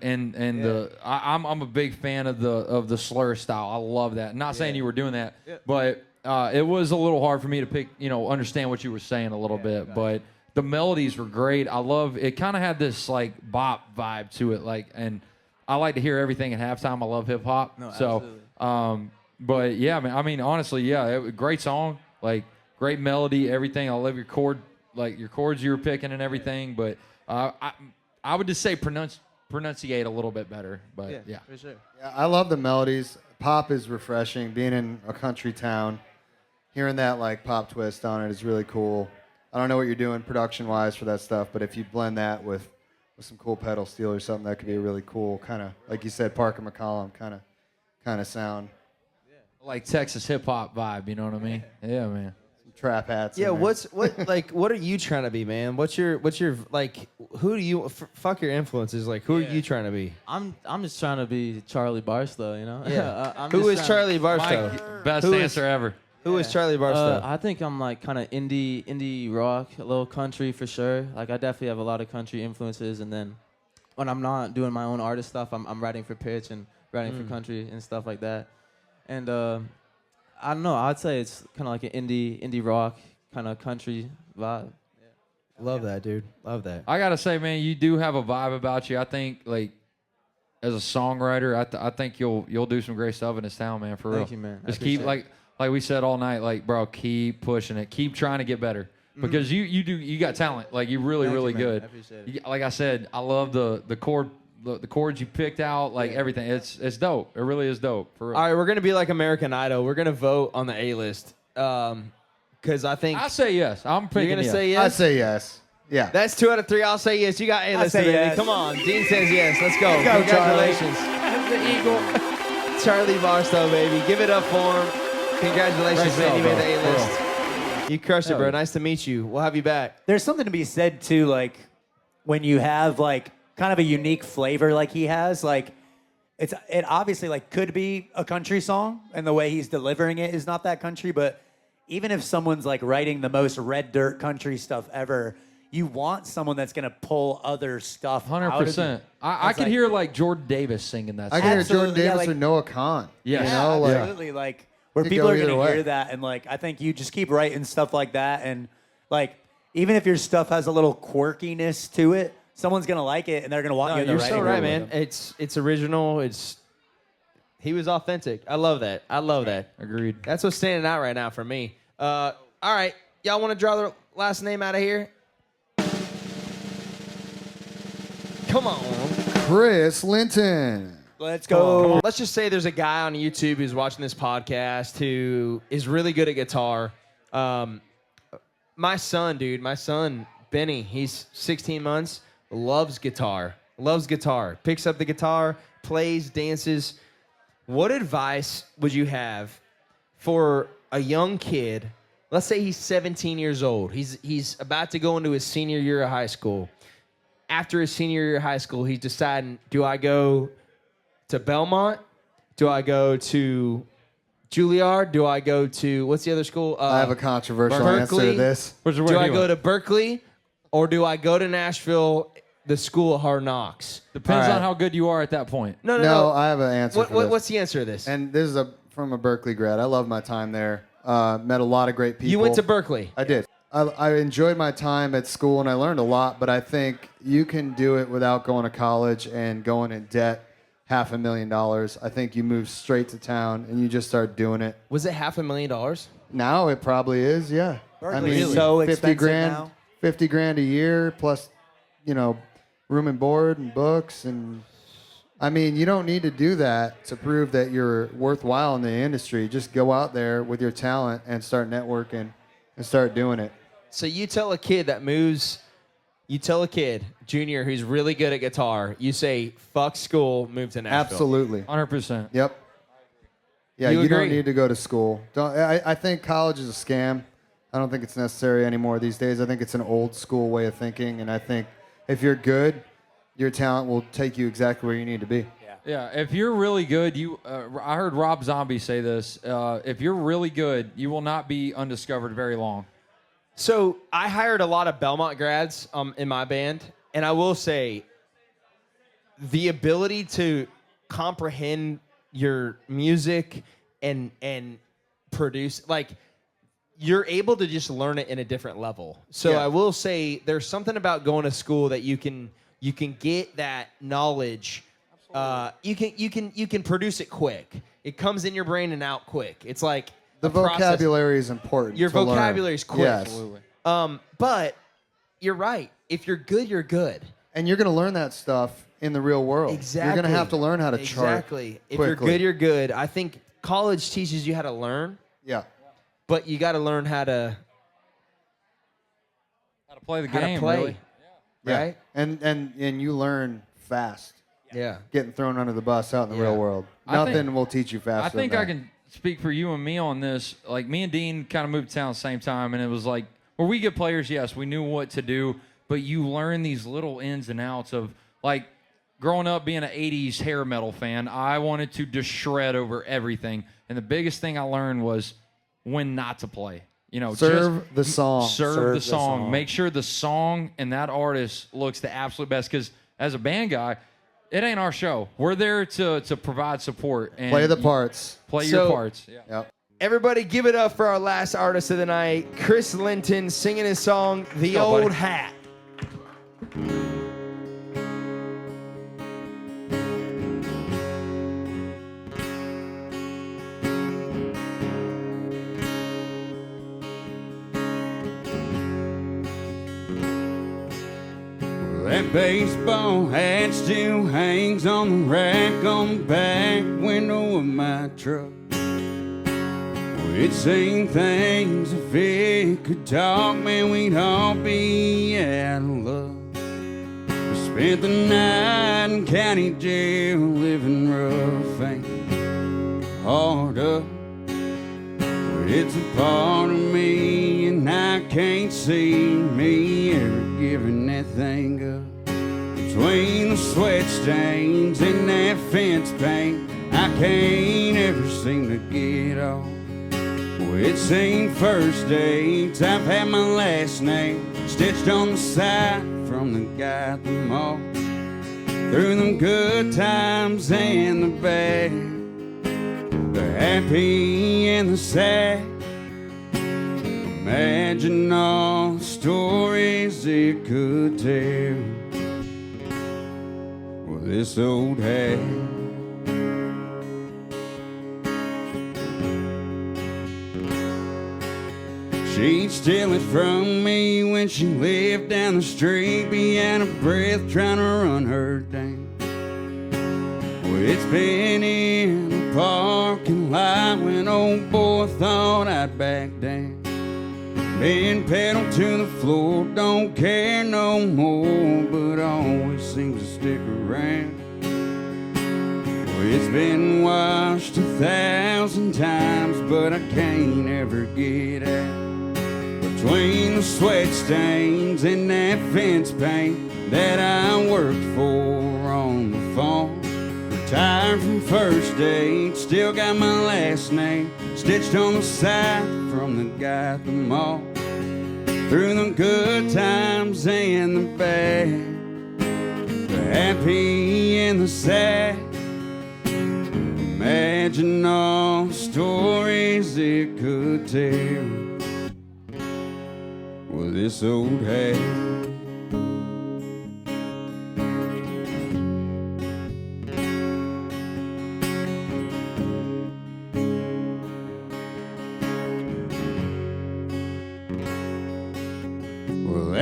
Speaker 3: I'm a big fan of the slur style. I love that. Not saying you were doing that, but it was a little hard for me to understand what you were saying a little bit. But the melodies were great. I love it. Kind of had this like bop vibe to it, and I like to hear everything at halftime. I love hip hop.
Speaker 9: No,
Speaker 3: so, but yeah, man. I mean, honestly, great song, like great melody, everything. I love your chords you were picking and everything. But I would just say pronunciate a little bit better. But yeah,
Speaker 9: for sure.
Speaker 4: Yeah, I love the melodies. Pop is refreshing. Being in a country town, hearing that like pop twist on it is really cool. I don't know what you're doing production-wise for that stuff, but if you blend that with some cool pedal steel or something, that could be a really cool kind of, like you said, Parker McCollum kind of sound.
Speaker 3: like Texas hip hop vibe. You know what I mean? Yeah, man.
Speaker 4: Some trap hats.
Speaker 2: Yeah,
Speaker 4: in there.
Speaker 2: what are you trying to be, man? What's your like? Who do you fuck your influences? Like, who are you trying to be?
Speaker 9: I'm just trying to be Charlie Barstow, you know?
Speaker 2: Yeah. Who is Charlie Barstow?
Speaker 3: Best answer ever.
Speaker 2: Who is Charlie Barstow?
Speaker 9: I think I'm like kind of indie rock, a little country for sure. Like I definitely have a lot of country influences, and then when I'm not doing my own artist stuff, I'm writing for Pitch and writing for country and stuff like that. And I don't know. I'd say it's kind of like an indie rock kind of country vibe.
Speaker 2: Love that, dude. Love that.
Speaker 3: I gotta say, man, you do have a vibe about you. I think, like, as a songwriter, I think you'll do some great stuff in this town, man. For real.
Speaker 9: Thank you, man.
Speaker 3: Just keep like we said all night, like, bro, keep pushing it. Keep trying to get better because you got talent. Like, you're really good.
Speaker 9: I appreciate it.
Speaker 3: Like I said, I love the chords you picked out. Like everything, it's dope. It really is dope. For real.
Speaker 2: All right, we're gonna be like American Idol. We're gonna vote on the A-list. Because I think
Speaker 3: I say yes. I'm picking.
Speaker 2: you're gonna
Speaker 3: yes.
Speaker 2: say yes.
Speaker 4: I say yes. Yeah.
Speaker 2: That's 2 out of 3. I'll say yes. You got A-list,
Speaker 1: say
Speaker 2: baby.
Speaker 1: yes.
Speaker 2: Come on. Dean says yes. Let's go.
Speaker 1: Let's go,
Speaker 2: Congratulations.
Speaker 1: The Eagle.
Speaker 2: Charlie Barstow, baby. Give it up for him. Congratulations, man. You made the A-list. You crushed it, bro. Nice to meet you. We'll have you back.
Speaker 1: There's something to be said too, like when you have like kind of a unique flavor like he has, like it obviously like could be a country song, and the way he's delivering it is not that country, but even if someone's like writing the most red dirt country stuff ever, you want someone that's gonna pull other stuff.
Speaker 3: 100%. I could hear like Jordan Davis singing that.
Speaker 4: I
Speaker 3: Song.
Speaker 4: can hear
Speaker 1: Absolutely,
Speaker 4: Jordan Davis
Speaker 1: yeah, like-
Speaker 4: or Noah Khan.
Speaker 3: Yes.
Speaker 4: You know, like,
Speaker 1: absolutely, like where
Speaker 4: Could
Speaker 1: people
Speaker 4: go
Speaker 1: are
Speaker 4: either
Speaker 1: gonna
Speaker 4: way.
Speaker 1: hear that, and like I think you just keep writing stuff like that, and like even if your stuff has a little quirkiness to it, someone's gonna like it, and they're gonna want you in the
Speaker 2: You're
Speaker 1: writing
Speaker 2: so
Speaker 1: room
Speaker 2: right,
Speaker 1: with
Speaker 2: man.
Speaker 1: them.
Speaker 2: It's original. He was authentic. I love that.
Speaker 3: Agreed.
Speaker 2: That's what's standing out right now for me. All right, y'all want to draw the last name out of here? Come on.
Speaker 4: Chris Linton.
Speaker 1: Let's go.
Speaker 2: Let's just say there's a guy on YouTube who's watching this podcast who is really good at guitar. My son, Benny, he's 16 months, loves guitar. Picks up the guitar, plays, dances. What advice would you have for a young kid? Let's say he's 17 years old. He's about to go into his senior year of high school. After his senior year of high school, he's deciding, do I go to Belmont? Do I go to Juilliard? Do I go to, what's the other school?
Speaker 4: I have a controversial answer
Speaker 2: Berkeley.
Speaker 4: to this.
Speaker 2: Do I go to Berkeley or do I go to Nashville, the school of hard knocks?
Speaker 3: Depends
Speaker 2: All right.
Speaker 3: on how good you are at that point.
Speaker 2: No.
Speaker 4: I have an answer for this.
Speaker 2: What's the answer to this?
Speaker 4: And this is from a Berkeley grad. I love my time there. Met a lot of great people.
Speaker 2: You went to Berkeley.
Speaker 4: I did. I enjoyed my time at school and I learned a lot, but I think you can do it without going to college and going in debt $500,000. I think you move straight to town and you just start doing it.
Speaker 2: Was it $500,000?
Speaker 4: Now it probably is, yeah.
Speaker 1: Berkeley is so
Speaker 4: 50
Speaker 1: expensive
Speaker 4: grand,
Speaker 1: now.
Speaker 4: 50 grand a year plus, room and board and books. And I mean, you don't need to do that to prove that you're worthwhile in the industry. Just go out there with your talent and start networking and start doing it.
Speaker 2: So you tell a kid that moves, junior, who's really good at guitar, you say, fuck school, move to Nashville.
Speaker 4: Absolutely.
Speaker 3: 100%.
Speaker 4: Yep. Yeah,
Speaker 2: You
Speaker 4: you don't
Speaker 2: agree?
Speaker 4: need to go to school. I think college is a scam. I don't think it's necessary anymore these days. I think it's an old school way of thinking, and I think if you're good, your talent will take you exactly where you need to be.
Speaker 3: Yeah, if you're really good, I heard Rob Zombie say this. If you're really good, you will not be undiscovered very long.
Speaker 2: So I hired a lot of Belmont grads in my band, and I will say the ability to comprehend your music and produce, like, you're able to just learn it in a different level. So
Speaker 4: Yeah.
Speaker 2: I will say there's something about going to school that you can get that knowledge. You can produce it quick. It comes in your brain and out quick. It's like
Speaker 4: The
Speaker 2: a process.
Speaker 4: vocabulary is important.
Speaker 2: Your
Speaker 4: to learn.
Speaker 2: vocabulary is quick.
Speaker 4: Yes.
Speaker 3: Absolutely.
Speaker 2: But you're right. If you're good, you're good.
Speaker 4: And you're going to learn that stuff in the real world.
Speaker 2: Exactly.
Speaker 4: You're going to have to learn how to chart.
Speaker 2: Exactly. If you're good, you're good. I think college teaches you how to learn,
Speaker 4: Yeah.
Speaker 2: but you got to learn how to
Speaker 3: Play the game,
Speaker 2: play.
Speaker 3: really.
Speaker 4: Yeah.
Speaker 2: Right?
Speaker 4: And you learn fast.
Speaker 2: Yeah.
Speaker 4: Getting thrown under the bus out in the
Speaker 2: Yeah.
Speaker 4: real world.
Speaker 3: I think-
Speaker 4: Nothing will teach you faster.
Speaker 3: I think
Speaker 4: than
Speaker 3: I
Speaker 4: that.
Speaker 3: can speak for you and me on this. Like, me and Dean kind of moved to town at the same time, and it was like, where we get players, yes, we knew what to do, but you learn these little ins and outs of, like, growing up being an 80s hair metal fan, I wanted to just shred over everything. And the biggest thing I learned was when not to play.
Speaker 4: Serve the song.
Speaker 3: Serve the song. Make sure the song and that artist looks the absolute best. Because as a band guy, it ain't our show. We're there to provide support. And
Speaker 4: Play the parts.
Speaker 3: Play
Speaker 2: So-
Speaker 3: your parts. Yeah.
Speaker 4: Yep.
Speaker 2: Everybody give it up for our last artist of the night, Chris Linton, singing his song, The
Speaker 3: go, buddy.
Speaker 2: Old Hat.
Speaker 10: That baseball hat still hangs on the rack on the back window of my truck. Well, it's saying things if it could talk, man, we'd all be out of luck. We spent the night in county jail, living rough and hard up. But it's a part of me, and I can't see me ever giving that thing up. Between the sweat stains and that fence paint, I can't ever seem to get off. Well, it's ain't first dates, I've had my last name stitched on the side from the guy at the mall. Through them good times and the bad, the happy and the sad. Imagine all the stories it could tell. Well, this old hat. She'd steal it from me when she lived down the street, be out of breath trying to run her down. Well, it's been in the parking lot when old boy thought I'd back down. Been pedal to the floor, don't care no more, but always seems to stick around. Well, it's been washed 1,000 times, but I can't ever get out. Between the sweat stains and that fence paint that I worked for on the farm. Retired from first date, still got my last name stitched on the side from the guy at the mall. Through the good times and the bad, the happy and the sad. Imagine all the stories it could tell. Well, this old hat.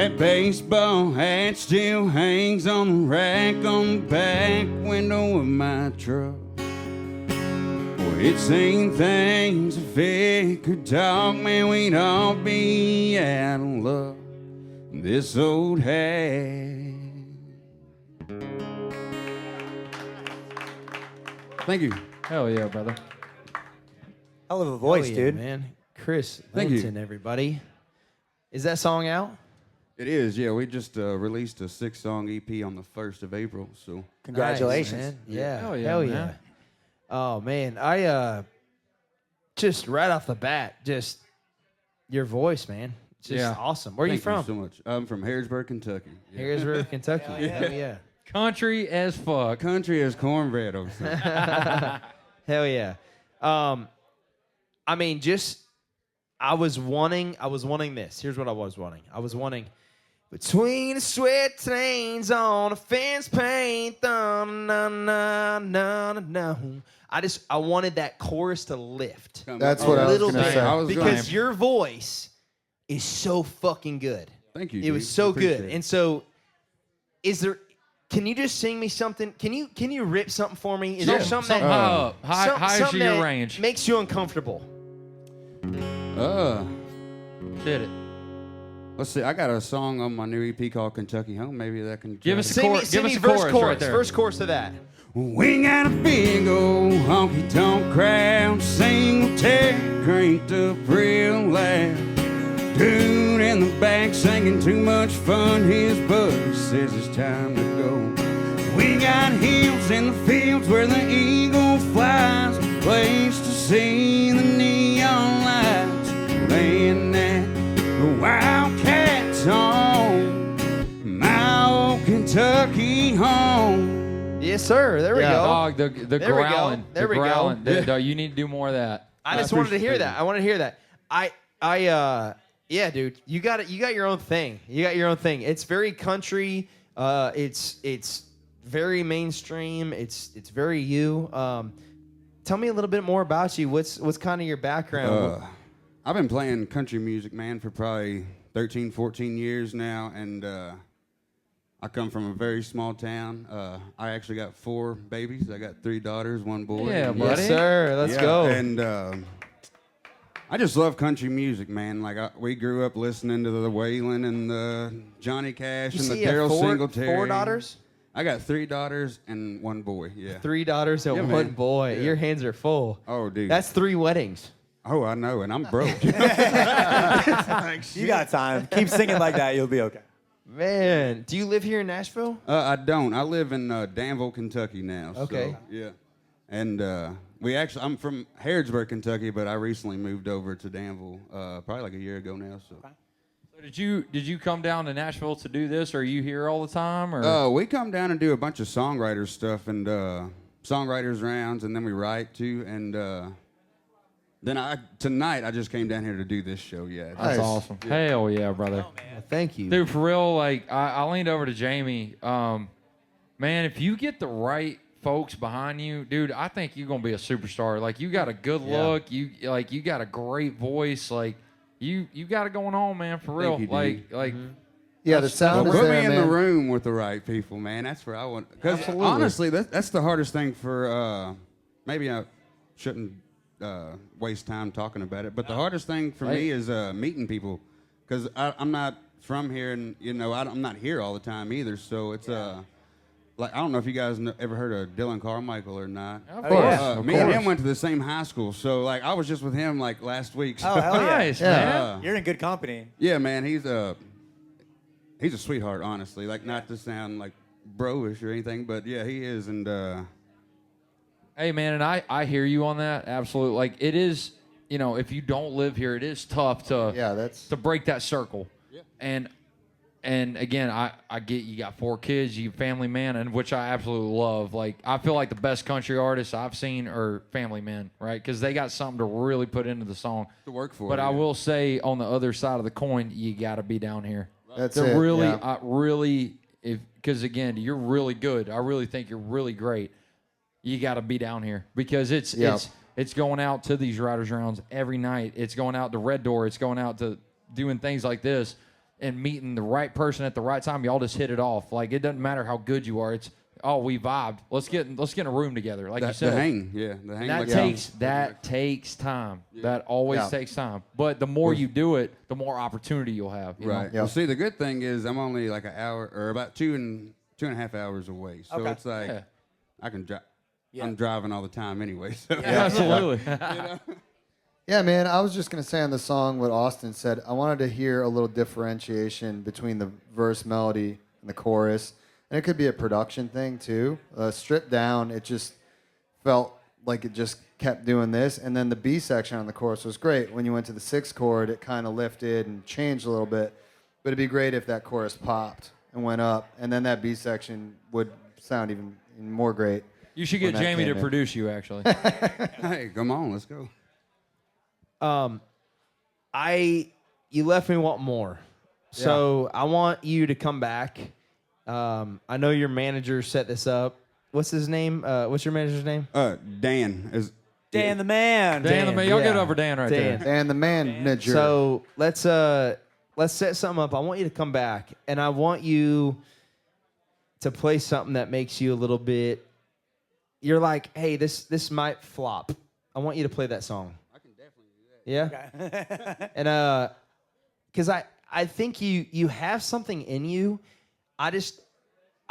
Speaker 13: that baseball hat still hangs on the rack on the back window of my truck. Well, it's seen things if it could talk, man, we'd all be out of luck. This old hat. Thank you.
Speaker 3: Hell yeah, brother.
Speaker 1: Hell of a voice,
Speaker 2: Hell yeah,
Speaker 1: dude.
Speaker 2: man. Chris
Speaker 13: Thank you.
Speaker 2: Linton, everybody. Is that song out?
Speaker 13: It is, yeah. We just released a 6-song EP on the 1st of April, so.
Speaker 1: Congratulations.
Speaker 2: Nice, man. Yeah.
Speaker 3: Hell yeah,
Speaker 2: Hell
Speaker 3: man.
Speaker 2: yeah. Oh, man. I just right off the bat, just your voice, man. It's just awesome. Where are you from?
Speaker 13: Thank you so much. I'm from Harrisburg, Kentucky. Yeah.
Speaker 2: Harrisburg, Kentucky. Hell yeah.
Speaker 3: Country as fuck.
Speaker 13: Country as cornbread, I'm saying.
Speaker 2: Hell yeah. I mean, just I was wanting this. Here's what I was wanting. I was wanting between the sweat stains on a fence paint. Na, na, na, na, na. I wanted that chorus to lift.
Speaker 4: That's what I was going to say.
Speaker 2: Because your voice is so fucking good.
Speaker 13: Thank you.
Speaker 2: It was so good. And so, can you just sing me something? Can you rip something for me? Is there something that
Speaker 3: high as your range
Speaker 2: makes you uncomfortable?
Speaker 3: Hit it.
Speaker 13: Let's see. I got a song on my new EP called Kentucky Home. Maybe that can
Speaker 3: give us a chorus. Give us a
Speaker 2: chorus
Speaker 3: right there.
Speaker 2: First chorus of that.
Speaker 13: We got a big old honky-tonk crowd, single tape cranked up real loud. Dude in the back singing too much fun, his buddy says it's time to go. We got hills in the fields where the eagle flies, a place to see the neon lights, laying at the Wildcats home, my old Kentucky home.
Speaker 2: Yes, sir. There we go.
Speaker 3: Dog, the growling.
Speaker 2: There we
Speaker 3: growling.
Speaker 2: go.
Speaker 3: You need to do more of that.
Speaker 2: I just wanted to hear that. I wanted to hear that. Yeah, dude. You got your own thing. You got your own thing. It's very country. It's very mainstream. It's very you. Tell me a little bit more about you. What's kind of your background?
Speaker 13: I've been playing country music, man, for probably 13, 14 years now, and I come from a very small town. I actually got 4 babies. I got 3 daughters, 1 boy.
Speaker 3: Yeah, buddy.
Speaker 2: Yes, sir. Let's go.
Speaker 13: And I just love country music, man. Like we grew up listening to the Waylon and the Johnny Cash and the Daryl Singletary.
Speaker 2: 4 daughters?
Speaker 13: I got 3 daughters and 1 boy. Yeah.
Speaker 2: 3 daughters and 1
Speaker 13: man.
Speaker 2: boy.
Speaker 13: Yeah.
Speaker 2: Your hands are full.
Speaker 13: Oh, dude.
Speaker 2: That's 3 weddings.
Speaker 13: Oh, I know, and I'm broke.
Speaker 1: You got time. Keep singing like that. You'll be okay.
Speaker 2: Man, do you live here in Nashville?
Speaker 13: I don't. I live in Danville, Kentucky now.
Speaker 2: Okay.
Speaker 13: So, yeah. And I'm from Harrisburg, Kentucky, but I recently moved over to Danville probably like a year ago now. So.
Speaker 3: So did you come down to Nashville to do this, or are you here all the time? Or
Speaker 13: We come down and do a bunch of songwriter stuff and songwriters rounds, and then we write too. And then tonight I just came down here to do this show. Yeah,
Speaker 3: that's awesome. Yeah. Hell yeah, brother.
Speaker 2: Oh, man. Thank you,
Speaker 3: dude. For real, like I leaned over to Jamie. Man, if you get the right folks behind you, dude, I think you're gonna be a superstar. Like you got a good look. You got a great voice. Like you got it going on, man. For real.
Speaker 13: Thank you,
Speaker 3: like.
Speaker 4: Yeah, the sound is
Speaker 13: put
Speaker 4: there,
Speaker 13: me in
Speaker 4: man.
Speaker 13: the room with the right people, man. That's where I want. Because honestly, that's the hardest thing for. Maybe I shouldn't waste time talking about it, but the hardest thing for me is meeting people, because I'm not from here, and I'm not here all the time either. So it's like I don't know if you guys ever heard of Dylan Carmichael or not.
Speaker 3: Of course.
Speaker 13: Me and him went to the same high school, so like I was just with him like last week. So.
Speaker 1: Oh, hell yeah.
Speaker 3: Nice, man.
Speaker 1: You're in good company.
Speaker 13: Yeah, man, he's a sweetheart, honestly. Like, not to sound like bro-ish or anything, but yeah, he is. And
Speaker 3: hey, man, and I hear you on that. Absolutely. Like, it is, if you don't live here, it is tough to break that circle. Yeah. And again, I get you got 4 kids, you family man, and which I absolutely love. Like, I feel like the best country artists I've seen are family men, right? Because they got something to really put into the song.
Speaker 13: To work for.
Speaker 3: But I will say, on the other side of the coin, you got to be down here.
Speaker 4: That's
Speaker 3: it.
Speaker 4: Really,
Speaker 3: Because again, you're really good. I really think you're really great. You got to be down here because it's going out to these riders rounds every night. It's going out to Red Door. It's going out to doing things like this. and meeting the right person at the right time, y'all just hit it off. Like, it doesn't matter how good you are. It's, we vibed. Let's get in a room together, like you said.
Speaker 13: The hang, yeah. The hang.
Speaker 3: That takes time. Yeah. That always takes time. But the more you do it, the more opportunity you'll have. You know?
Speaker 13: Well, see, the good thing is I'm only like an hour or about 2.5 hours away. So it's like I can drive. Yeah. I'm driving all the time anyway. So.
Speaker 3: Yeah, absolutely.
Speaker 4: Yeah, man, I was just going to say on the song what Austin said. I wanted to hear a little differentiation between the verse melody and the chorus. And it could be a production thing, too. Stripped down, it just felt like it just kept doing this. And then the B section on the chorus was great. When you went to the 6th chord, it kind of lifted and changed a little bit. But it'd be great if that chorus popped and went up. And then that B section would sound even more great.
Speaker 3: You should get Jamie to produce you, actually.
Speaker 13: Hey, come on, let's go.
Speaker 2: You left me wanting more. So I want you to come back. I know your manager set this up. What's his name? What's your manager's name?
Speaker 13: Dan.
Speaker 1: Dan the man.
Speaker 3: Dan the man. Y'all get over Dan right there.
Speaker 4: Dan the manager.
Speaker 2: So let's set something up. I want you to come back, and I want you to play something that makes you a little bit. You're like, hey, this might flop. I want you to play that song.
Speaker 13: I can definitely do
Speaker 2: that. Yeah. And because I think you have something in you. I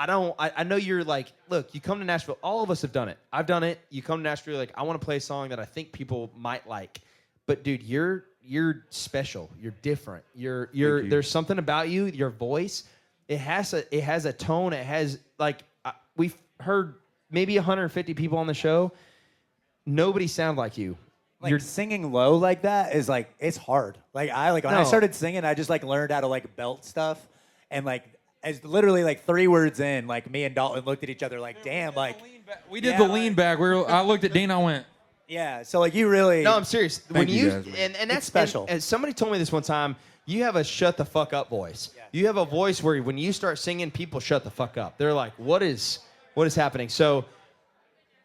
Speaker 2: know you're like, look, you come to Nashville. All of us have done it. I've done it. You come to Nashville, you're like, I want to play a song that I think people might like. But dude, you're special. You're different. There's something about you. Your voice. It has a tone. It has like we've heard maybe 150 people on the show. Nobody sound like you.
Speaker 1: Like you're singing low like that is like it's hard. Like when I started singing, I just like learned how to like belt stuff, and like as literally like 3 words in, like me and Dalton looked at each other like, damn, like
Speaker 3: we did the lean back. I looked at Dean. I went,
Speaker 1: yeah. So like you really.
Speaker 2: No, I'm serious.
Speaker 13: Thank you guys,
Speaker 2: and that's
Speaker 1: special.
Speaker 2: And somebody told me this one time. You have a shut the fuck up voice. Yeah. You have a voice where when you start singing, people shut the fuck up. They're like, what is happening? So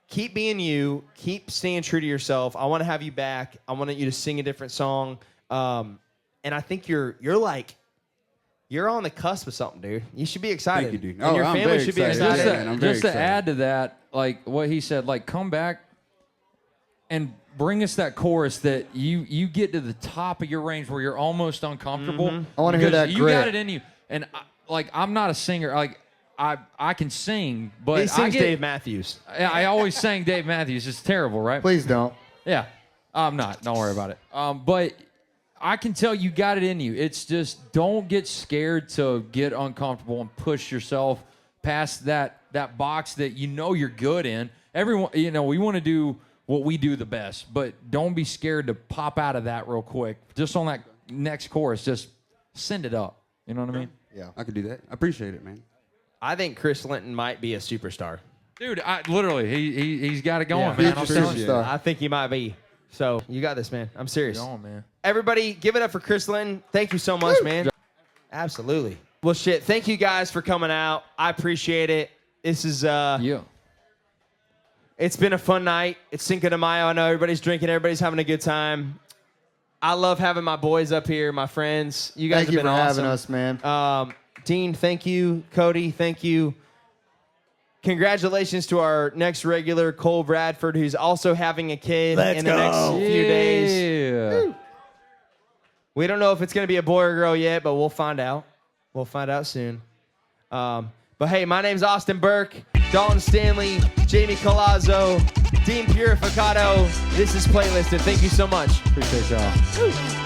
Speaker 2: keep being you. Keep staying true to yourself. I want to have you back. I want you to sing a different song. And I think you're on the cusp of something, dude. You should be excited.
Speaker 13: Thank you, dude.
Speaker 2: And your family should be excited.
Speaker 3: Just to add to that, like what he said, like come back and bring us that chorus that you get to the top of your range where you're almost uncomfortable.
Speaker 4: Mm-hmm. I want to hear that
Speaker 3: you got it in you. And I'm not a singer. Like I can sing, but
Speaker 2: he sings Dave Matthews.
Speaker 3: I always sang Dave Matthews. It's terrible, right?
Speaker 4: Please don't.
Speaker 3: Yeah, I'm not. Don't worry about it. But I can tell you got it in you. It's just don't get scared to get uncomfortable and push yourself past that box that you know you're good in. Everyone, we want to do what we do the best, but don't be scared to pop out of that real quick. Just on that next chorus, just send it up. You know what I mean?
Speaker 13: Yeah, I could do that. I appreciate it, man.
Speaker 2: I think Chris Linton might be a superstar.
Speaker 3: Dude, literally, he's got it going, man. I'm telling you.
Speaker 2: I think he might be. So you got this, man. I'm serious.
Speaker 3: Go on, man.
Speaker 2: Everybody, give it up for Chris Linton. Thank you so much, man. Absolutely. Well, shit. Thank you guys for coming out. I appreciate it. This is It's been a fun night. It's Cinco de Mayo. I know everybody's drinking. Everybody's having a good time. I love having my boys up here, my friends. You guys have been awesome.
Speaker 4: Thank you for having us, man.
Speaker 2: Dean, thank you. Cody, thank you. Congratulations to our next regular, Cole Bradford, who's also having a kid in the next few days. Woo. We don't know if it's going to be a boy or girl yet, but we'll find out. We'll find out soon. But hey, my name's Austin Burke, Dalton Stanley, Jamie Collazo, Dean Purificato. This is Playlisted. Thank you so much.
Speaker 3: Appreciate y'all. Woo.